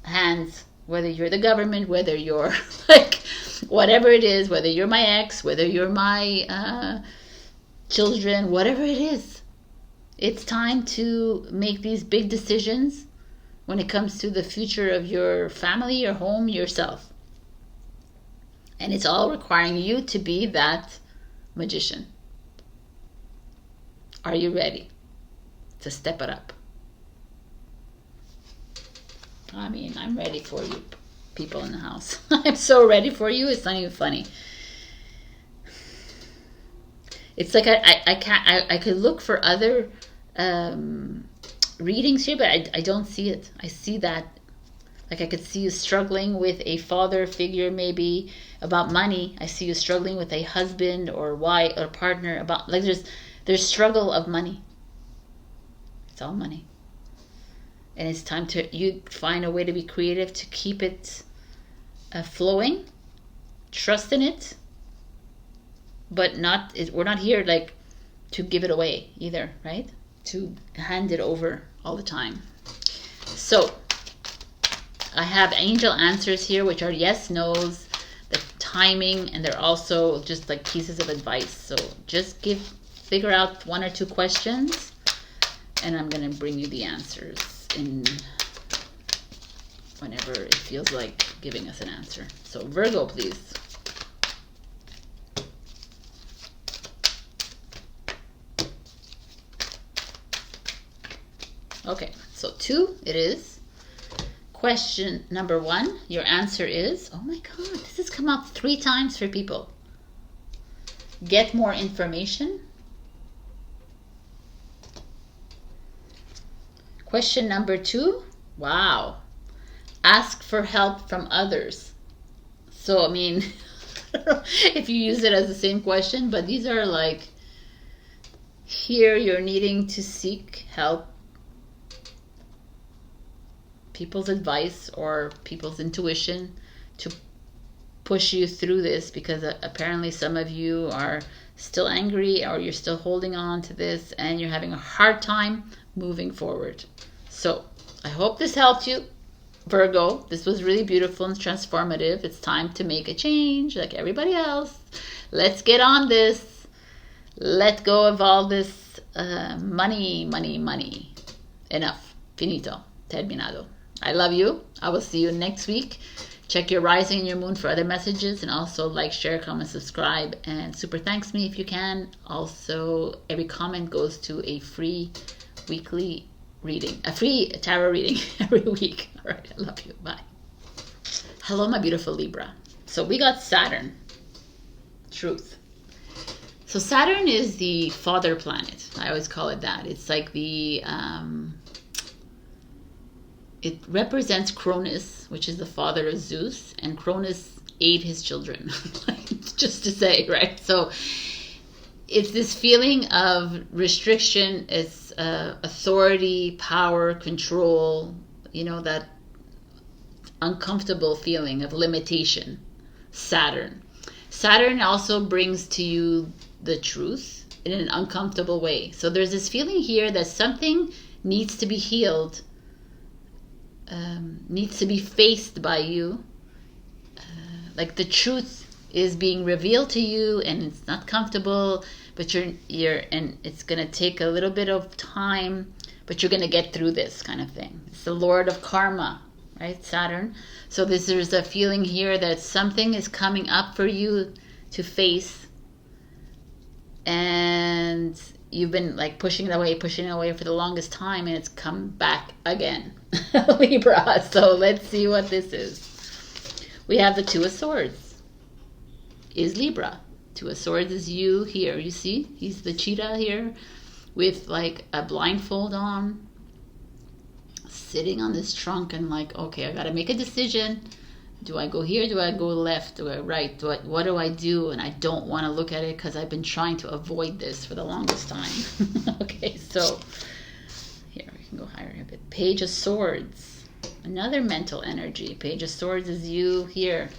[SPEAKER 1] hands, whether you're the government, whether you're like whatever it is, whether you're my ex, whether you're my children, whatever it is. It's time to make these big decisions when it comes to the future of your family, your home, yourself. And it's all requiring you to be that magician. Are you ready to step it up? I mean, I'm ready for you, people in the house. I'm so ready for you. It's not even funny. It's like I could look for other readings here, but I don't see it. I see that, like I could see you struggling with a father figure, maybe about money. I see you struggling with a husband or wife or partner about, like there's struggle of money. It's all money. And it's time to you find a way to be creative to keep it flowing. Trust in it. but we're not here like to give it away either, right? To hand it over all the time. So I have angel answers here, which are yes, no's, the timing, and they're also just like pieces of advice. So just figure out 1 or 2 questions, and I'm going to bring you the answers in whenever it feels like giving us an answer. So Virgo, please. Okay, so 2 it is. Question number 1, your answer is, oh my God, this has come up 3 times for people. Get more information. Question number 2, wow, ask for help from others. So, I mean, if you use it as the same question, but these are like, here you're needing to seek help, people's advice or people's intuition to push you through this, because apparently some of you are still angry, or you're still holding on to this and you're having a hard time moving forward. So I hope this helped you, Virgo. This was really beautiful and transformative. It's time to make a change like everybody else. Let's get on this. Let go of all this money. Enough. Finito. Terminado. I love you. I will see you next week. Check your rising and your moon for other messages, and also like, share, comment, subscribe, and super thanks me if you can. Also, every comment goes to a free weekly reading, a free tarot reading every week. All right, I love you. Bye. Hello, my beautiful Libra. So we got Saturn. Truth. So Saturn is the father planet. I always call it that. It's like the it represents Cronus, which is the father of Zeus, and Cronus ate his children, just to say, right? So it's this feeling of restriction, it's authority, power, control, you know, that uncomfortable feeling of limitation. Saturn also brings to you the truth in an uncomfortable way. So there's this feeling here that something needs to be healed, needs to be faced by you, like the truth is being revealed to you and it's not comfortable, but you're and it's gonna take a little bit of time, but you're gonna get through this kind of thing. It's the Lord of Karma, right? Saturn. So there's a feeling here that something is coming up for you to face, and you've been like pushing it away for the longest time, and it's come back again. Libra. So let's see what this is. We have the Two of Swords. Is Libra. Two of Swords is you here. You see? He's the cheetah here with like a blindfold on, sitting on this trunk and like, okay, I gotta make a decision. Do I go here? Do I go left? Do I right? What do I do? And I don't want to look at it because I've been trying to avoid this for the longest time. Okay, so here we can go higher a bit. Page of Swords, another mental energy. Page of Swords is you here,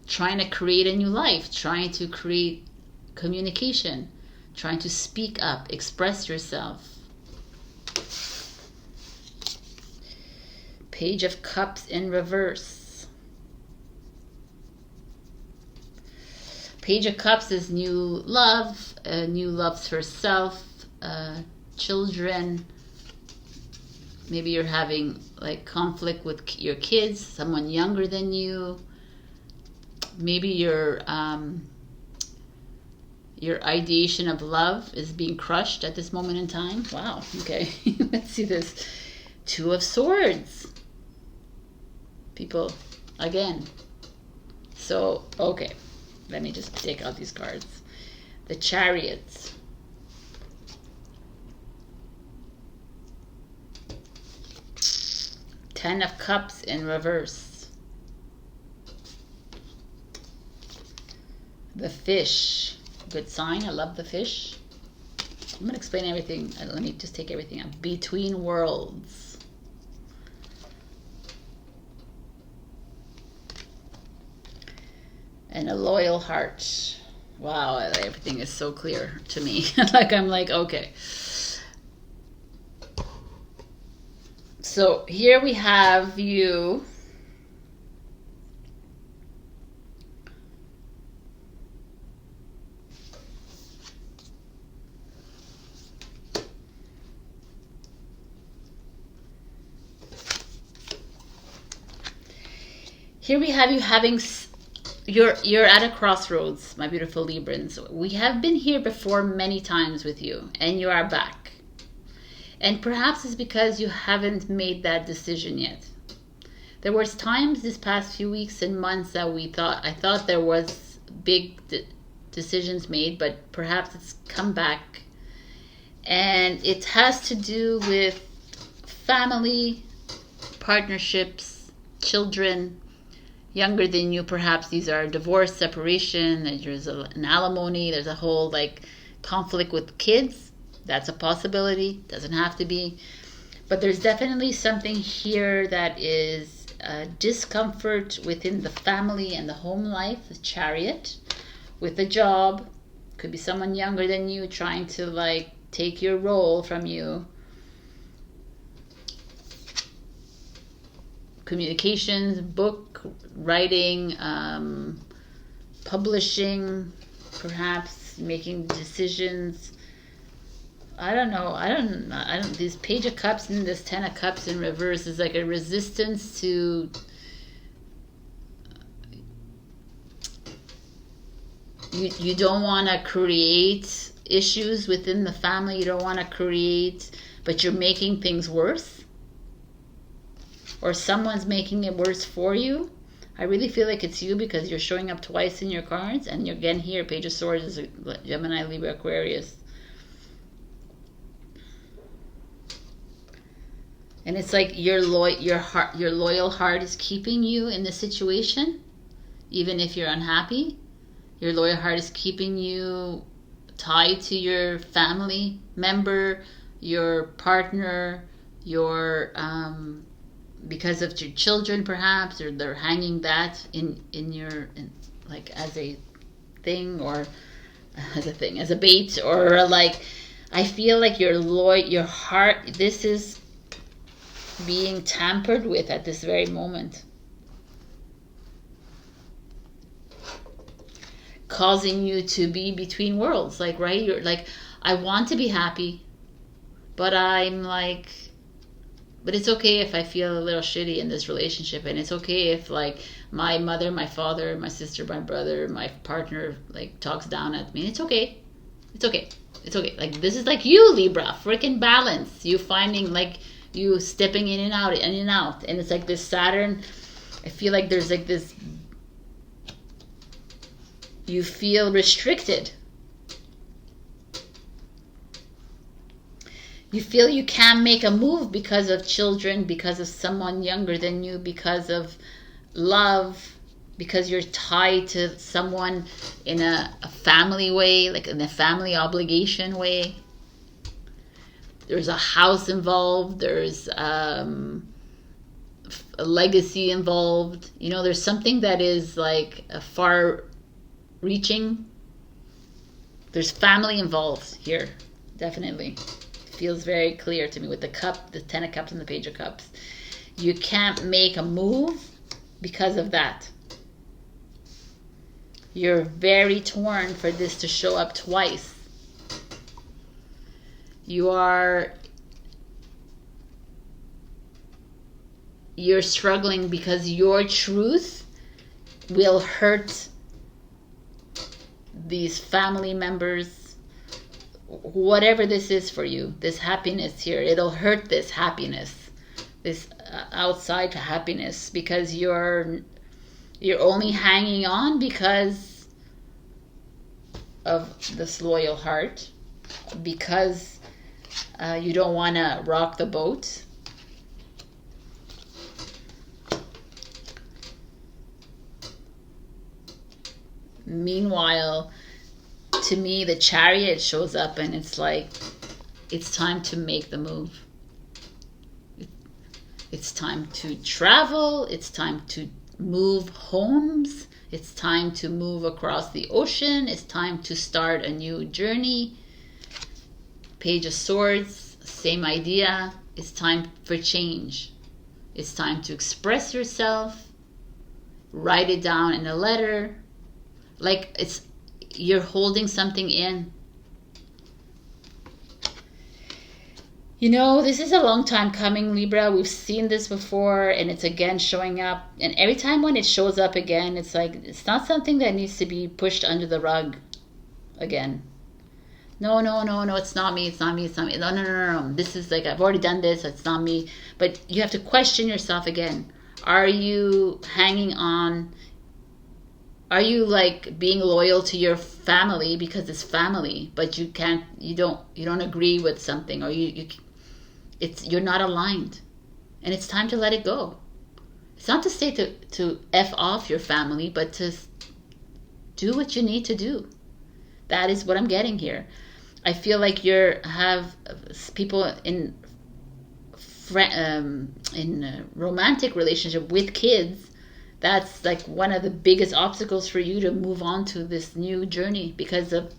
[SPEAKER 1] trying to create a new life, trying to create communication, trying to speak up, express yourself. Page of Cups in reverse. Page of Cups is new love, new loves for self, children. Maybe you're having like conflict with your kids, someone younger than you. Maybe your ideation of love is being crushed at this moment in time. Wow, okay. Let's see this. Two of Swords. People, again. So, okay. Let me just take out these cards. The Chariot. Ten of Cups in reverse. The Fish. Good sign. I love the fish. I'm going to explain everything. Let me just take everything out. Between Worlds. And a loyal heart. Wow, everything is so clear to me. Like, I'm like, okay. So here we have you. Here we have you having, you're at a crossroads, my beautiful Librans. We have been here before many times with you, and you are back. And perhaps it's because you haven't made that decision yet. There was times this past few weeks and months that I thought there was big decisions made, but perhaps it's come back. And it has to do with family, partnerships, children, younger than you. Perhaps these are divorce, separation, there's an alimony, there's a whole like conflict with kids. That's a possibility, doesn't have to be. But there's definitely something here that is discomfort within the family and the home life, the Chariot, with a job. Could be someone younger than you trying to like take your role from you. Communications, book writing, publishing, perhaps making decisions. I don't know. I don't. This Page of Cups and this Ten of Cups in reverse is like a resistance to. You don't want to create issues within the family. You don't want to create, but you're making things worse. Or someone's making it worse for you. I really feel like it's you because you're showing up twice in your cards, and you're again here. Page of Swords is Gemini, Libra, Aquarius. And it's like your loyal heart is keeping you in the situation, even if you're unhappy. Your loyal heart is keeping you tied to your family member, your partner, your because of your children, perhaps, or they're hanging that in like as a thing, or as a bait, or like I feel like your heart. This is being tampered with at this very moment, causing you to be between worlds. Like, right, you're like, I want to be happy, but I'm like, but it's okay if I feel a little shitty in this relationship, and it's okay if like my mother, my father, my sister, my brother, my partner like talks down at me. It's okay. It's okay. It's okay. Like, this is like you, Libra, freaking balance. You finding like you stepping in and out, and it's like this Saturn. I feel like there's like this, you feel restricted. You feel you can't make a move because of children, because of someone younger than you, because of love, because you're tied to someone in a family way, like in a family obligation way. There's a house involved. There's a legacy involved. You know, there's something that is like a far-reaching. There's family involved here, definitely. Feels very clear to me with the cup, the Ten of Cups, and the Page of Cups. You can't make a move because of that. You're very torn for this to show up twice. You're struggling because your truth will hurt these family members, whatever this is for you. This happiness here, it'll hurt this happiness, this outside happiness, because you're only hanging on because of this loyal heart, because you don't want to rock the boat. Meanwhile, to me, the Chariot shows up, and it's like, it's time to make the move. It's time to travel. It's time to move homes. It's time to move across the ocean. It's time to start a new journey. Page of Swords, same idea. It's time for change. It's time to express yourself. Write it down in a letter. Like you're holding something in. You know, this is a long time coming, Libra. We've seen this before, and it's again showing up. And every time when it shows up again, it's like, it's not something that needs to be pushed under the rug again. No, it's not me, it's not me, it's not me. No. This is like, I've already done this, it's not me. But you have to question yourself again. Are you hanging on? Are you like being loyal to your family because it's family, but you don't agree with something, or you're not aligned, and it's time to let it go. It's not to say to F off your family, but to do what you need to do. That is what I'm getting here. I feel like have people in romantic relationship with kids. That's like one of the biggest obstacles for you to move on to this new journey, because of,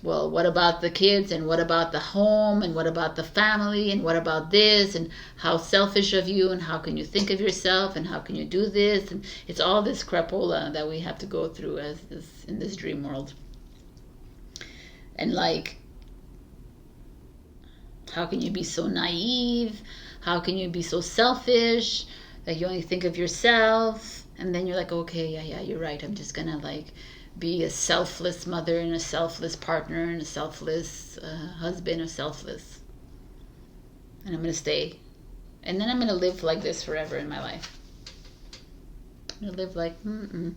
[SPEAKER 1] well, what about the kids, and what about the home, and what about the family, and what about this, and how selfish of you, and how can you think of yourself, and how can you do this, and it's all this crapola that we have to go through in this dream world. And like, how can you be so naive? How can you be so selfish that you only think of yourself? And then you're like, okay, yeah, you're right. I'm just gonna like be a selfless mother, and a selfless partner, and a selfless husband, or selfless. And I'm gonna stay. And then I'm gonna live like this forever in my life. I'm gonna live like, and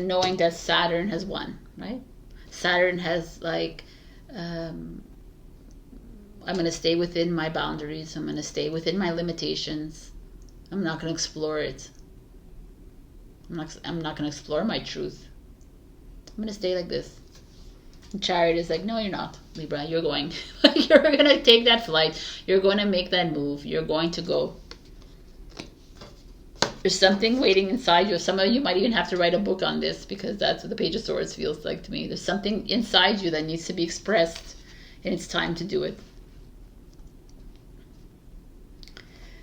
[SPEAKER 1] knowing that Saturn has won, right? Saturn has like, I'm going to stay within my boundaries. I'm going to stay within my limitations. I'm not going to explore it. I'm not going to explore my truth. I'm going to stay like this. And Chariot is like, no, you're not, Libra. You're going. You're going to take that flight. You're going to make that move. You're going to go. There's something waiting inside you. Some of you might even have to write a book on this, because that's what the Page of Swords feels like to me. There's something inside you that needs to be expressed, and it's time to do it.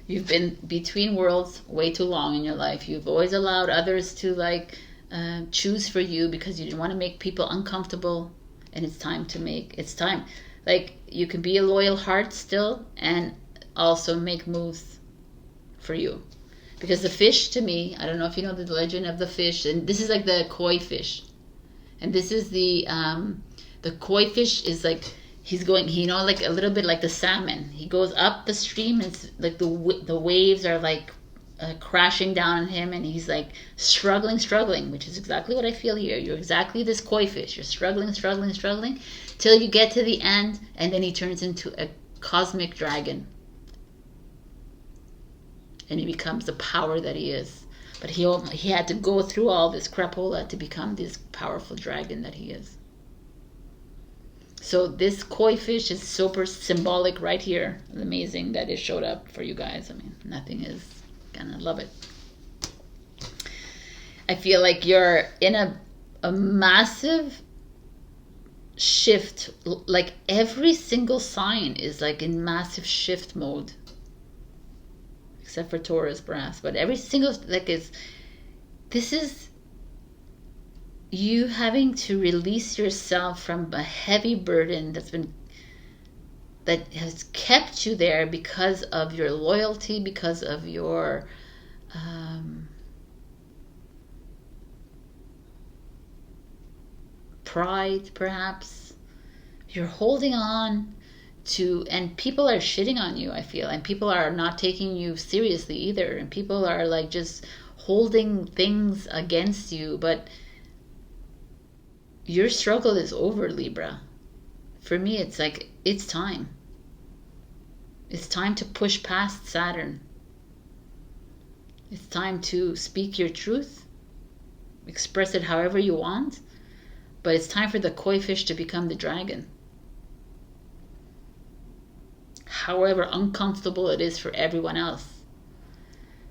[SPEAKER 1] You've been between worlds way too long in your life. You've always allowed others to like choose for you because you didn't want to make people uncomfortable, and it's time. Like, you can be a loyal heart still, and also make moves for you. Because the fish, to me, I don't know if you know the legend of the fish, and this is like the koi fish. And this is the koi fish is like, he's going, like a little bit like the salmon. He goes up the stream, and it's like the waves are like crashing down on him, and he's like struggling, which is exactly what I feel here. You're exactly this koi fish. You're struggling, till you get to the end, and then he turns into a cosmic dragon. And he becomes the power that he is. But he had to go through all this crapola to become this powerful dragon that he is. So this koi fish is super symbolic right here. It's amazing that it showed up for you guys. I mean, nothing is gonna love it. I feel like you're in a massive shift. Like every single sign is like in massive shift mode. Except for Taurus, perhaps, but every single this is you having to release yourself from a heavy burden that has kept you there because of your loyalty, because of your pride, perhaps. You're holding on to, and people are shitting on you, I feel, and people are not taking you seriously either, and people are like just holding things against you, but your struggle is over, Libra. For me, it's like, it's time to push past Saturn. It's time to speak your truth, express it however you want, but it's time for the koi fish to become the dragon. However uncomfortable it is for everyone else.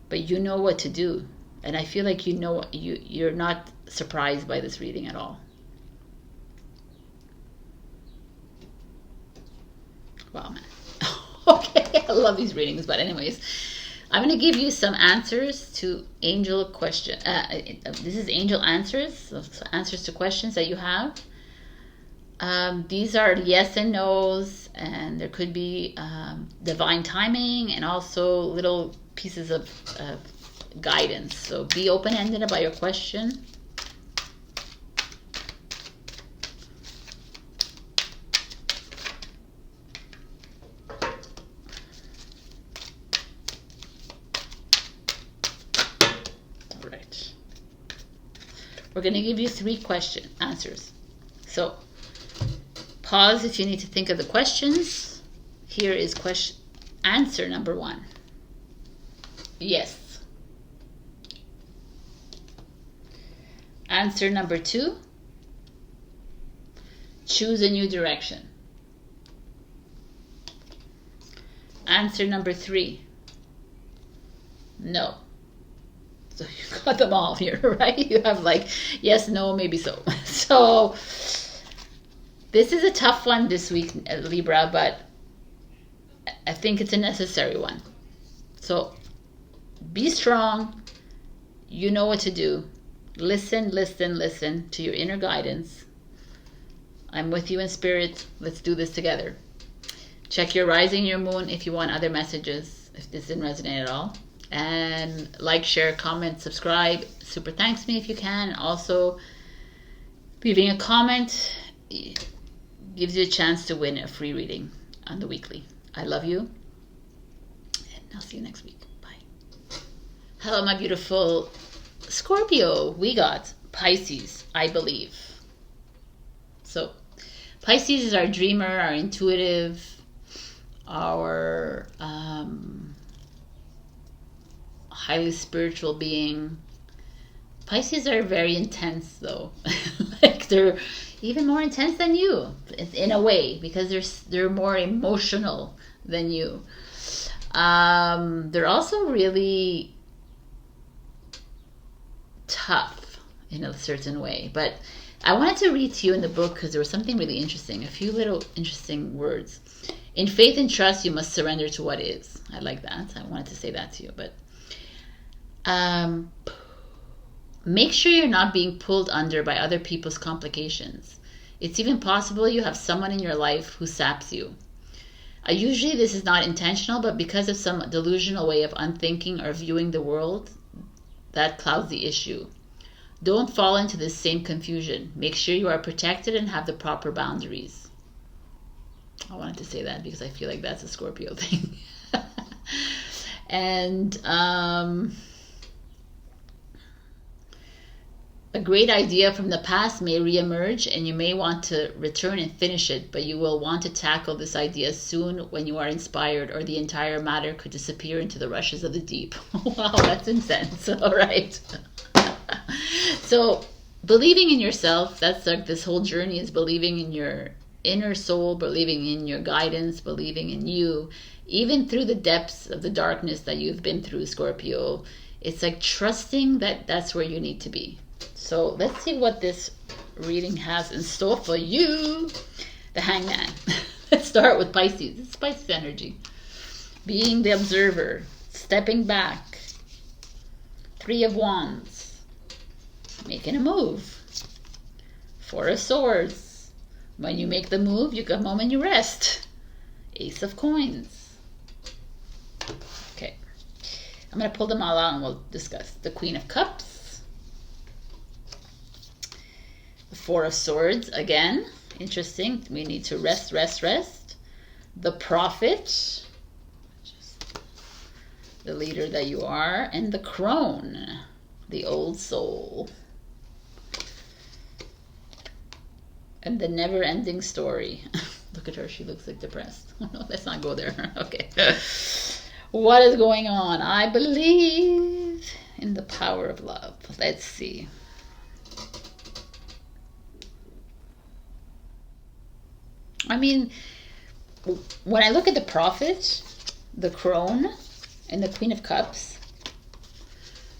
[SPEAKER 1] But you know what to do. And I feel like you're not surprised by this reading at all. Wow, man. Okay, I love these readings. But anyways, I'm going to give you some answers to angel question. This is angel answers, so answers to questions that you have. These are yes and no's, and there could be divine timing and also little pieces of guidance. So be open-ended about your question. All right. We're going to give you 3 question answers. So pause if you need to think of the questions. Here is answer number 1. Yes. Answer number 2. Choose a new direction. Answer number 3. No. So you got them all here, right? You have like yes, no, maybe so. So this is a tough one this week, Libra, but I think it's a necessary one. So be strong. You know what to do. Listen, listen, listen to your inner guidance. I'm with you in spirit. Let's do this together. Check your rising, your moon if you want other messages, if this didn't resonate at all. And like, share, comment, subscribe. Super thanks me if you can. Also, leaving a comment gives you a chance to win a free reading on the weekly. I love you, and I'll see you next week. Bye. Hello, my beautiful Scorpio. We got Pisces, I believe. So Pisces is our dreamer, our intuitive, our highly spiritual being. Pisces are very intense though. Like they're even more intense than you in a way, because they're more emotional than you. They're also really tough in a certain way. But I wanted to read to you in the book because there was something really interesting, a few little interesting words. In faith and trust, you must surrender to what is. I like that. I wanted to say that to you. But make sure you're not being pulled under by other people's complications. It's even possible you have someone in your life who saps you. Usually this is not intentional, but because of some delusional way of unthinking or viewing the world, that clouds the issue. Don't fall into this same confusion. Make sure you are protected and have the proper boundaries. I wanted to say that because I feel like that's a Scorpio thing. And a great idea from the past may reemerge, and you may want to return and finish it, but you will want to tackle this idea soon when you are inspired, or the entire matter could disappear into the rushes of the deep. Wow, that's intense. All right. So believing in yourself, that's like this whole journey, is believing in your inner soul, believing in your guidance, believing in you, even through the depths of the darkness that you've been through, Scorpio. It's like trusting that that's where you need to be. So let's see what this reading has in store for you. The Hangman. Let's start with Pisces. It's Pisces energy. Being the observer. Stepping back. 3 of Wands. Making a move. 4 of Swords. When you make the move, you come home and you rest. Ace of Coins. Okay. I'm going to pull them all out and we'll discuss. The Queen of Cups. The 4 of Swords, again, interesting. We need to rest, rest, rest. The Prophet, the leader that you are, and the Crone, the old soul. And the never-ending story. Look at her, she looks like depressed. No, let's not go there. Okay. What is going on? I believe in the power of love. Let's see. I mean, when I look at the Prophet, the Crone, and the Queen of Cups,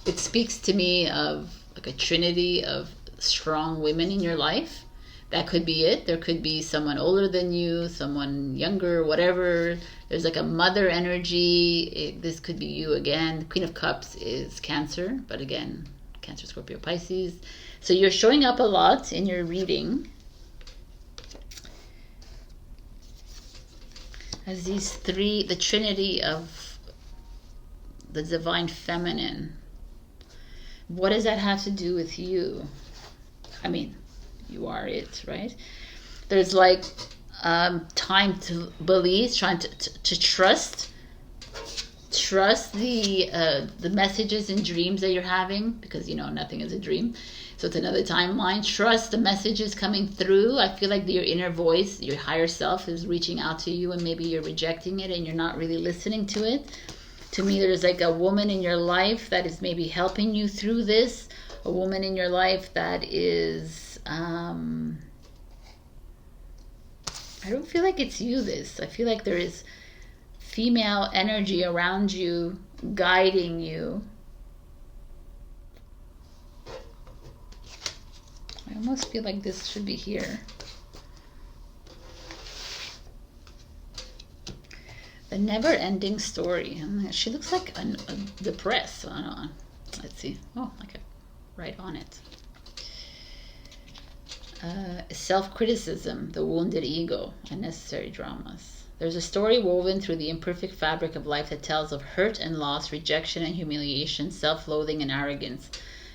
[SPEAKER 1] It speaks to me of like a trinity of strong women in your life. That could be it. There could be someone older than you, someone younger, whatever. There's like a mother energy. This could be you again. Queen of Cups is Cancer, but again, Cancer, Scorpio, Pisces. So you're showing up a lot in your reading as these three, the trinity of the divine feminine. What does that have to do with you? I mean, you are it, right? There's like time to believe, trying to trust the messages and dreams that you're having, because you know nothing is a dream. So it's another timeline. Trust the messages coming through. I feel like your inner voice, your higher self, is reaching out to you, and maybe you're rejecting it and you're not really listening to it. To me, there's like a woman in your life that is maybe helping you through this. A woman in your life that is, I don't feel like it's you this. I feel like there is female energy around you, guiding you. I almost feel like this should be here. The never-ending story. She looks like depressed. I don't know. Let's see. Oh, okay. Right on it. Self-criticism, the wounded ego, unnecessary dramas. There's a story woven through the imperfect fabric of life that tells of hurt and loss, rejection and humiliation, self-loathing and arrogance,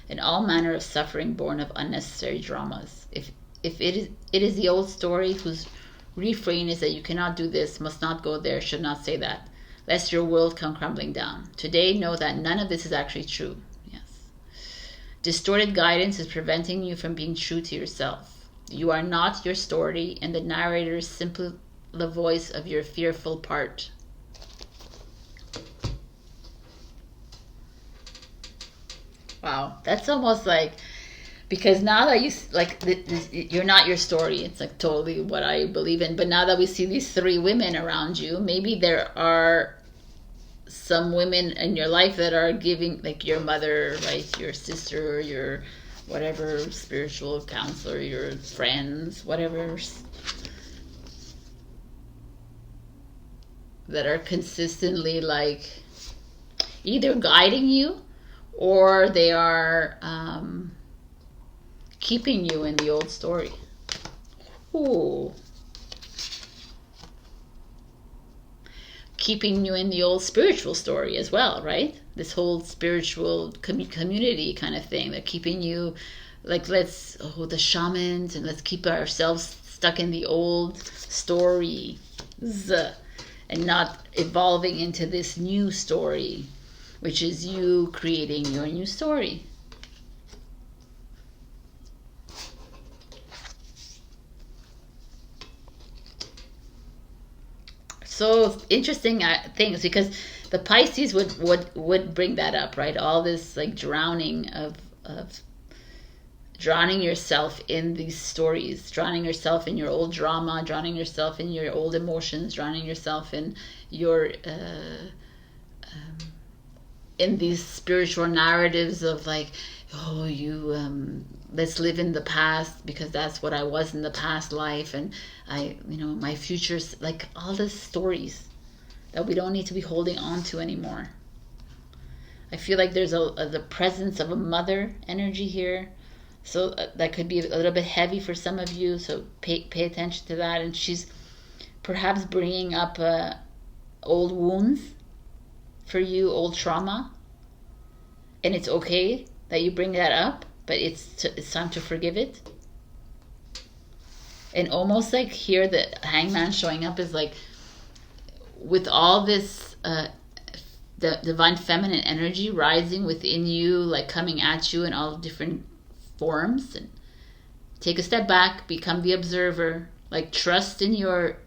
[SPEAKER 1] and all manner of suffering born of unnecessary dramas. If it is the old story whose refrain is that you cannot do this, must not go there, should not say that, lest your world come crumbling down. Today, know that none of this is actually true. Distorted guidance is preventing you from being true to yourself. You are not your story, and the narrator is simply the voice of your fearful part. Wow, that's almost like, because now that you, like, you're not your story. It's like totally what I believe in. But now that we see these three women around you, maybe there are some women in your life that are giving, like your mother, right, your sister, your whatever spiritual counselor, your friends, whatever, that are consistently like either guiding you or they are keeping you in the old story. Ooh. Keeping you in the old spiritual story as well, right? This whole spiritual community kind of thing. They're keeping you like, the shamans, and let's keep ourselves stuck in the old stories and not evolving into this new story, which is you creating your new story. So interesting things, because the Pisces would bring that up, right? All this like drowning yourself in these stories, drowning yourself in your old drama, drowning yourself in your old emotions, drowning yourself in your in these spiritual narratives of like, oh, let's live in the past because that's what I was in the past life, and my future's like all these stories that we don't need to be holding on to anymore. I feel like there's the presence of a mother energy here, so that could be a little bit heavy for some of you, so pay attention to that. And she's perhaps bringing up old wounds for you, old trauma, and it's okay that you bring that up, but it's time to forgive it. And almost like here, the Hangman showing up is like, with all this the divine feminine energy rising within you, like coming at you in all different forms, and take a step back, become the observer, like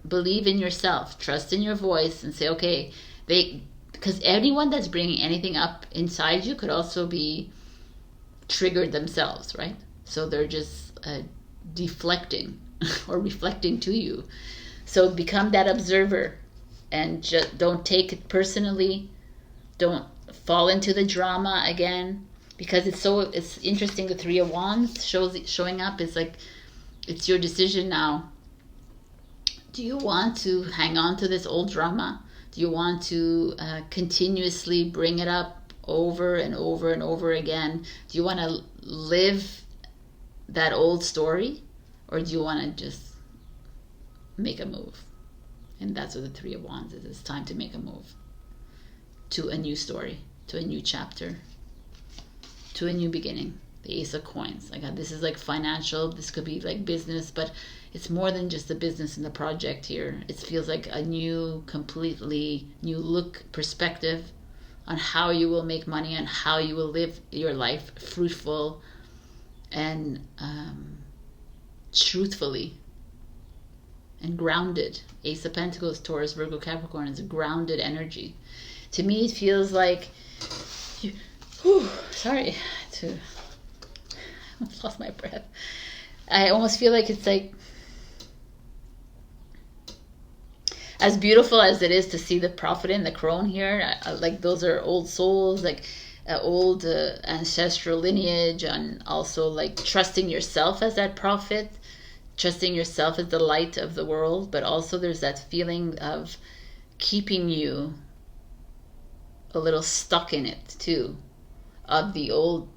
[SPEAKER 1] believe in yourself, trust in your voice, and say, okay, because anyone that's bringing anything up inside you could also be triggered themselves, right? So they're just deflecting or reflecting to you. So become that observer and just don't take it personally. Don't fall into the drama again. because it's interesting. The Three of Wands showing up is like, it's your decision now. Do you want to hang on to this old drama? Do you want to continuously bring it up over and over and over again? Do you want to live that old story, or do you want to just make a move? And that's what the Three of Wands is. It's time to make a move to a new story, to a new chapter, to a new beginning. The Ace of Coins. Like, this is like financial, this could be like business, but it's more than just the business and the project here. It feels like a new, completely new look, perspective on how you will make money and how you will live your life fruitful and truthfully and grounded. Ace of Pentacles, Taurus, Virgo, Capricorn is a grounded energy. To me, it feels like sorry, I almost lost my breath. I almost feel like it's like, as beautiful as it is to see the prophet and the crone here, like those are old souls, like old ancestral lineage, and also like trusting yourself as that prophet, trusting yourself as the light of the world, but also there's that feeling of keeping you a little stuck in it too, of the old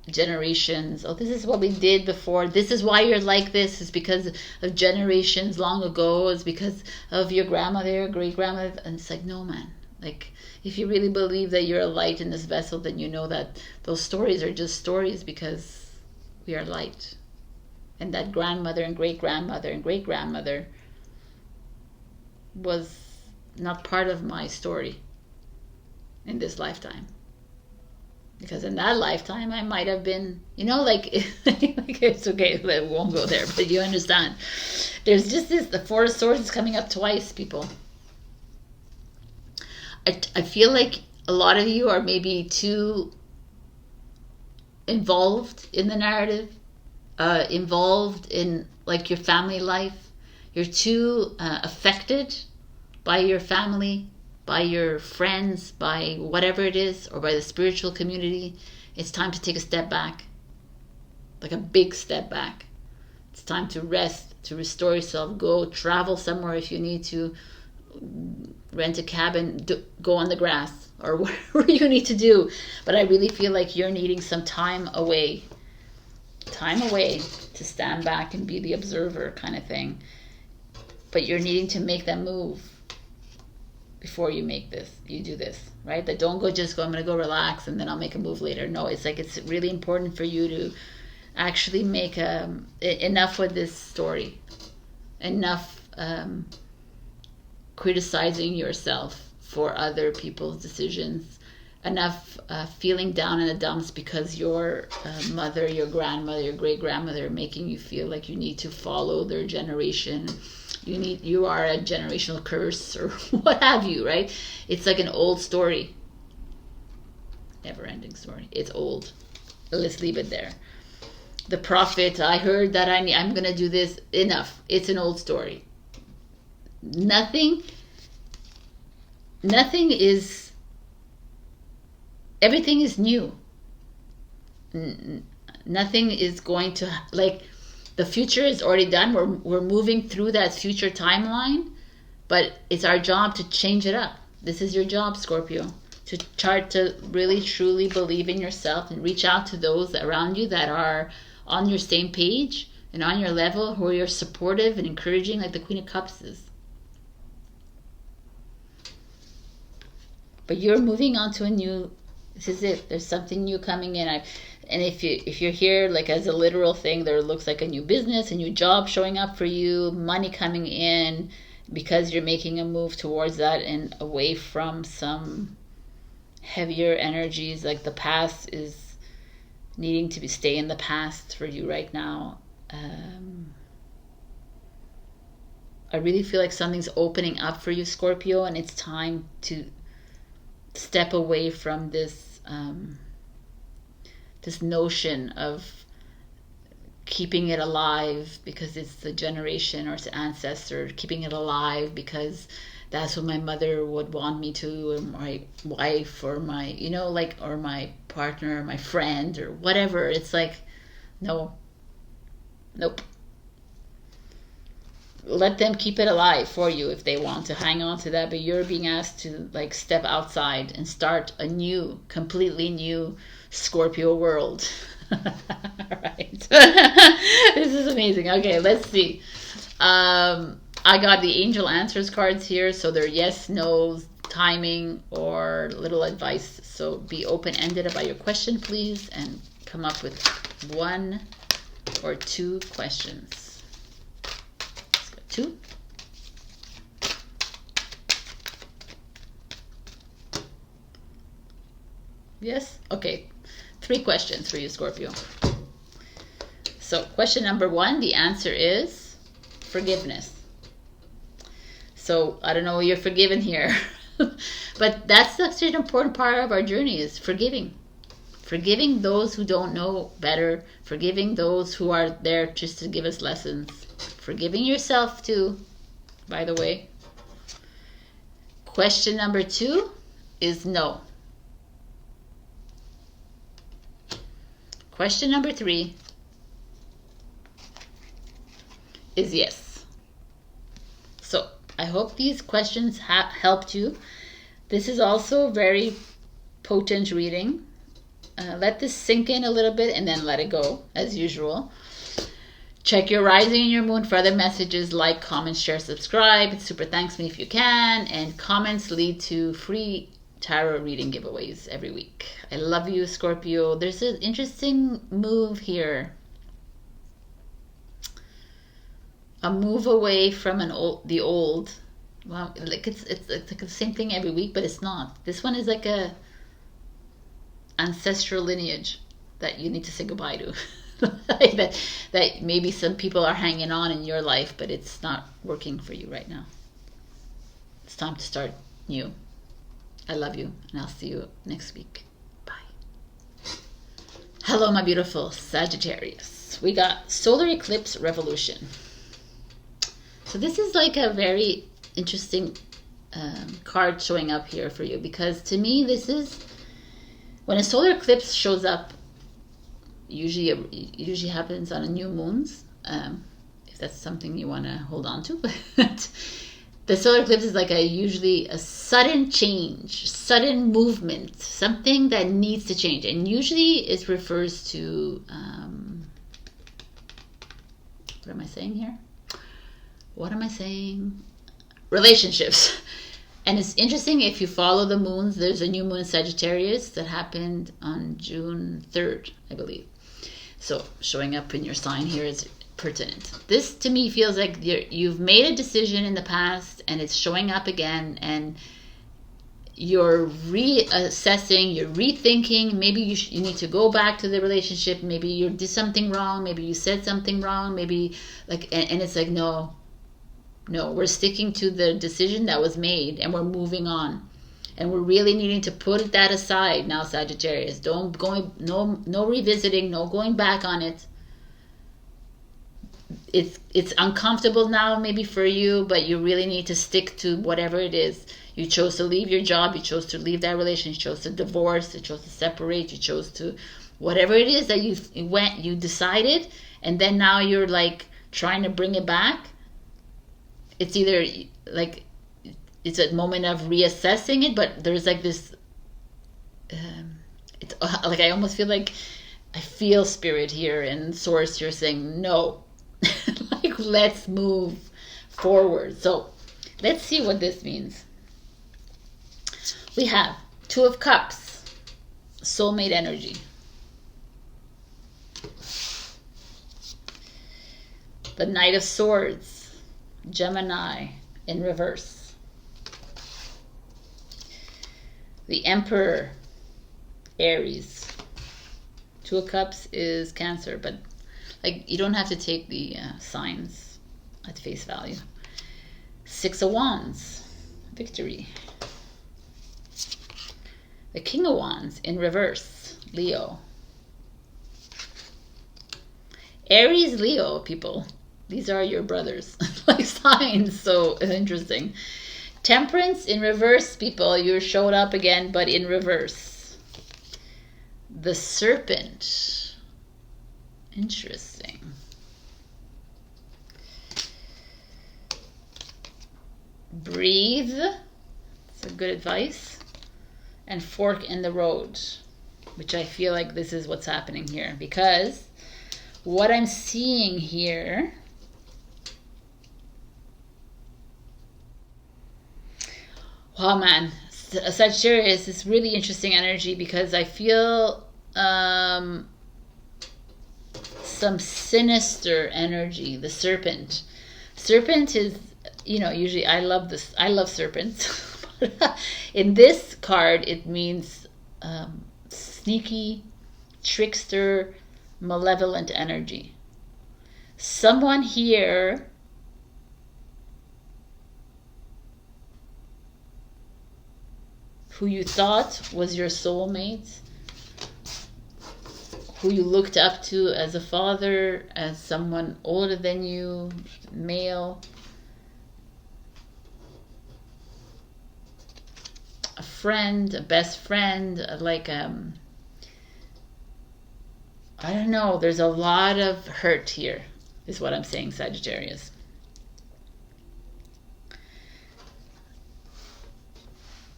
[SPEAKER 1] generations. Oh, this is what we did before. This is why you're like this. Is because of generations long ago. It's because of your grandmother, your great grandmother. And it's like, no, man. Like, if you really believe that you're a light in this vessel, then you know that those stories are just stories because we are light. And that grandmother and great grandmother and great grandmother was not part of my story in this lifetime. Because in that lifetime, I might have been, like, like, it's okay, we won't go there, but you understand. There's just this, the Four of Swords is coming up twice, people. I feel like a lot of you are maybe too involved in the narrative, involved in, like, your family life. You're too affected by your family, by your friends, by whatever it is, or by the spiritual community. It's time to take a step back, like a big step back. It's time to rest, to restore yourself, go travel somewhere if you need to, rent a cabin, go on the grass, or whatever you need to do. But I really feel like you're needing some time away to stand back and be the observer kind of thing. But you're needing to make that move before you do this, right? That don't go, I'm going to go relax and then I'll make a move later. No, it's like, it's really important for you to actually make enough with this story, enough criticizing yourself for other people's decisions, enough feeling down in the dumps because your mother, your grandmother, your great grandmother are making you feel like you need to follow their generation. You are a generational curse or what have you, right? It's like an old story. Never-ending story. It's old. Let's leave it there. The prophet, I heard that I'm going to do this. Enough. It's an old story. Everything is new. Nothing is going to, like, the future is already done. We're moving through that future timeline, but it's our job to change it up. This is your job, Scorpio, to start to really truly believe in yourself and reach out to those around you that are on your same page and on your level, who are supportive and encouraging, like the Queen of Cups is. But you're moving on to a new, this is it. There's something new coming in. And if you're here, like, as a literal thing, there looks like a new business, a new job showing up for you, money coming in, because you're making a move towards that and away from some heavier energies. Like, the past is needing to stay in the past for you right now. I really feel like something's opening up for you, Scorpio, and it's time to step away from this this notion of keeping it alive because it's the generation or it's the ancestor, keeping it alive because that's what my mother would want me to, or my wife, or my, you know, like, or my partner, or my friend, or whatever. It's like, no, nope. Let them keep it alive for you if they want to hang on to that, but you're being asked to like step outside and start a new, completely new Scorpio world. Right. This is amazing. Okay, let's see. I got the angel answers cards here, so they're yes, no, timing, or little advice. So be open-ended about your question, please, and come up with 1 or 2 questions. Let's go 2. Yes? Okay. 3 questions for you, Scorpio. So question number 1, the answer is forgiveness. So I don't know what you're forgiven here, but that's such an important part of our journey, is forgiving. Forgiving those who don't know better, forgiving those who are there just to give us lessons, forgiving yourself too, by the way. Question number 2 is no. Question number 3 is yes. So I hope these questions have helped you. This is also a very potent reading. Let this sink in a little bit and then let it go, as usual. Check your rising and your moon for other messages. Like, comment, share, subscribe. It super thanks me if you can. And comments lead to free tarot reading giveaways every week. I love you, Scorpio. There's an interesting move here. A move away from the old. Well, like it's like the same thing every week, but it's not. This one is like a ancestral lineage that you need to say goodbye to. Like that maybe some people are hanging on in your life, but it's not working for you right now. It's time to start new. I love you, and I'll see you next week. Bye. Hello, my beautiful Sagittarius. We got solar eclipse revolution. So this is like a very interesting card showing up here for you, because to me this is when a solar eclipse shows up. Usually happens on a new moons, if that's something you want to hold on to. But the solar eclipse is like usually a sudden change, sudden movement, something that needs to change, and usually it refers to what am I saying here? What am I saying? Relationships. And it's interesting, if you follow the moons, there's a new moon in Sagittarius that happened on June 3rd, I believe. So showing up in your sign here is pertinent. This to me feels like you've made a decision in the past and it's showing up again, and you're reassessing, you're rethinking. Maybe you need to go back to the relationship. Maybe you did something wrong. Maybe you said something wrong. Maybe and it's like, no, we're sticking to the decision that was made and we're moving on. And we're really needing to put that aside now, Sagittarius. No revisiting, no going back on it. It's uncomfortable now maybe for you, but you really need to stick to whatever it is. You chose to leave your job, you chose to leave that relationship, you chose to divorce, you chose to separate, you chose to whatever it is that you decided, and then now you're like trying to bring it back. It's either like it's a moment of reassessing it, but there's like this it's like I almost feel like I feel spirit here and source here saying no. Like, let's move forward. So let's see what this means. We have 2 of Cups, soulmate energy. The Knight of Swords, Gemini in reverse. The Emperor, Aries. 2 of Cups is Cancer, but like you don't have to take the signs at face value. 6 of Wands, Victory. The King of Wands in reverse, Leo. Aries, Leo, people. These are your brothers, like signs, so interesting. Temperance in reverse, people. You showed up again, but in reverse. The Serpent. Interesting. Breathe. That's a good advice. And fork in the road, which I feel like this is what's happening here, because what I'm seeing here, wow, man, Sagittarius is really interesting energy, because I feel some sinister energy. The Serpent. Serpent is, you know, usually I love this. I love serpents. In this card, it means sneaky, trickster, malevolent energy. Someone here who you thought was your soulmate, who you looked up to as a father, as someone older than you, male, a friend, a best friend, like I don't know, there's a lot of hurt here, is what I'm saying, Sagittarius.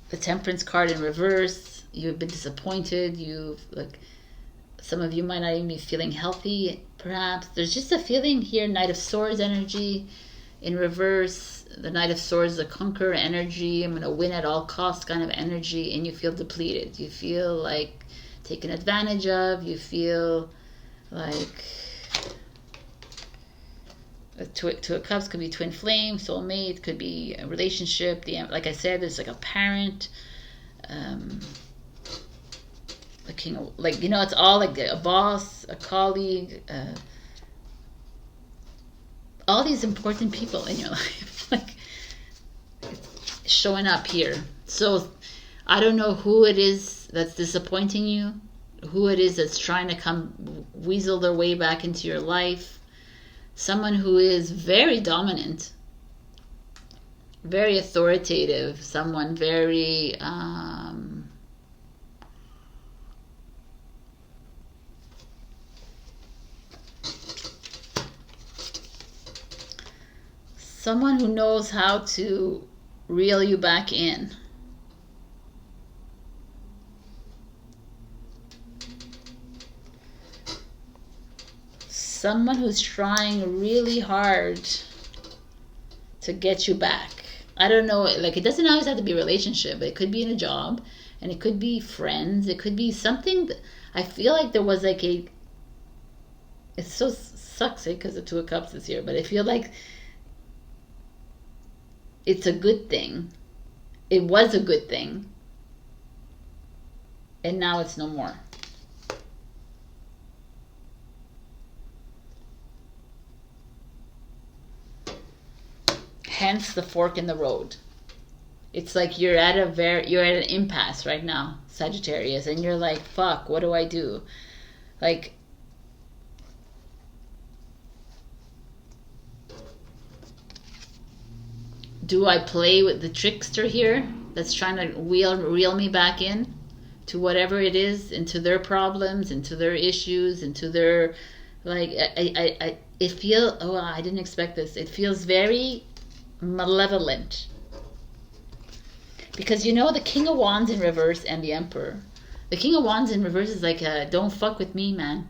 [SPEAKER 1] The Temperance card in reverse, you've been disappointed, you've, like, some of you might not even be feeling healthy, perhaps. There's just a feeling here, Knight of Swords energy in reverse. The Knight of Swords, the conqueror energy, I'm going to win at all costs kind of energy, and you feel depleted. You feel like taken advantage of. You feel like Two of Cups could be twin flame, soulmate, could be a relationship. Like I said, there's like a parent, a king of, like, you know, it's all like a boss, a colleague, all these important people in your life, like showing up here. So I don't know who it is that's disappointing you, who it is that's trying to come weasel their way back into your life. Someone who is very dominant, very authoritative, someone very someone who knows how to reel you back in. Someone who's trying really hard to get you back. I don't know, like, it doesn't always have to be a relationship, but it could be in a job, and it could be friends, it could be something that, I feel like there was like a, it so sucks because the Two of Cups is here, but I feel like it's a good thing. It was a good thing, and now it's no more. Hence the fork in the road. It's like you're at an impasse right now, Sagittarius, and you're like, fuck, what do I do? Like, do I play with the trickster here that's trying to reel me back in to whatever it is, into their problems, into their issues, into their, like, it feels, oh, I didn't expect this. It feels very malevolent, because you know the King of Wands in reverse and the Emperor. The King of Wands in reverse is like, don't fuck with me, man.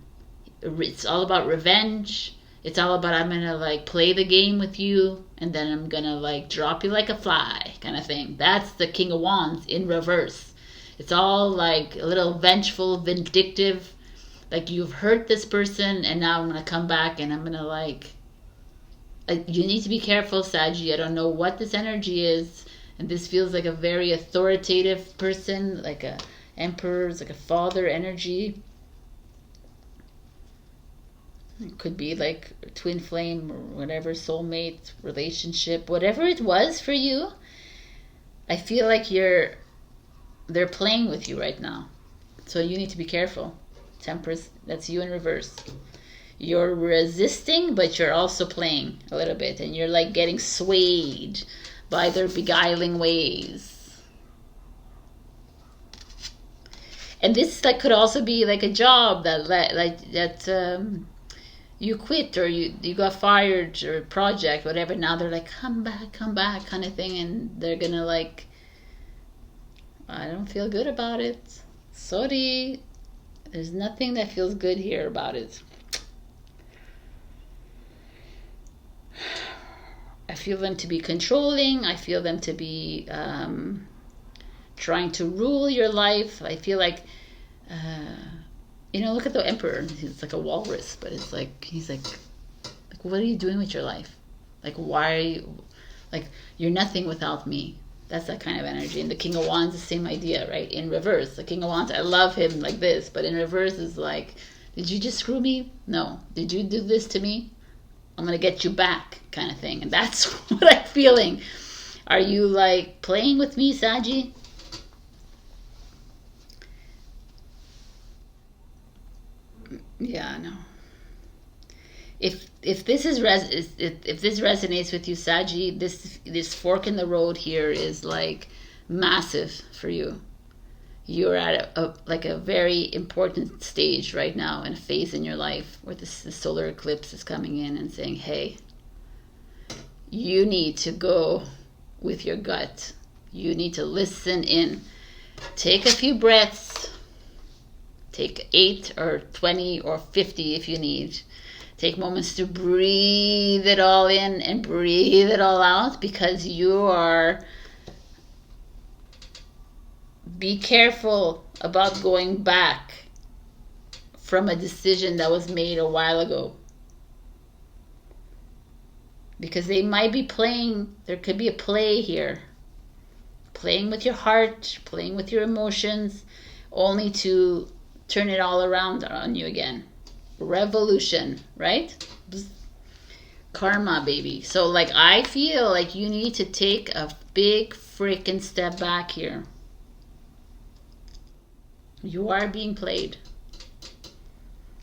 [SPEAKER 1] It's all about revenge. It's all about, I'm gonna like play the game with you, and then I'm gonna like drop you like a fly kind of thing. That's the King of Wands in reverse. It's all like a little vengeful, vindictive, like you've hurt this person and now I'm gonna come back and I'm gonna like, you need to be careful, Saggy. I don't know what this energy is, and this feels like a very authoritative person, like a emperor, like a father energy. It could be like twin flame or whatever, soulmate, relationship, whatever it was for you. I feel like they're playing with you right now, so you need to be careful. Temperance, that's you in reverse. You're resisting, but you're also playing a little bit, and you're like getting swayed by their beguiling ways. And this like could also be like a job that you quit, or you got fired, or a project, whatever. Now they're like, come back kind of thing, and they're gonna like, I don't feel good about it. Sorry, there's nothing that feels good here about it. I feel them to be controlling. I feel them to be trying to rule your life. I feel like, look at the emperor. He's like a walrus, but it's like, he's like, what are you doing with your life? Like, why are you, like, you're nothing without me. That's that kind of energy. And the King of Wands, the same idea, right? In reverse, the King of Wands, I love him like this, but in reverse is like, did you just screw me? No. Did you do this to me? I'm going to get you back, kind of thing. And that's what I'm feeling. Are you like playing with me, Saggy? Yeah, no. If this is if this resonates with you, Saggy, this fork in the road here is like massive for you. You're at a very important stage right now, in a phase in your life where the solar eclipse is coming in and saying, hey, you need to go with your gut. You need to listen in. Take a few breaths. Take 8 or 20 or 50 if you need. Take moments to breathe it all in and breathe it all out, because you are... Be careful about going back from a decision that was made a while ago. Because they might be playing, there could be a play here. Playing with your heart, playing with your emotions, only to turn it all around on you again. Revolution, right? Karma, baby. So like, I feel like you need to take a big freaking step back here. You are being played,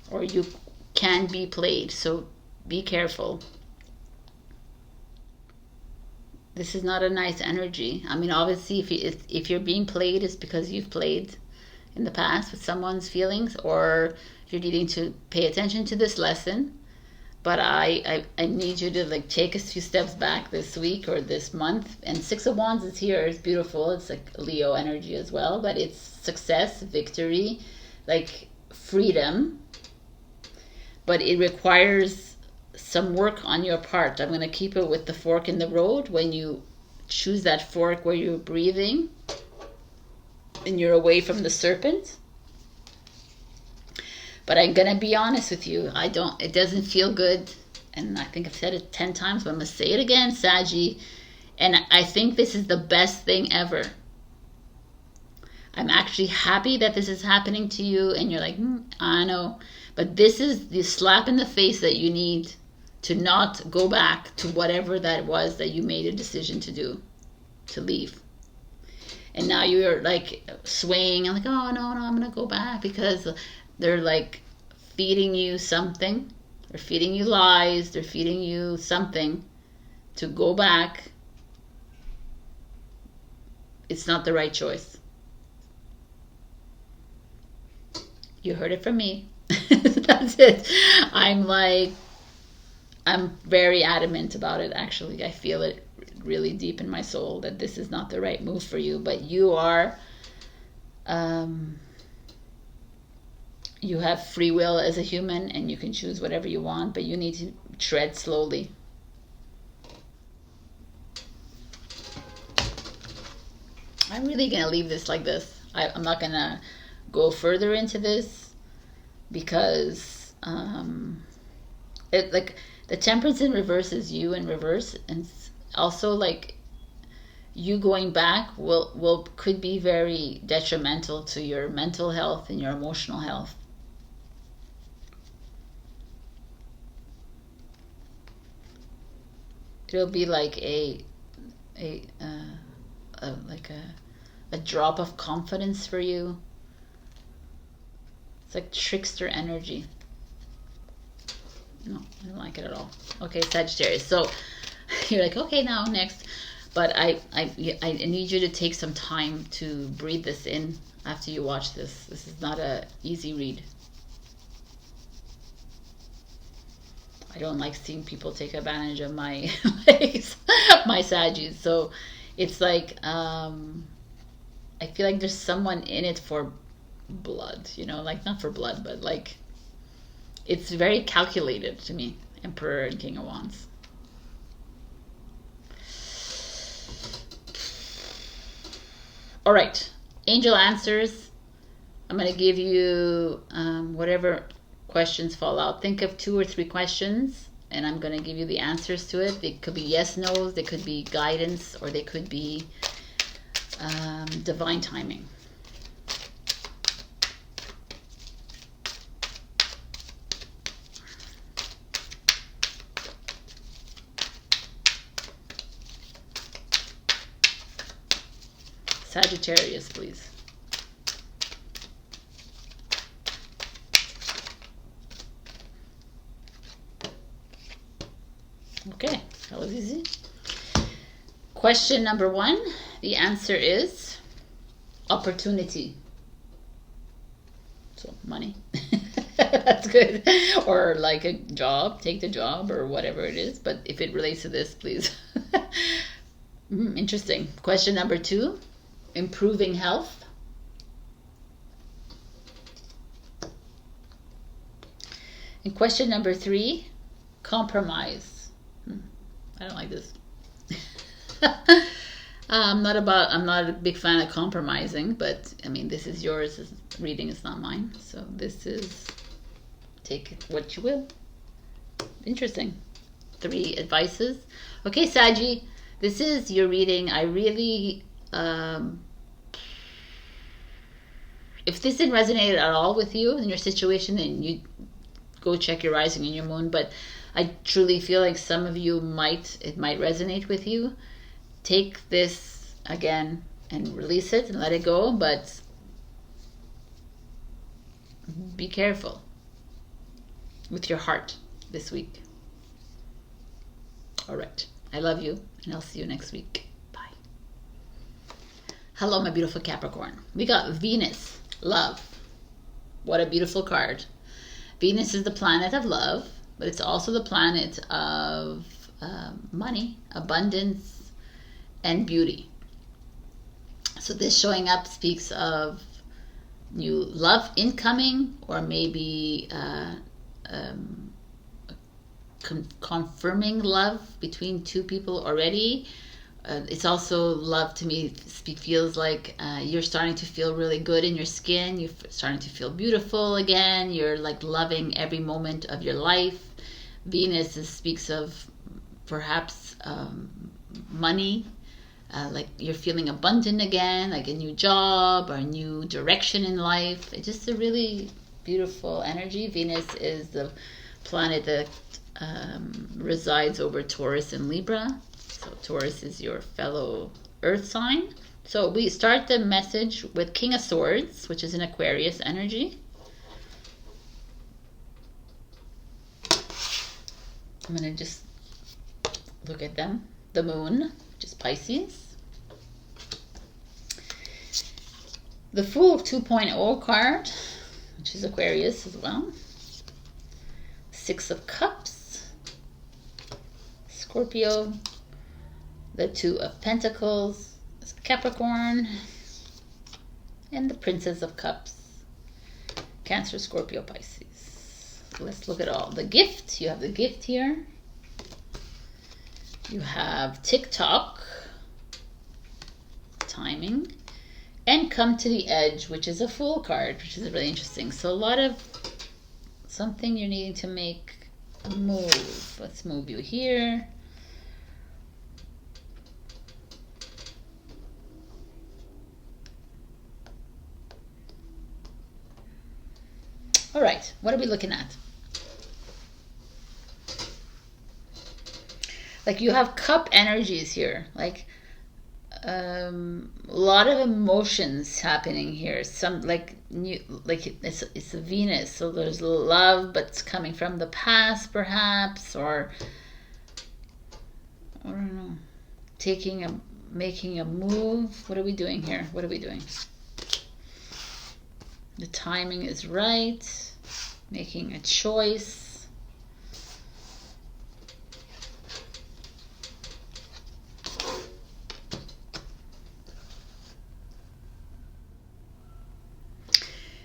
[SPEAKER 1] or you can be played, so be careful. This is not a nice energy. I mean, obviously, if you're being played, it's because you've played in the past with someone's feelings, or you're needing to pay attention to this lesson. But I need you to like take a few steps back this week or this month. And 6 of Wands is here. It's beautiful. It's like Leo energy as well, but it's success, victory, like freedom. But it requires some work on your part. I'm going to keep it with the fork in the road. When you choose that fork where you're breathing and you're away from the serpent. But I'm going to be honest with you. It doesn't feel good. And I think I've said it 10 times, but I'm going to say it again, Saggy. And I think this is the best thing ever. I'm actually happy that this is happening to you. And you're like, I know. But this is the slap in the face that you need to not go back to whatever that was that you made a decision to do, to leave. And now you're like swaying. I'm like, oh, no, I'm going to go back, because they're like feeding you something. They're feeding you lies. They're feeding you something to go back. It's not the right choice. You heard it from me. That's it. I'm very adamant about it, actually. I feel it really deep in my soul that this is not the right move for you. But you are... you have free will as a human, and you can choose whatever you want, but you need to tread slowly. I'm really going to leave this like this. I'm not going to go further into this, because like the Temperance in reverse is you in reverse, and also like you going back could be very detrimental to your mental health and your emotional health. It'll be like a drop of confidence for you. It's like trickster energy. No, I don't like it at all. Okay, Sagittarius. So you're like, okay, now next. But I need you to take some time to breathe this in after you watch this. This is not a easy read. I don't like seeing people take advantage of my my Saggies. So it's like I feel like there's someone in it for blood, you know, like not for blood, but like it's very calculated to me. Emperor and King of Wands. All right, angel answers. I'm going to give you whatever questions fall out. Think of 2 or 3 questions, and I'm going to give you the answers to it. They could be yes, no's, they could be guidance, or they could be divine timing. Sagittarius, please. Okay, that was easy. Question number 1, the answer is opportunity. So money. That's good. Or like a job, take the job or whatever it is. But if it relates to this, please. Interesting. Question number 2, improving health. And question number 3, compromise. I don't like this. I'm not a big fan of compromising, but I mean, this is yours. This reading is not mine. So this is, take it what you will. Interesting. 3 advices. Okay, Saggy, this is your reading. I really, if this didn't resonate at all with you in your situation, then you go check your rising and your moon. But I truly feel like some of you it might resonate with you. Take this again and release it and let it go, but be careful with your heart this week. All right. I love you, and I'll see you next week. Bye. Hello, my beautiful Capricorn. We got Venus, love. What a beautiful card. Venus is the planet of love, but it's also the planet of money, abundance, and beauty. So this showing up speaks of new love incoming, or maybe confirming love between 2 people already. It's also love to me feels like you're starting to feel really good in your skin. You're starting to feel beautiful again. You're like loving every moment of your life. Venus speaks of perhaps money, like you're feeling abundant again, like a new job or a new direction in life. It's just a really beautiful energy. Venus is the planet that resides over Taurus and Libra. So Taurus is your fellow earth sign. So we start the message with King of Swords, which is an Aquarius energy. I'm going to just look at them. The moon, which is Pisces. The Fool 2.0 card, which is Aquarius as well. 6 of Cups, Scorpio. The 2 of Pentacles, Capricorn. And the Princess of Cups, Cancer, Scorpio, Pisces. Let's look at all. The gift, you have the gift here. You have TikTok, timing, and Come to the Edge, which is a Fool card, which is really interesting. So a lot of something you're needing to make a move. Let's move you here. All right, what are we looking at? Like you have cup energies here, like a lot of emotions happening here. Some like new, like it's a Venus, so there's love, but it's coming from the past, perhaps, or I don't know, taking making a move. What are we doing here? What are we doing? The timing is right. Making a choice.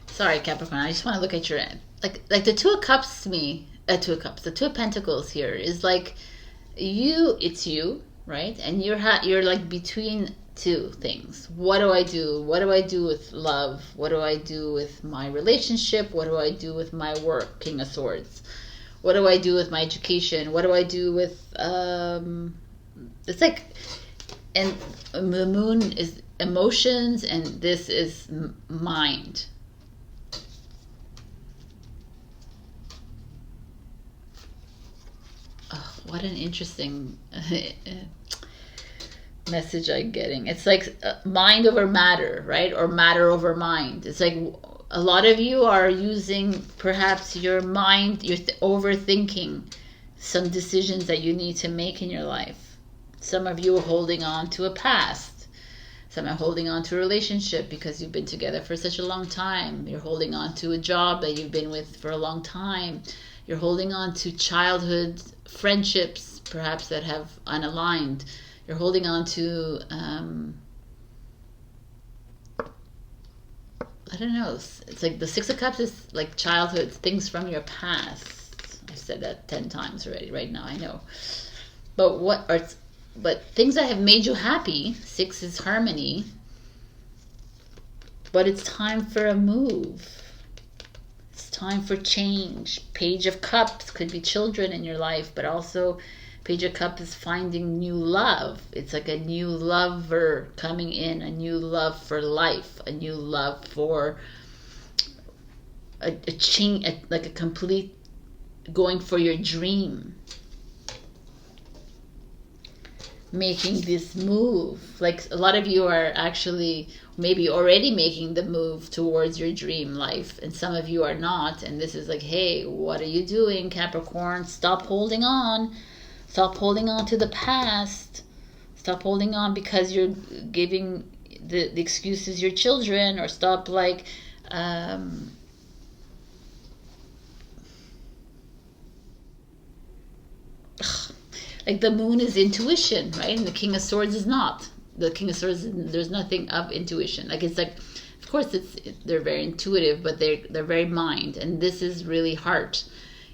[SPEAKER 1] Sorry, Capricorn. I just want to look at your end. Like the Two of Cups to me, the Two of Pentacles here is like you. It's you, right? And you're like between two things. What do I do? What do I do with love? What do I do with my relationship? What do I do with my work? King of Swords. What do I do with my education? What do I do with it's like, and the moon is emotions, and this is mind. Oh, what an interesting message I'm getting. It's like mind over matter, right? Or matter over mind. It's like a lot of you are using perhaps your mind, you're overthinking some decisions that you need to make in your life. Some of you are holding on to a past. Some are holding on to a relationship because you've been together for such a long time. You're holding on to a job that you've been with for a long time. You're holding on to childhood friendships, perhaps that have unaligned. You're holding on to, I don't know, it's like the Six of Cups is like childhood, things from your past. I've said that 10 times already, right now, I know. But things that have made you happy, 6 is harmony, but it's time for a move. It's time for change. Page of Cups could be children in your life, but also Page of Cups is finding new love. It's like a new lover coming in, a new love for life, a new love for a change, like a complete going for your dream. Making this move. Like a lot of you are actually maybe already making the move towards your dream life, and some of you are not. And this is like, hey, what are you doing, Capricorn? Stop holding on. Stop holding on to the past. Stop holding on because you're giving the excuses your children, or stop like like the moon is intuition, right? And the King of Swords is not. The King of Swords, there's nothing of intuition. Like it's like, of course they're very intuitive, but they're very mind, and this is really heart.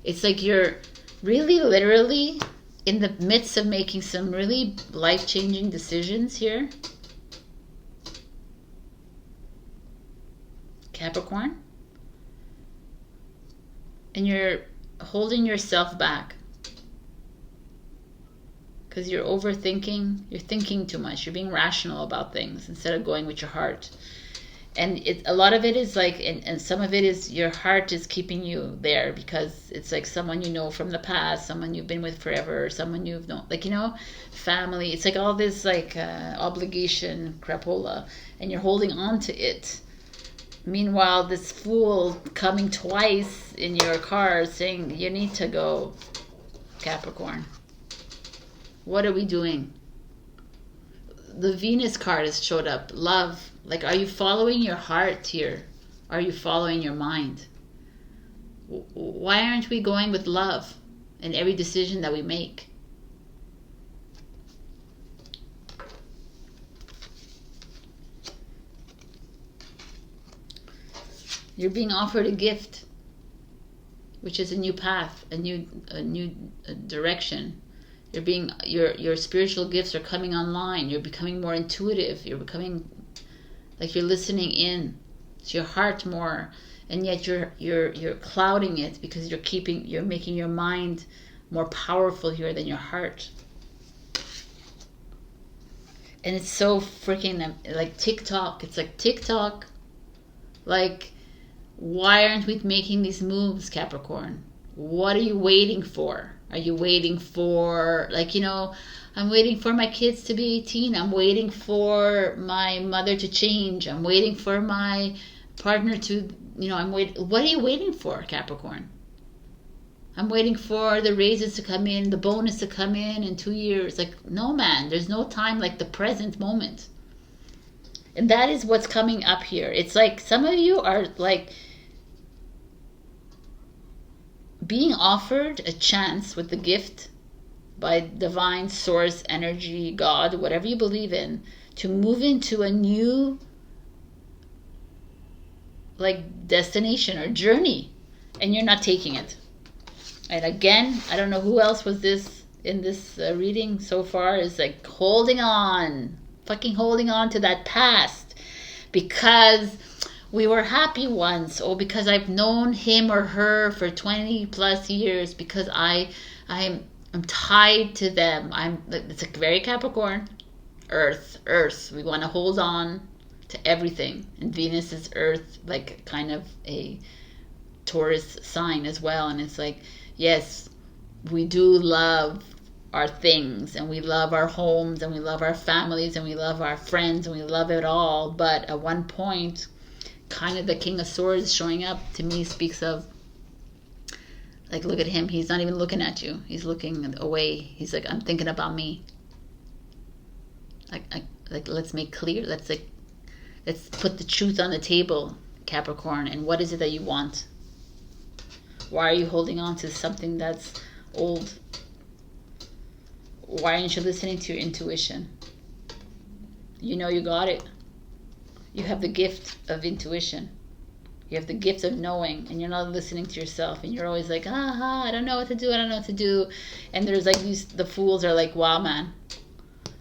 [SPEAKER 1] It's like you're really literally in the midst of making some really life-changing decisions here, Capricorn, and you're holding yourself back because you're overthinking. You're thinking too much. You're being rational about things instead of going with your heart. And a lot of it is like, and some of it is your heart is keeping you there because it's like someone you know from the past, someone you've been with forever, someone you've known, like, you know, family. It's like all this like obligation crapola, and you're holding on to it. Meanwhile, this fool coming twice in your car saying you need to go, Capricorn. What are we doing? The Venus card has showed up. Love. Like, are you following your heart here? Are you following your mind? Why aren't we going with love in every decision that we make? You're being offered a gift, which is a new path, a new direction. You're being your spiritual gifts are coming online. You're becoming more intuitive. You're becoming like you're listening in to your heart more, and yet you're clouding it because you're making your mind more powerful here than your heart. And it's so freaking like TikTok. It's like TikTok. Like, why aren't we making these moves, Capricorn? What are you waiting for? Are you waiting for, like, you know, I'm waiting for my kids to be 18. I'm waiting for my mother to change. I'm waiting for my partner to, you know, what are you waiting for, Capricorn? I'm waiting for the raises to come in, the bonus to come in 2 years. Like, no, man, there's no time like the present moment. And that is what's coming up here. It's like some of you are like being offered a chance with the gift by divine source, energy, God, whatever you believe in, to move into a new like destination or journey, and you're not taking it. And again, I don't know who else was this in this reading so far, is like holding on, fucking holding on to that past because we were happy once, or because I've known him or her for 20 plus years, because I'm tied to them. It's a very Capricorn, Earth. We want to hold on to everything, and Venus is Earth, like kind of a Taurus sign as well. And it's like, yes, we do love our things, and we love our homes, and we love our families, and we love our friends, and we love it all. But at one point, kind of the King of Swords showing up to me speaks of, like, look at him. He's not even looking at you. He's looking away. He's like, I'm thinking about me. Like let's make clear. Let's put the truth on the table, Capricorn. And what is it that you want? Why are you holding on to something that's old? Why aren't you listening to your intuition? You know you got it. You have the gift of intuition. You have the gift of knowing, and you're not listening to yourself, and you're always like, I don't know what to do. And there's like the fools are like, wow, man,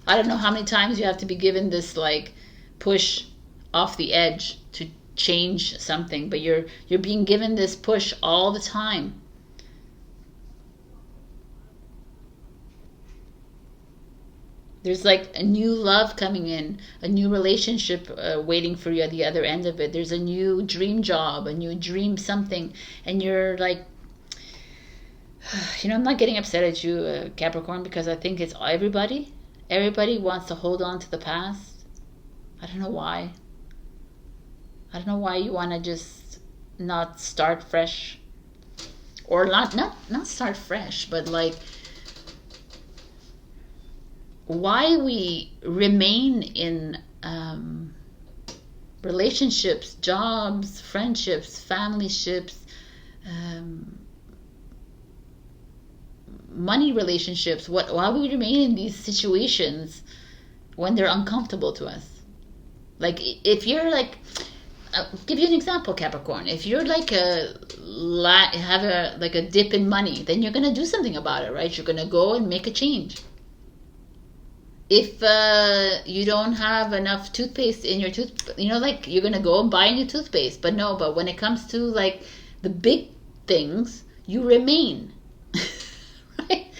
[SPEAKER 1] I don't know how many times you have to be given this like push off the edge to change something, but you're being given this push all the time. There's like a new love coming in, a new relationship waiting for you at the other end of it. There's a new dream job, a new dream something, and you're like, I'm not getting upset at you, Capricorn, because I think it's everybody. Everybody wants to hold on to the past. I don't know why. I don't know why you want to just not start fresh, or not start fresh, but like, why we remain in relationships, jobs, friendships, family ships, money relationships. Why we remain in these situations when they're uncomfortable to us? Like, if you're like, I'll give you an example, Capricorn. If you're like have a dip in money, then you're gonna do something about it, right? You're gonna go and make a change. If you don't have enough toothpaste in your you're gonna go and buy a new toothpaste. But when it comes to like the big things, you remain. Right?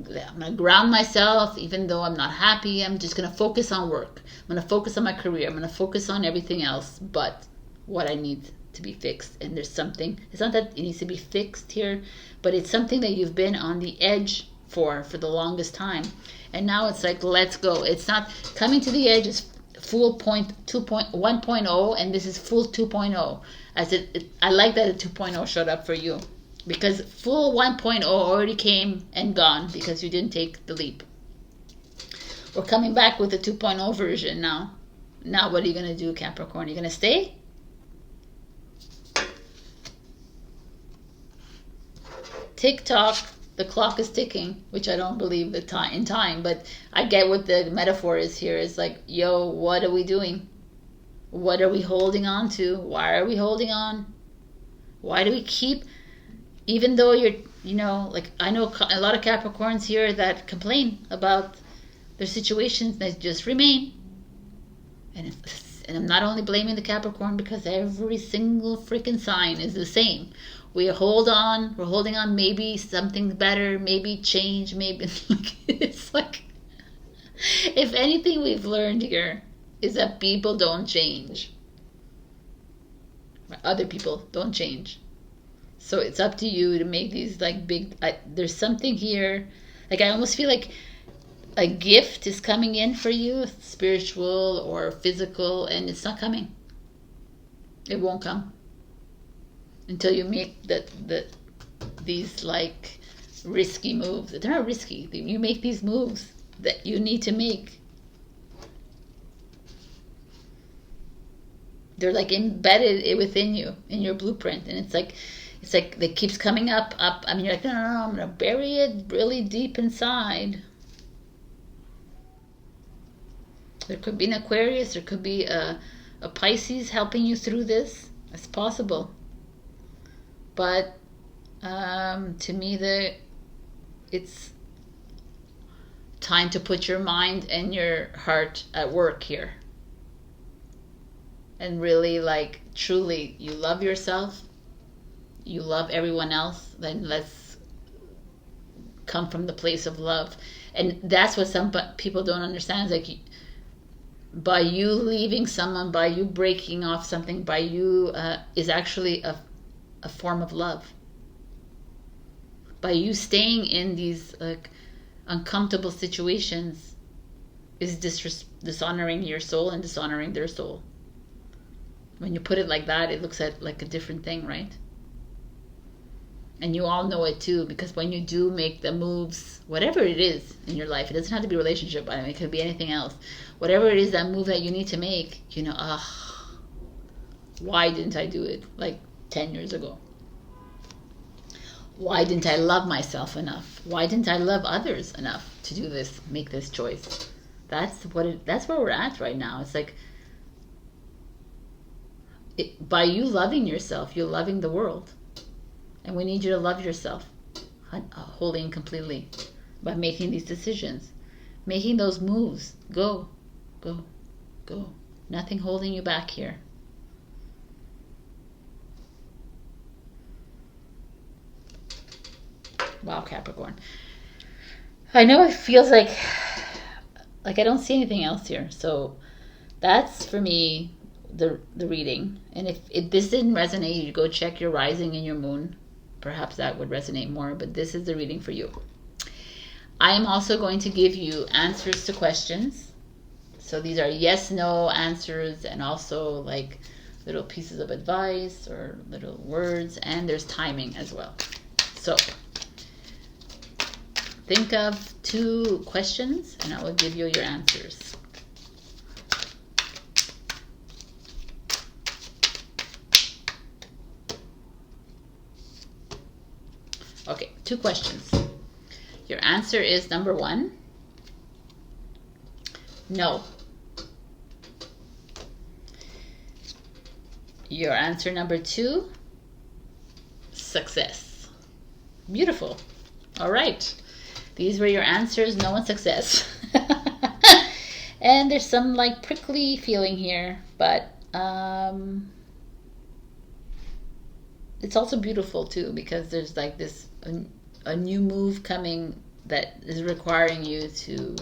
[SPEAKER 1] I'm gonna ground myself, even though I'm not happy. I'm just gonna focus on work. I'm gonna focus on my career. I'm gonna focus on everything else but what I need to be fixed. And there's something, it's not that it needs to be fixed here, but it's something that you've been on the edge for the longest time. And now it's like, let's go. It's not coming to the edge. It's full point 1.0, and this is full 2.0. I like that a 2.0 showed up for you, because full 1.0 already came and gone because you didn't take the leap. We're coming back with the 2.0 version now. Now what are you going to do, Capricorn? Are you going to stay? Tick-tock. The clock is ticking, which I don't believe in time, but I get what the metaphor is here. It's like, yo, what are we doing? What are we holding on to? Why are we holding on? Why do we keep, even though you're, like, I know a lot of Capricorns here that complain about their situations that just remain. And I'm not only blaming the Capricorn, because every single freaking sign is the same. We're holding on, maybe something better, maybe change, maybe. It's like, if anything we've learned here is that people don't change. Other people don't change. So it's up to you to make these like big, there's something here. Like, I almost feel like a gift is coming in for you, spiritual or physical, and it's not coming. It won't come until you make these like risky moves. They're not risky. You make these moves that you need to make. They're like embedded within you, in your blueprint, and it's like it keeps coming up. I mean, you're like, no, I'm gonna bury it really deep inside. There could be an Aquarius. There could be a Pisces helping you through this. It's possible, but to me, it's time to put your mind and your heart at work here. And really, like, truly, you love yourself, you love everyone else, then let's come from the place of love. And that's what some people don't understand. Is like, by you leaving someone, by you breaking off something, by you is actually a form of love. By you staying in these like uncomfortable situations is dishonoring your soul and dishonoring their soul. When you put it like that, it looks at like a different thing, right? And you all know it too, because when you do make the moves, whatever it is in your life, it doesn't have to be a relationship, by the way, it could be anything else. Whatever it is, that move that you need to make, you know, why didn't I do it like 10 years ago? Why didn't I love myself enough? Why didn't I love others enough to do this, make this choice? That's where we're at right now. It's like, by you loving yourself, you're loving the world. And we need you to love yourself wholly and completely by making these decisions, making those moves. Go, go, go. Nothing holding you back here. Wow, Capricorn. I know it feels like I don't see anything else here. So that's, for me, the reading. And if this didn't resonate, you go check your rising and your moon. Perhaps that would resonate more, but this is the reading for you. I am also going to give you answers to questions. So these are yes, no answers, and also like little pieces of advice or little words, and there's timing as well. So think of 2 questions and I will give you your answers. Okay, 2 questions. Your answer is number 1, no. Your answer number 2, success. Beautiful. All right. These were your answers, no and success. And there's some like prickly feeling here, but it's also beautiful too, because there's like this a new move coming that is requiring you to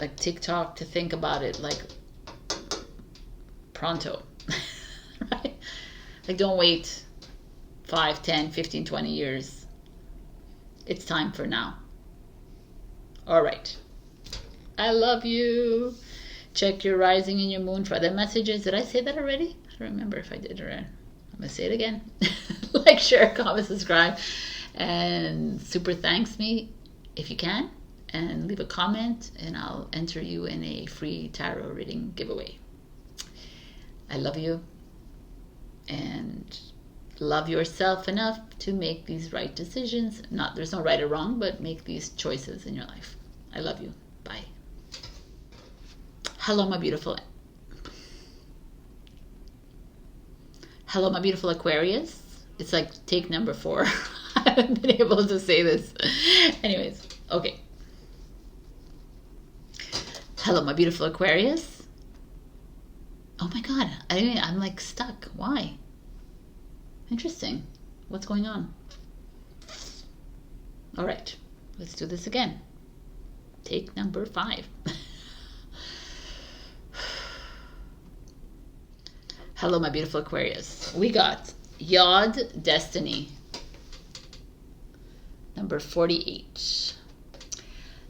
[SPEAKER 1] like TikTok, to think about it like pronto. Right? Like, don't wait 5, 10, 15, 20 years. It's time for now. All right. I love you. Check your rising and your moon for other messages. Did I say that already? I don't remember if I did or not. I'm going to say it again. Like, share, comment, subscribe. And super thanks me if you can. And leave a comment and I'll enter you in a free tarot reading giveaway. I love you. And love yourself enough to make these right decisions. There's no right or wrong, but make these choices in your life. I love you. Bye. Hello, my beautiful Aquarius. It's like take number 4. I haven't been able to say this. Anyways, okay. Hello, my beautiful Aquarius. Oh my God, I'm like stuck. Why? Interesting. What's going on? All right, let's do this again. Take number 5. Hello, my beautiful Aquarius. We got Yod Destiny, number 48.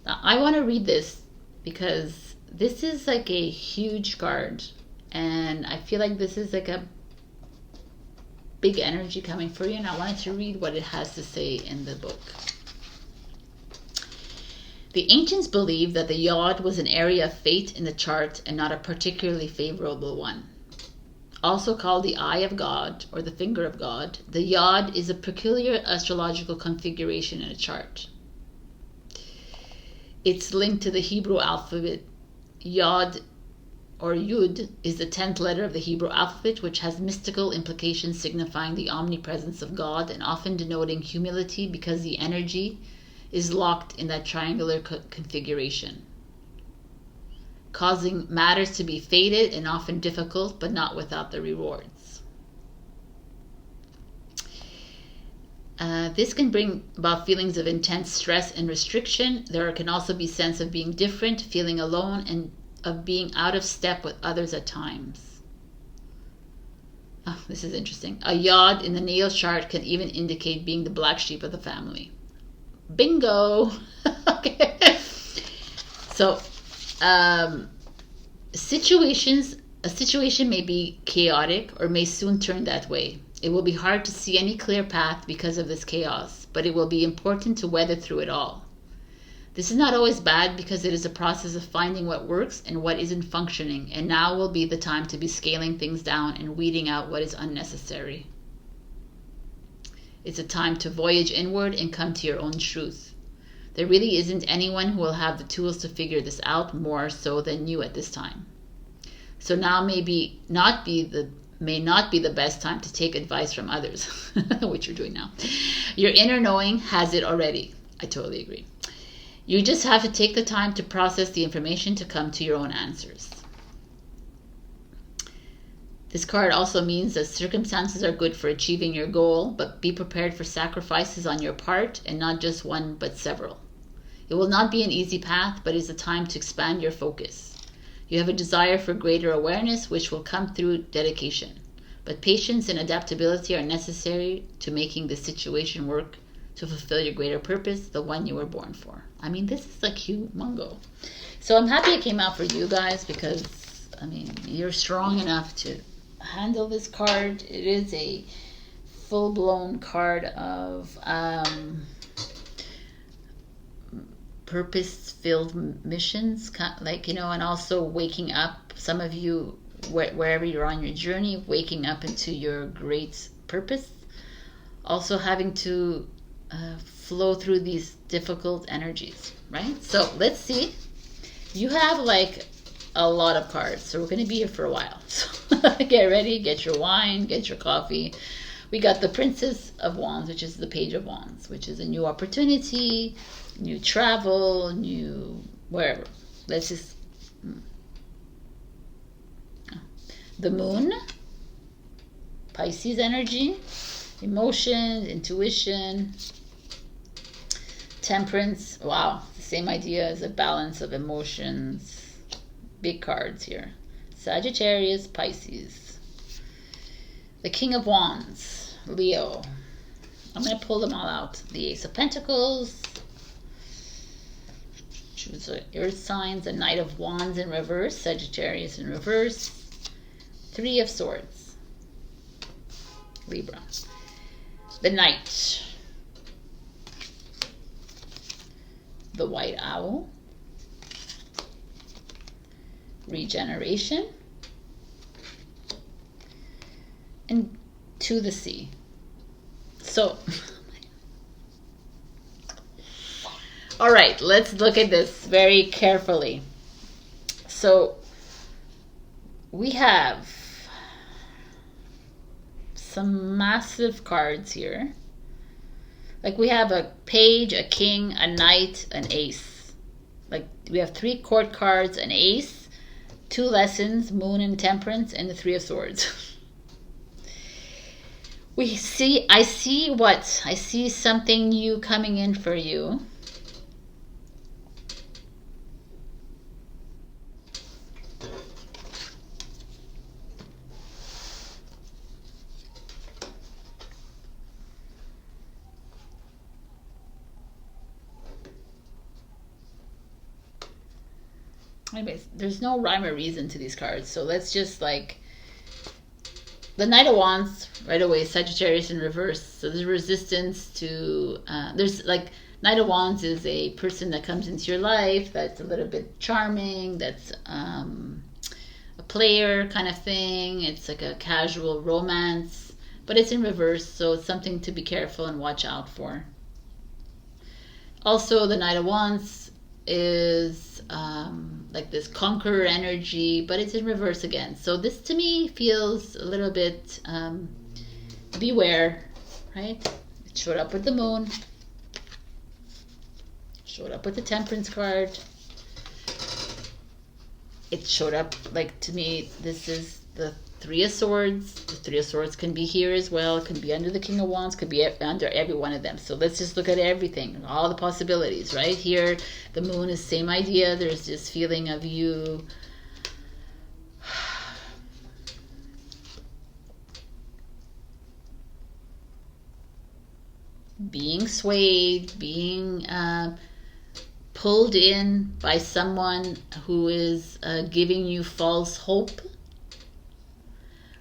[SPEAKER 1] Now, I want to read this because this is like a huge card. And I feel like this is like big energy coming for you, and I wanted to read what it has to say in the book. The ancients believed that the yod was an area of fate in the chart and not a particularly favorable one. Also called the eye of God or the finger of God, the yod is a peculiar astrological configuration in a chart. It's linked to the Hebrew alphabet. Yod or Yud is the 10th letter of the Hebrew alphabet, which has mystical implications signifying the omnipresence of God and often denoting humility because the energy is locked in that triangular configuration, causing matters to be fated and often difficult, but not without the rewards. This can bring about feelings of intense stress and restriction. There can also be a sense of being different, feeling alone, and of being out of step with others at times. Oh, this is interesting. A yod in the natal chart can even indicate being the black sheep of the family. Bingo! Okay. So, a situation may be chaotic or may soon turn that way. It will be hard to see any clear path because of this chaos, but it will be important to weather through it all. This is not always bad because it is a process of finding what works and what isn't functioning, and now will be the time to be scaling things down and weeding out what is unnecessary. It's a time to voyage inward and come to your own truth. There really isn't anyone who will have the tools to figure this out more so than you at this time. So now may not be the best time to take advice from others, which you're doing now. Your inner knowing has it already. I totally agree. You just have to take the time to process the information to come to your own answers. This card also means that circumstances are good for achieving your goal, but be prepared for sacrifices on your part, and not just one, but several. It will not be an easy path, but it's a time to expand your focus. You have a desire for greater awareness, which will come through dedication. But patience and adaptability are necessary to making this situation work to fulfill your greater purpose, the one you were born for. I mean, this is like humongo. So I'm happy it came out for you guys because, I mean, you're strong enough to handle this card. It is a full-blown card of purpose-filled missions, like, you know, and also waking up. Some of you, wherever you're on your journey, waking up into your great purpose. Also having to flow through these difficult energies, right? So let's see. You have like a lot of cards, so we're going to be here for a while. So get ready, get your wine, get your coffee. We got the Princess of Wands, which is the Page of Wands, which is a new opportunity, new travel, new wherever. Let's just... The Moon, Pisces energy, emotions, intuition, Temperance. Wow, the same idea as a balance of emotions. Big cards here. Sagittarius, Pisces. The King of Wands, Leo. I'm going to pull them all out. The Ace of Pentacles. Choose the Earth signs. The Knight of Wands in reverse. Sagittarius in reverse. Three of Swords, Libra. The Knight. The White Owl. Regeneration. And To the Sea. So, all right, let's look at this very carefully. So, we have some massive cards here. Like we have a page, a king, a knight, an ace. Like we have 3 court cards, an ace, 2 lessons, moon and temperance, and the 3 of swords. I see something new coming in for you. Anyways, there's no rhyme or reason to these cards, so let's just like the Knight of Wands right away, Sagittarius in reverse. So there's resistance to, there's like, Knight of Wands is a person that comes into your life that's a little bit charming, that's a player kind of thing. It's like a casual romance, but it's in reverse, so it's something to be careful and watch out for. Also, the Knight of Wands is like this conqueror energy, but it's in reverse again. So this to me feels a little bit beware, right? It showed up with the moon, showed up with the Temperance card. It showed up, like, to me, this is the Three of Swords. The Three of Swords can be here as well. It can be under the King of Wands, could be under every one of them. So let's just look at everything, all the possibilities, right? Here, the moon is same idea. There's this feeling of you being swayed, being pulled in by someone who is giving you false hope,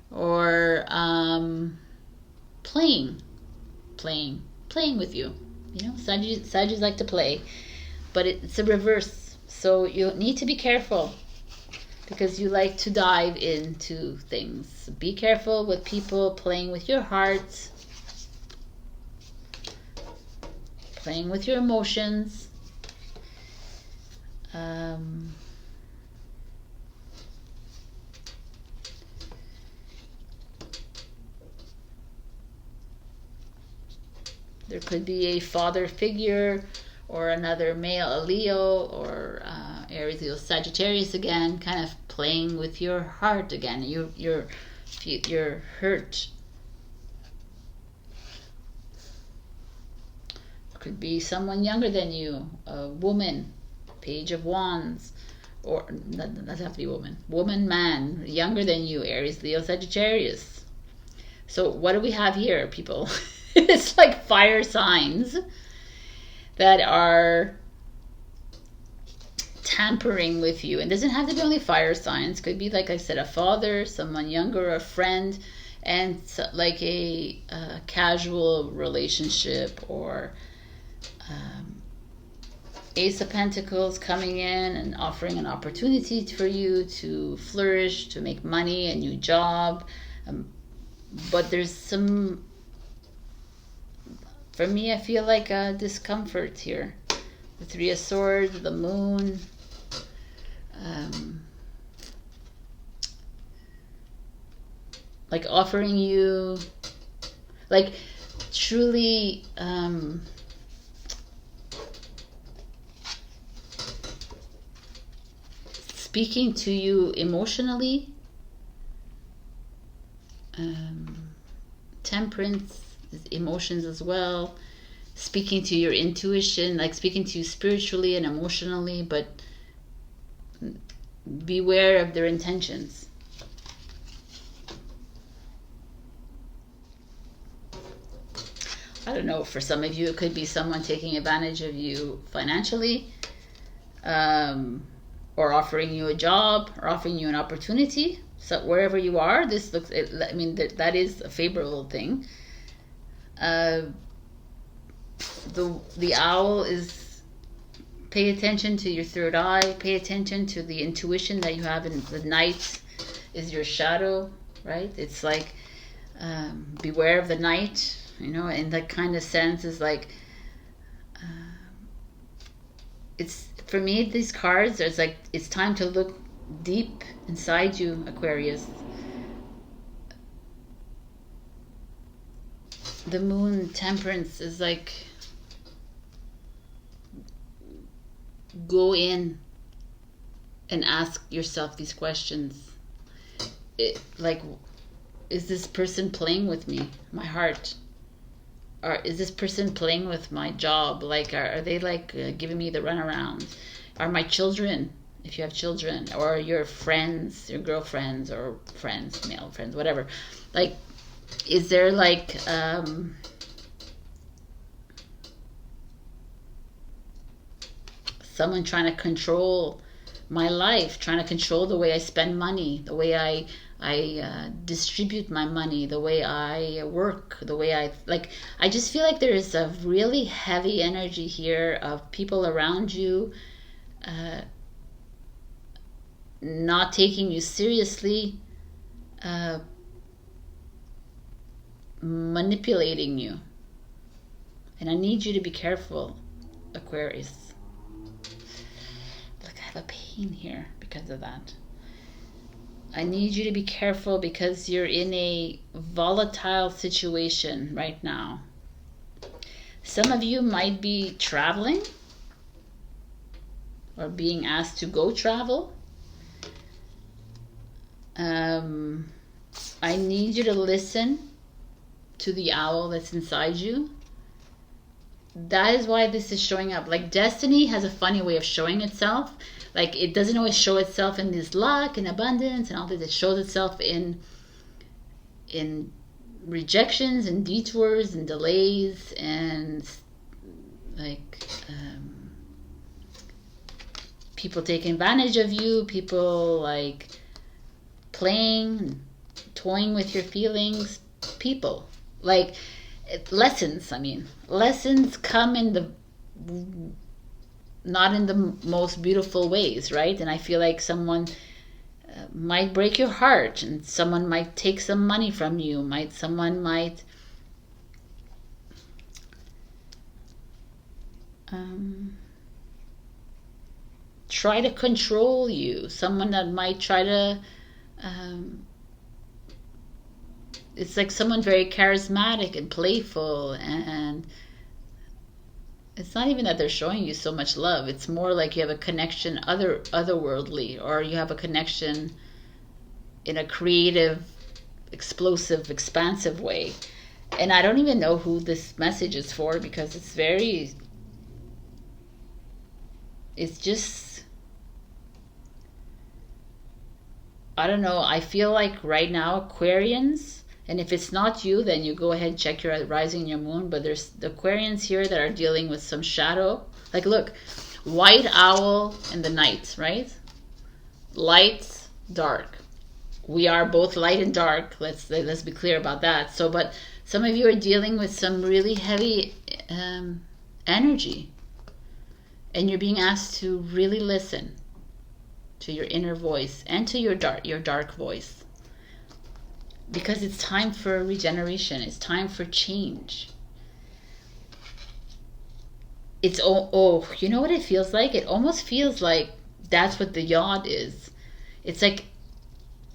[SPEAKER 1] or playing with you. You know, Sagittarius like to play, but it's a reverse. So you need to be careful, because you like to dive into things. Be careful with people playing with your heart, playing with your emotions. There could be a father figure, or another male, a Leo, or Aries, Leo, Sagittarius again, kind of playing with your heart again. You're hurt. Could be someone younger than you, a woman, Page of Wands, or that doesn't have to be woman, man, younger than you, Aries, Leo, Sagittarius. So what do we have here, people? It's like fire signs that are tampering with you. And it doesn't have to be only fire signs. Could be, like I said, a father, someone younger, a friend, and like a casual relationship, or Ace of Pentacles coming in and offering an opportunity for you to flourish, to make money, a new job. But there's some, for me, I feel like a discomfort here. The Three of Swords, the moon. Like offering you, like truly speaking to you emotionally. Temperance is emotions as well. Speaking to your intuition, like speaking to you spiritually and emotionally, but beware of their intentions. I don't know, for some of you it could be someone taking advantage of you financially, or offering you a job, or offering you an opportunity. So wherever you are, this looks, I mean, that is a favorable thing. The owl is, pay attention to your third eye, pay attention to the intuition that you have. In the night is your shadow, right? It's like, beware of the night, you know, in that kind of sense. Is like, it's, for me, these cards, it's like, it's time to look deep inside you, Aquarius. The moon, Temperance, is like, go in and ask yourself these questions. Like, is this person playing with me, my heart? Or is this person playing with my job? Like, are they like giving me the runaround? Are my children, if you have children, or your friends, your girlfriends, or friends, male friends, whatever, like, is there like someone trying to control my life, trying to control the way I spend money, the way I distribute my money, the way I work, the way I just feel like there is a really heavy energy here of people around you not taking you seriously, manipulating you. And I need you to be careful, Aquarius. Look, I have a pain here because of that. I need you to be careful because you're in a volatile situation right now. Some of you might be traveling or being asked to go travel. I need you to listen to the owl that's inside you. That is why this is showing up. Like, destiny has a funny way of showing itself. Like, it doesn't always show itself in this luck and abundance and all this. It shows itself in rejections and detours and delays and people taking advantage of you, people like playing, toying with your feelings, people like lessons. I mean, lessons come in the not in the most beautiful ways, right? And I feel like someone might break your heart, and someone might take some money from you. Someone might try to control you. Someone that might try to it's like someone very charismatic and playful, and it's not even that they're showing you so much love. It's more like you have a connection otherworldly, or you have a connection in a creative, explosive, expansive way. And I don't even know who this message is for, because it's just, I don't know. I feel like right now Aquarians, and if it's not you, then you go ahead and check your rising and your moon. But there's the Aquarians here that are dealing with some shadow. Like, look, white owl in the night, right? Light, dark. We are both light and dark. Let's be clear about that. So, but some of you are dealing with some really heavy energy, and you're being asked to really listen to your inner voice and to your dark voice. Because it's time for regeneration. It's time for change. It's you know what it feels like? It almost feels like that's what the yacht is. It's like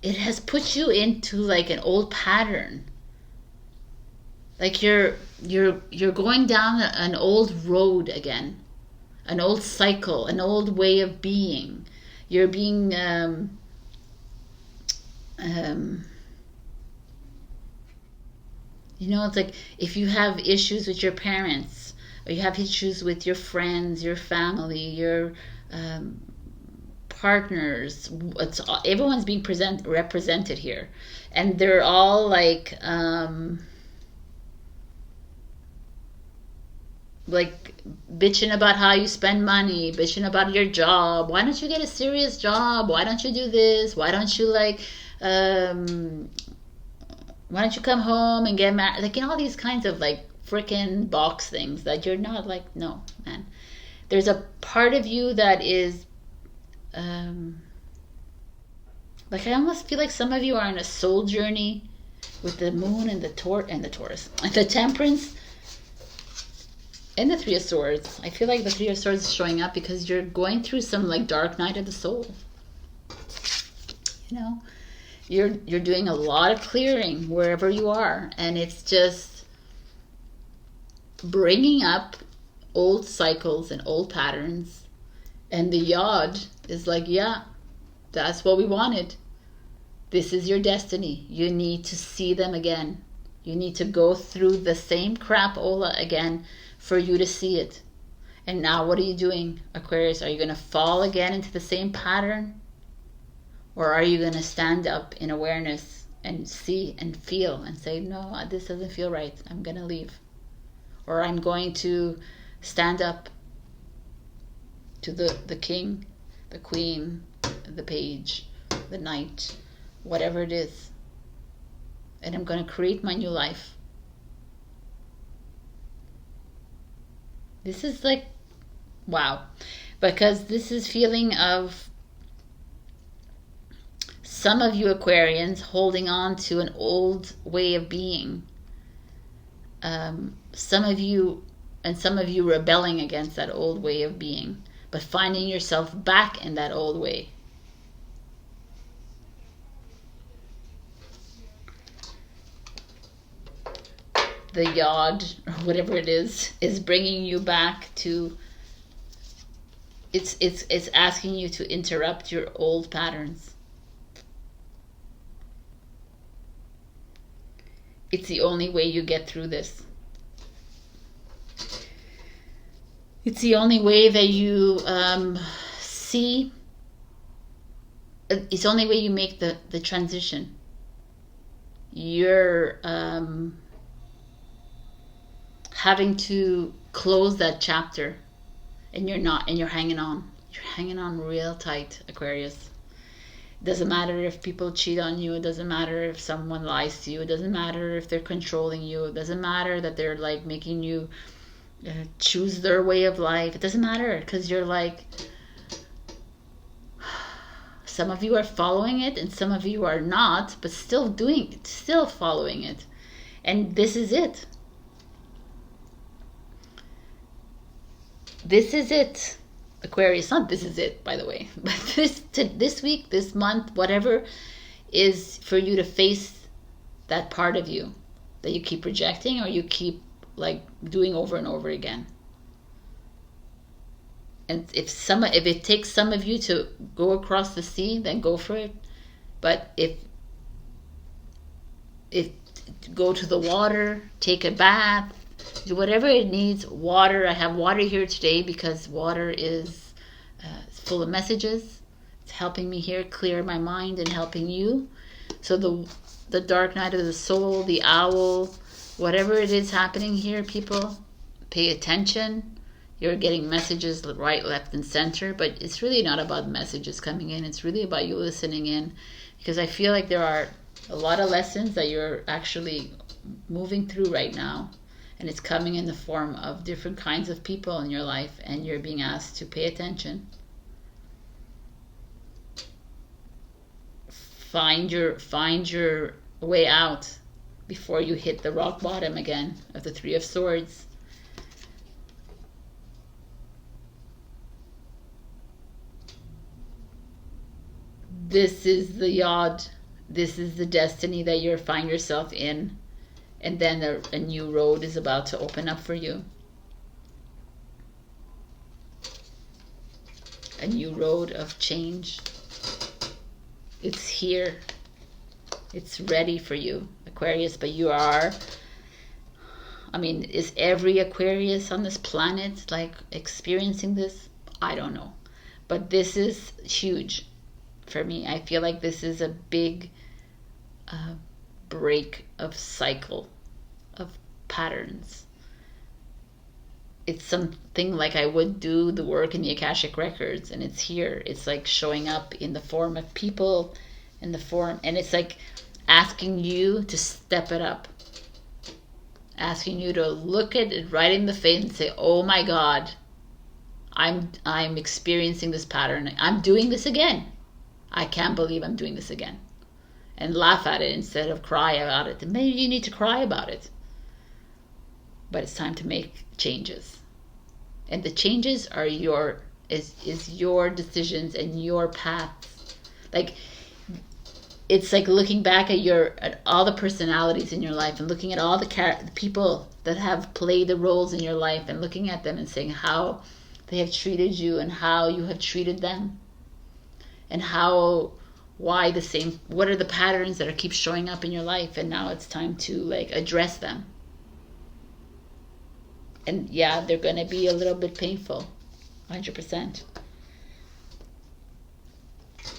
[SPEAKER 1] it has put you into like an old pattern. Like you're going down an old road again, an old cycle, an old way of being. You're being you know, it's like if you have issues with your parents, or you have issues with your friends, your family, your partners, everyone's being represented here, and they're all like bitching about how you spend money, bitching about your job. Why don't you get a serious job? Why don't you do this? Why don't you why don't you come home and get married? Like, you know, all these kinds of like freaking box things that you're not like, no, man. There's a part of you that is, like, I almost feel like some of you are on a soul journey with the moon and the Taurus, and the Temperance, and the Three of Swords. I feel like the Three of Swords is showing up because you're going through some like dark night of the soul. You know? You're doing a lot of clearing wherever you are, and it's just bringing up old cycles and old patterns. And the yod is like, yeah, that's what we wanted. This is your destiny. You need to see them again. You need to go through the same crapola again for you to see it. And now what are you doing, Aquarius? Are you going to fall again into the same pattern? Or are you going to stand up in awareness and see and feel and say, no, this doesn't feel right. I'm going to leave. Or I'm going to stand up to the king, the Queen, the Page, the Knight, whatever it is. And I'm going to create my new life. This is like, wow. Because this is feeling of some of you Aquarians holding on to an old way of being. Some of you rebelling against that old way of being, but finding yourself back in that old way. The yod, or whatever it is bringing you back to, it's asking you to interrupt your old patterns. It's the only way you get through this. It's the only way that you see. It's the only way you make the transition. You're having to close that chapter, and you're not, and you're hanging on. You're hanging on real tight, Aquarius. It doesn't matter if people cheat on you. It doesn't matter if someone lies to you. It doesn't matter if they're controlling you. It doesn't matter that they're like making you choose their way of life. It doesn't matter, because you're like, some of you are following it and some of you are not, but still following it. And this is it. This is it, Aquarius. Not this is it, by the way, but this week, this month, whatever, is for you to face that part of you that you keep rejecting, or you keep like doing over and over again. And if it takes some of you to go across the sea, then go for it. But if go to the water, take a bath, do whatever it needs. Water, I have water here today because water is full of messages. It's helping me here clear my mind and helping you. So the dark night of the soul, the owl, whatever it is happening here, people, pay attention. You're getting messages right, left, and center, but it's really not about messages coming in. It's really about you listening in, because I feel like there are a lot of lessons that you're actually moving through right now, and it's coming in the form of different kinds of people in your life, and you're being asked to pay attention. Find your way out before you hit the rock bottom again of the Three of Swords. This is the yod. This is the destiny that you find yourself in. And then a new road is about to open up for you. A new road of change. It's here. It's ready for you, Aquarius. But you are, I mean, is every Aquarius on this planet like experiencing this? I don't know. But this is huge for me. I feel like this is a big break of cycle, of patterns. It's something like I would do the work in the Akashic Records, and it's here. It's like showing up in the form of people, in the form, and it's like asking you to step it up. Asking you to look at it right in the face and say, oh my God, I'm experiencing this pattern. I'm doing this again. I can't believe I'm doing this again. And laugh at it instead of cry about it. And maybe you need to cry about it. But it's time to make changes. And the changes are your decisions and your paths. Like, it's like looking back at all the personalities in your life, and looking at all the people that have played the roles in your life, and looking at them and saying how they have treated you and how you have treated them. And what are the patterns that keep showing up in your life, and now it's time to like address them. And yeah, they're going to be a little bit painful, 100%.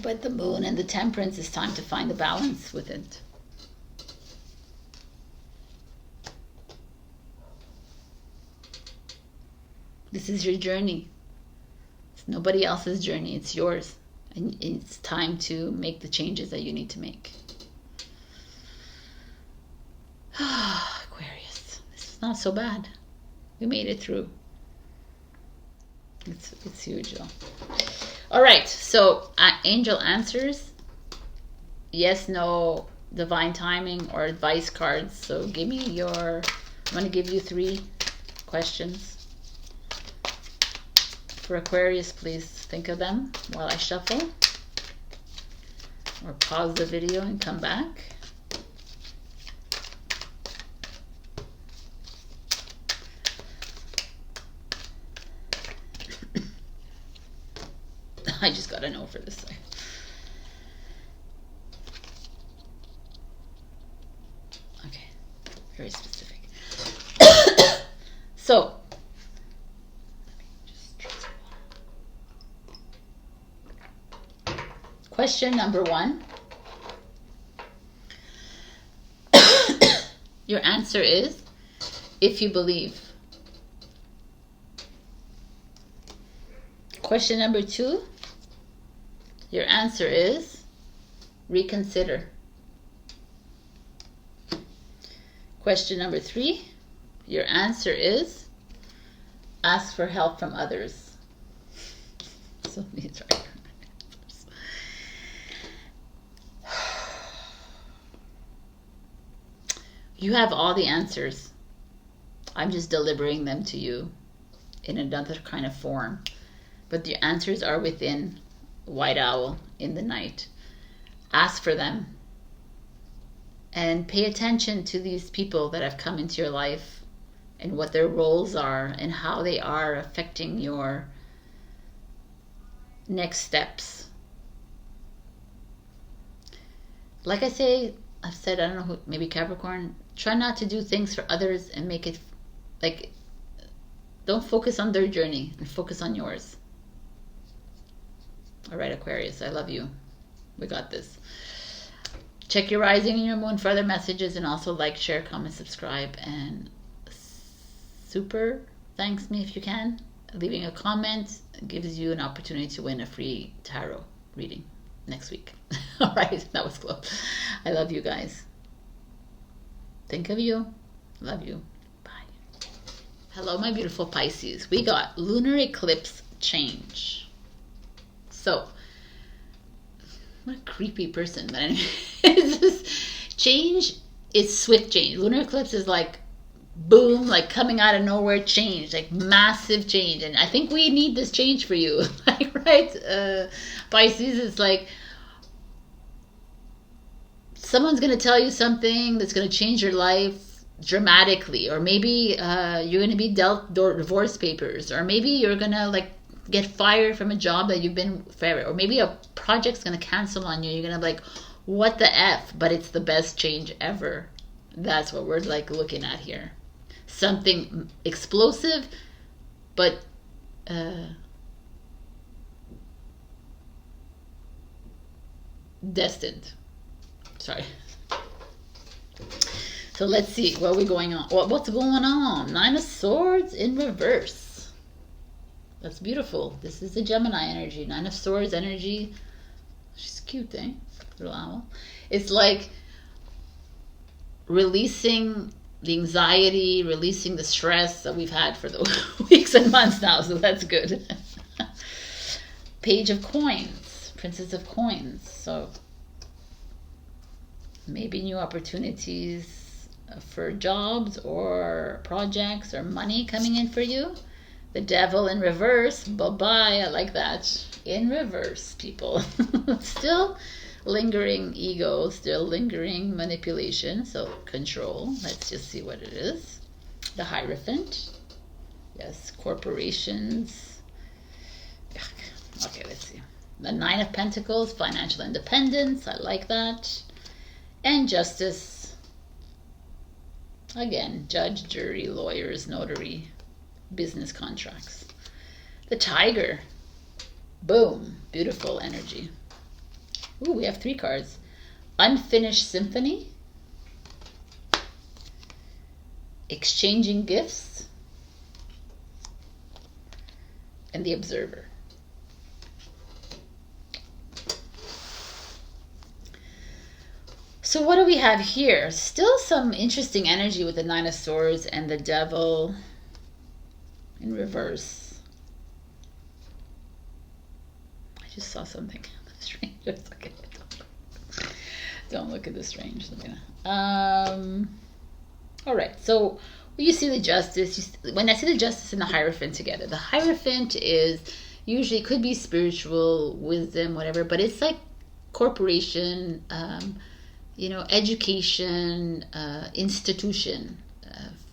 [SPEAKER 1] But the moon and the temperance is time to find the balance with it. This is your journey. It's nobody else's journey. It's yours. And it's time to make the changes that you need to make. Aquarius. This is not so bad. We made it through. It's huge though. All right. So angel answers. Yes, no, divine timing, or advice cards. So give me your... I'm going to give you 3 questions. For Aquarius, please think of them while I shuffle. Or pause the video and come back. I just got a no for this thing. Okay, very specific. So, question number 1. Your answer is, if you believe. Question number 2. Your answer is, reconsider. Question number 3. Your answer is, ask for help from others. So these are your answers. You have all the answers. I'm just delivering them to you in another kind of form. But the answers are within White Owl in the night. Ask for them. And pay attention to these people that have come into your life and what their roles are and how they are affecting your next steps. Like I've said, I don't know who, maybe Capricorn, try not to do things for others and make it like, don't focus on their journey and focus on yours. All right, Aquarius, I love you. We got this. Check your rising and your moon for other messages, and also like, share, comment, subscribe, and super thanks me if you can. Leaving a comment gives you an opportunity to win a free tarot reading next week. All right, that was close. I love you guys. Think of you. Love you. Bye. Hello, my beautiful Pisces. We got lunar eclipse change. So, what a creepy person. But anyway, change is swift change. Lunar eclipse is like boom, like coming out of nowhere change, like massive change. And I think we need this change for you. Like, right? Pisces, it's like someone's going to tell you something that's going to change your life dramatically. Or maybe you're going to be dealt divorce papers. Or maybe you're going to like get fired from a job that you've been forever, or maybe a project's gonna cancel on you. You're gonna be like, what the F? But it's the best change ever. That's what we're like looking at here. Something explosive, but destined. Sorry. So let's see what we're going on. What's going on? 9 of Swords in reverse. That's beautiful. This is the Gemini energy. 9 of Swords energy. She's cute, eh? Little owl. It's like releasing the anxiety, releasing the stress that we've had for the weeks and months now. So that's good. Page of Coins. Princess of Coins. So maybe new opportunities for jobs or projects or money coming in for you. The Devil in reverse. Bye-bye. I like that. In reverse, people. Still lingering ego. Still lingering manipulation. So control. Let's just see what it is. The Hierophant. Yes. Corporations. Okay, let's see. The 9 of Pentacles. Financial independence. I like that. And Justice. Again, judge, jury, lawyers, notary. Business contracts. The Tiger. Boom. Beautiful energy. Ooh, we have 3 cards. Unfinished Symphony. Exchanging Gifts. And the Observer. So what do we have here? Still some interesting energy with the Nine of Swords and the Devil in reverse. I just saw something strange. Don't look at the strange. All right, so when you see the Justice, when I see the Justice and the Hierophant together, the Hierophant is usually, could be spiritual, wisdom, whatever, but it's like corporation, you know, education, institution,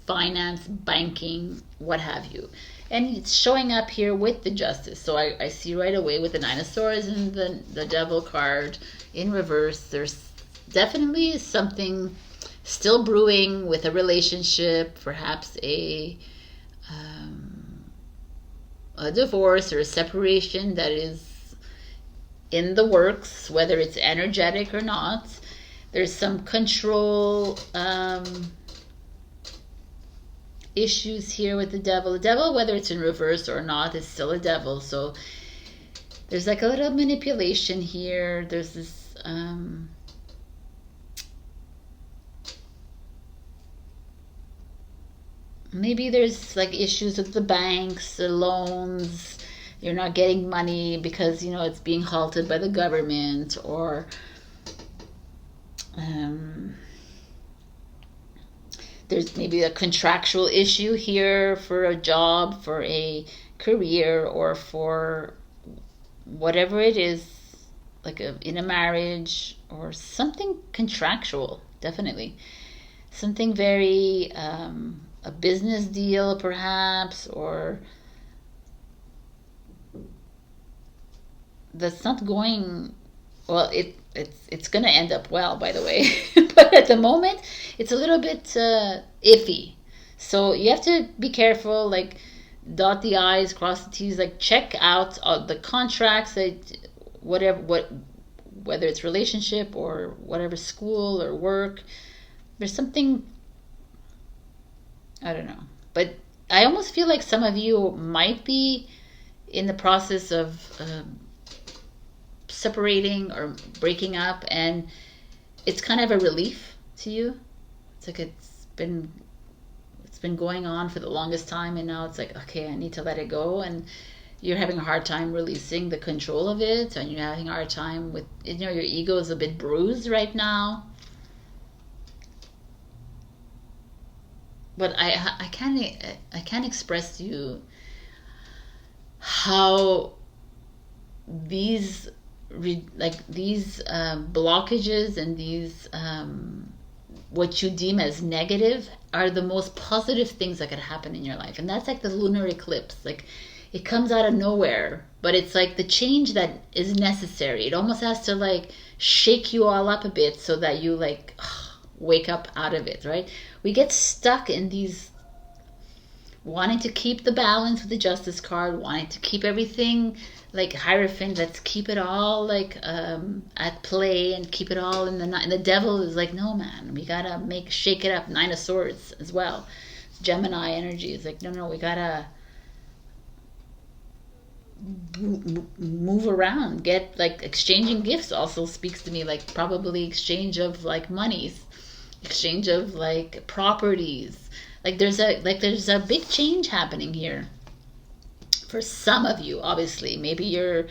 [SPEAKER 1] finance, banking, what have you. And it's showing up here with the Justice. So I see right away with the Nine of Swords and the Devil card in reverse, there's definitely something still brewing with a relationship, perhaps a divorce or a separation that is in the works, whether it's energetic or not. There's some control issues here with the Devil. The Devil, whether it's in reverse or not, is still a devil. So there's like a little manipulation here. There's this maybe there's like issues with the banks, the loans. You're not getting money because, you know, it's being halted by the government, or there's maybe a contractual issue here for a job, for a career, or for whatever it is, like in a marriage or something contractual, definitely. Something very, a business deal perhaps, or that's not going well. It's going to end up well, by the way. But at the moment, it's a little bit iffy. So you have to be careful, like dot the I's, cross the T's, like check out the contracts, that whether it's relationship or whatever, school or work. There's something, I don't know. But I almost feel like some of you might be in the process of separating or breaking up, and it's kind of a relief to you. It's like it's been going on for the longest time, and now it's like, okay, I need to let it go. And you're having a hard time releasing the control of it, and you're having a hard time with, you know, your ego is a bit bruised right now. But I can't express to you how these blockages and these what you deem as negative are the most positive things that could happen in your life. And that's like the lunar eclipse. Like, it comes out of nowhere, but it's like the change that is necessary. It almost has to like shake you all up a bit so that you like wake up out of it, right? We get stuck in these wanting to keep the balance with the Justice card, wanting to keep everything like Hierophant, let's keep it all like at play and keep it all in the night. And the Devil is like, no man, we gotta shake it up. Nine of Swords as well. Gemini energy is like, no, we gotta move around. Get like exchanging gifts also speaks to me, like probably exchange of like monies, exchange of like properties. Like there's a big change happening here. For some of you, obviously, maybe you're,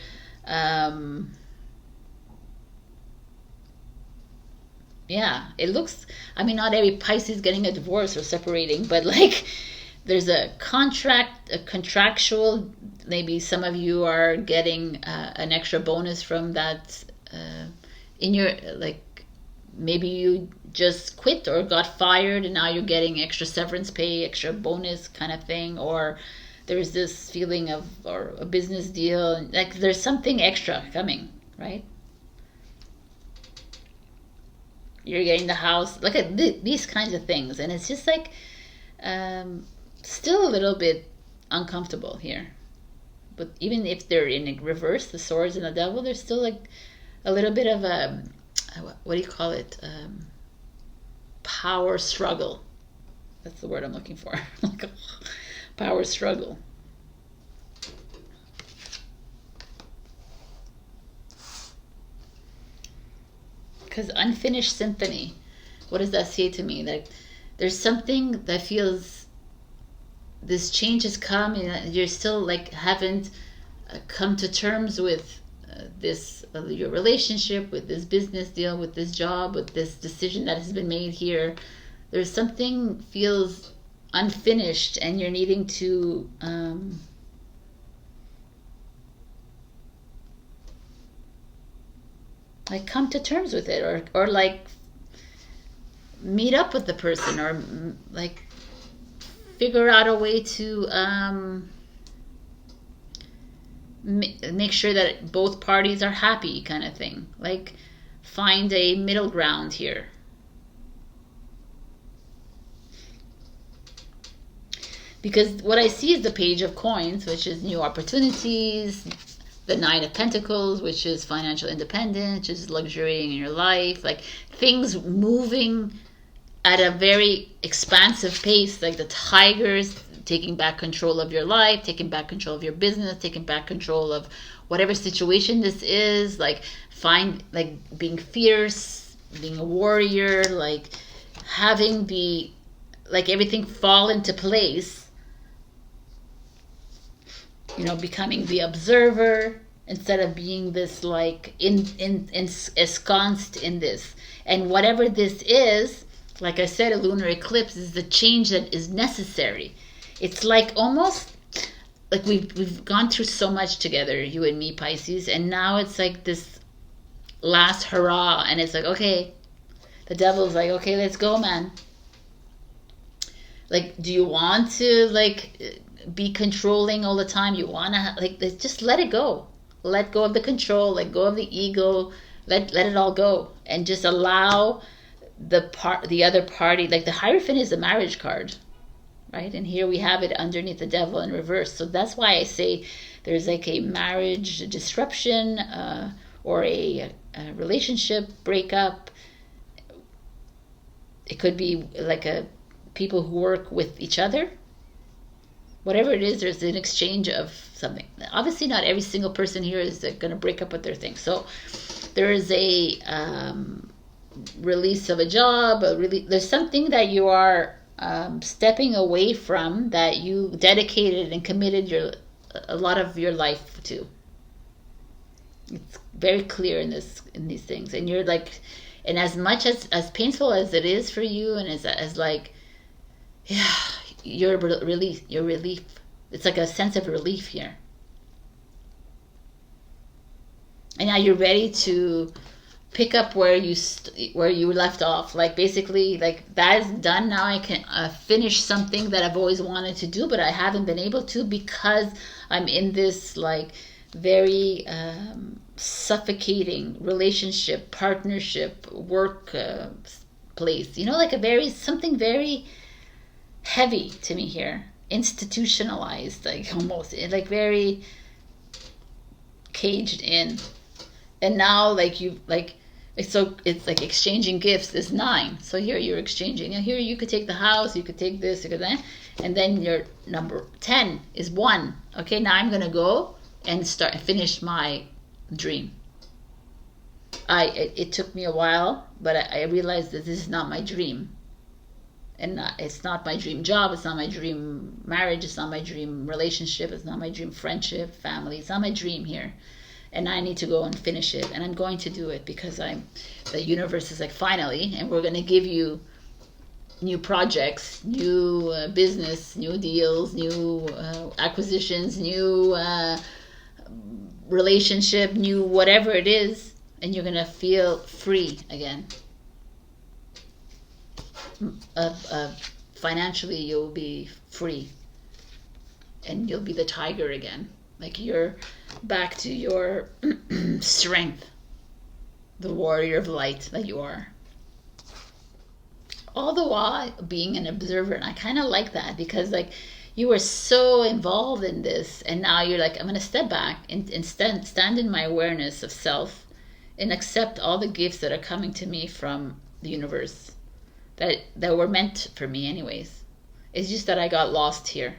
[SPEAKER 1] yeah, it looks, I mean, not every Pisces getting a divorce or separating, but like there's a contractual, maybe some of you are getting an extra bonus from that in your, like, maybe you just quit or got fired and now you're getting extra severance pay, extra bonus kind of thing, or there's this feeling of, or a business deal, like there's something extra coming, right? You're getting the house, look at these kinds of things. And it's just like, still a little bit uncomfortable here. But even if they're in reverse, the Swords and the Devil, there's still like a little bit of a, what do you call it? Power struggle. That's the word I'm looking for. Power struggle. because unfinished symphony, what does that say to me? Like there's something that feels this change has come and you're still like haven't come to terms with this your relationship, with this business deal, with this job, with this decision that has been made here. There's something feels unfinished and you're needing to like come to terms with it, or like meet up with the person, or like figure out a way to make sure that both parties are happy, kind of thing. Like find a middle ground here. Because what I see is the Page of Coins, which is new opportunities, the Nine of Pentacles, which is financial independence, which is luxurying in your life, like things moving at a very expansive pace, like the tigers taking back control of your life, taking back control of your business, taking back control of whatever situation this is, like being fierce, being a warrior, like having the like everything fall into place, you know, becoming the observer instead of being this like ensconced in this. And whatever this is, like I said, a lunar eclipse is the change that is necessary. It's like almost like we've gone through so much together, you and me, Pisces, and now it's like this last hurrah, and it's like, okay, the devil's like, okay, let's go, man. Like, do you want to like be controlling all the time? You want to like just let it go. Let go of the control, let go of the ego, let it all go, and just allow the other party. Like the Hierophant is the marriage card, right? And here we have it underneath the devil in reverse. So that's why I say there's like a marriage disruption or a relationship breakup. It could be like people who work with each other. Whatever it is, there's an exchange of something. Obviously, not every single person here is going to break up with their thing. So there is a release of a job. There's something that you are stepping away from that you dedicated and committed a lot of your life to. It's very clear in these things, and you're like, and as much as painful as it is for you, and as like, yeah, your relief. It's like a sense of relief here, and now you're ready to pick up where you left off. Like basically, like that is done now. I can finish something that I've always wanted to do, but I haven't been able to because I'm in this like very suffocating relationship, partnership, work place. You know, like something very heavy to me here, institutionalized, like almost like very caged in. And now like you like it's like exchanging gifts is 9. So here you're exchanging, and here you could take the house, you could take this, you could that, and then your number 10 is 1. Okay, now I'm gonna go and finish my dream. It took me a while, but I realized that this is not my dream. And it's not my dream job, it's not my dream marriage, it's not my dream relationship, it's not my dream friendship, family, it's not my dream here. And I need to go and finish it, and I'm going to do it because the universe is like, finally, and we're going to give you new projects, new business, new deals, new acquisitions, new relationship, new whatever it is, and you're going to feel free again. Financially, you'll be free, and you'll be the tiger again. Like you're back to your strength, the warrior of light that you are. All the while being an observer, and I kind of like that because like you were so involved in this, and now you're like, I'm going to step back and stand in my awareness of self and accept all the gifts that are coming to me from the universe. That were meant for me anyways. It's just that I got lost here.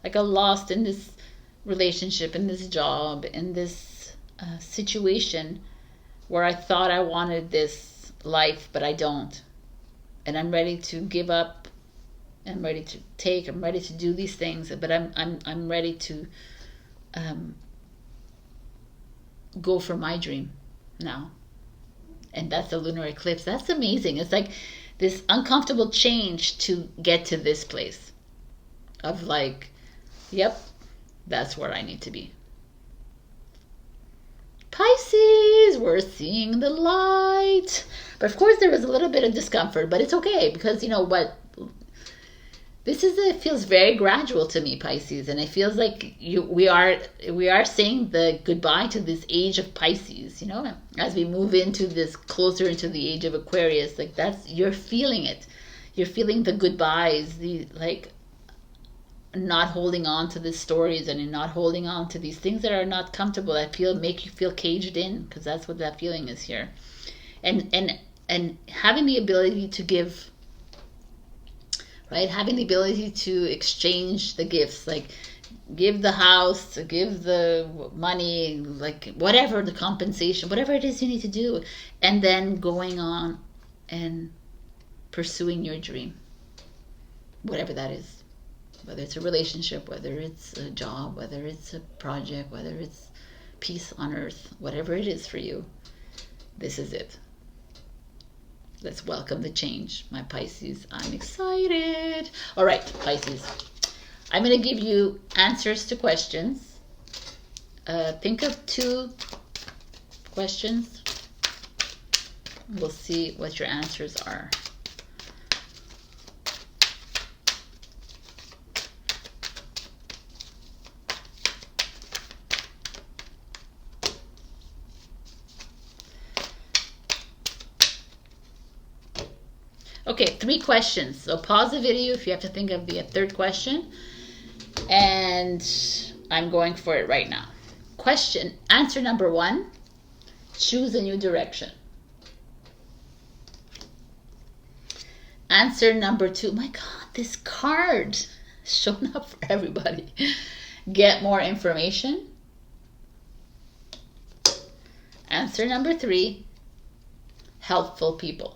[SPEAKER 1] I got lost in this relationship, in this job, in this situation where I thought I wanted this life, but I don't. And I'm ready to give up. I'm ready to take. I'm ready to do these things, but I'm ready to go for my dream now. And that's the lunar eclipse. That's amazing. It's like this uncomfortable change to get to this place of like, yep, that's where I need to be. Pisces, we're seeing the light. But of course there was a little bit of discomfort, but it's okay, because you know what? It feels very gradual to me, Pisces, and it feels like we are saying the goodbye to this age of Pisces, you know, as we move into this, closer into the age of Aquarius. Like, that's, you're feeling it. You're feeling the goodbyes, the like not holding on to these stories and not holding on to these things that are not comfortable, that make you feel caged in, because that's what that feeling is here. And having the ability to give, right? Having the ability to exchange the gifts, like give the house, give the money, like whatever the compensation, whatever it is you need to do, and then going on and pursuing your dream, whatever that is, whether it's a relationship, whether it's a job, whether it's a project, whether it's peace on earth, whatever it is for you, this is it. Let's welcome the change, my Pisces. I'm excited. All right, Pisces. I'm going to give you answers to questions. Think of 2 questions. We'll see what your answers are. Okay, 3 questions. So pause the video if you have to think of the 3rd question. And I'm going for it right now. Answer number 1, choose a new direction. Answer number 2, my God, this card showing up for everybody. Get more information. Answer number 3, helpful people.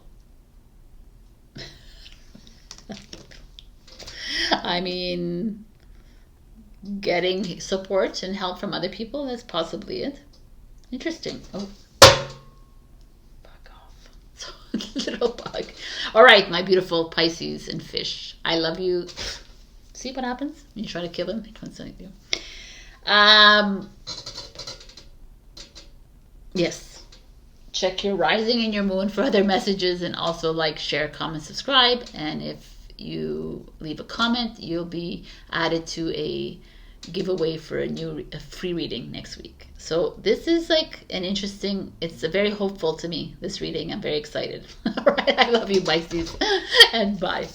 [SPEAKER 1] I mean, getting support and help from other people, that's possibly it. Interesting. Oh, bug off. Little bug. All right, my beautiful Pisces and fish. I love you. See what happens when you try to kill him? He comes at you. Yes. Check your rising and your moon for other messages, and also like, share, comment, subscribe. And if you leave a comment, you'll be added to a giveaway for a free reading next week. So this is like an interesting, it's a very hopeful to me, this reading. I'm very excited. All right, I love you, Pisces, and bye.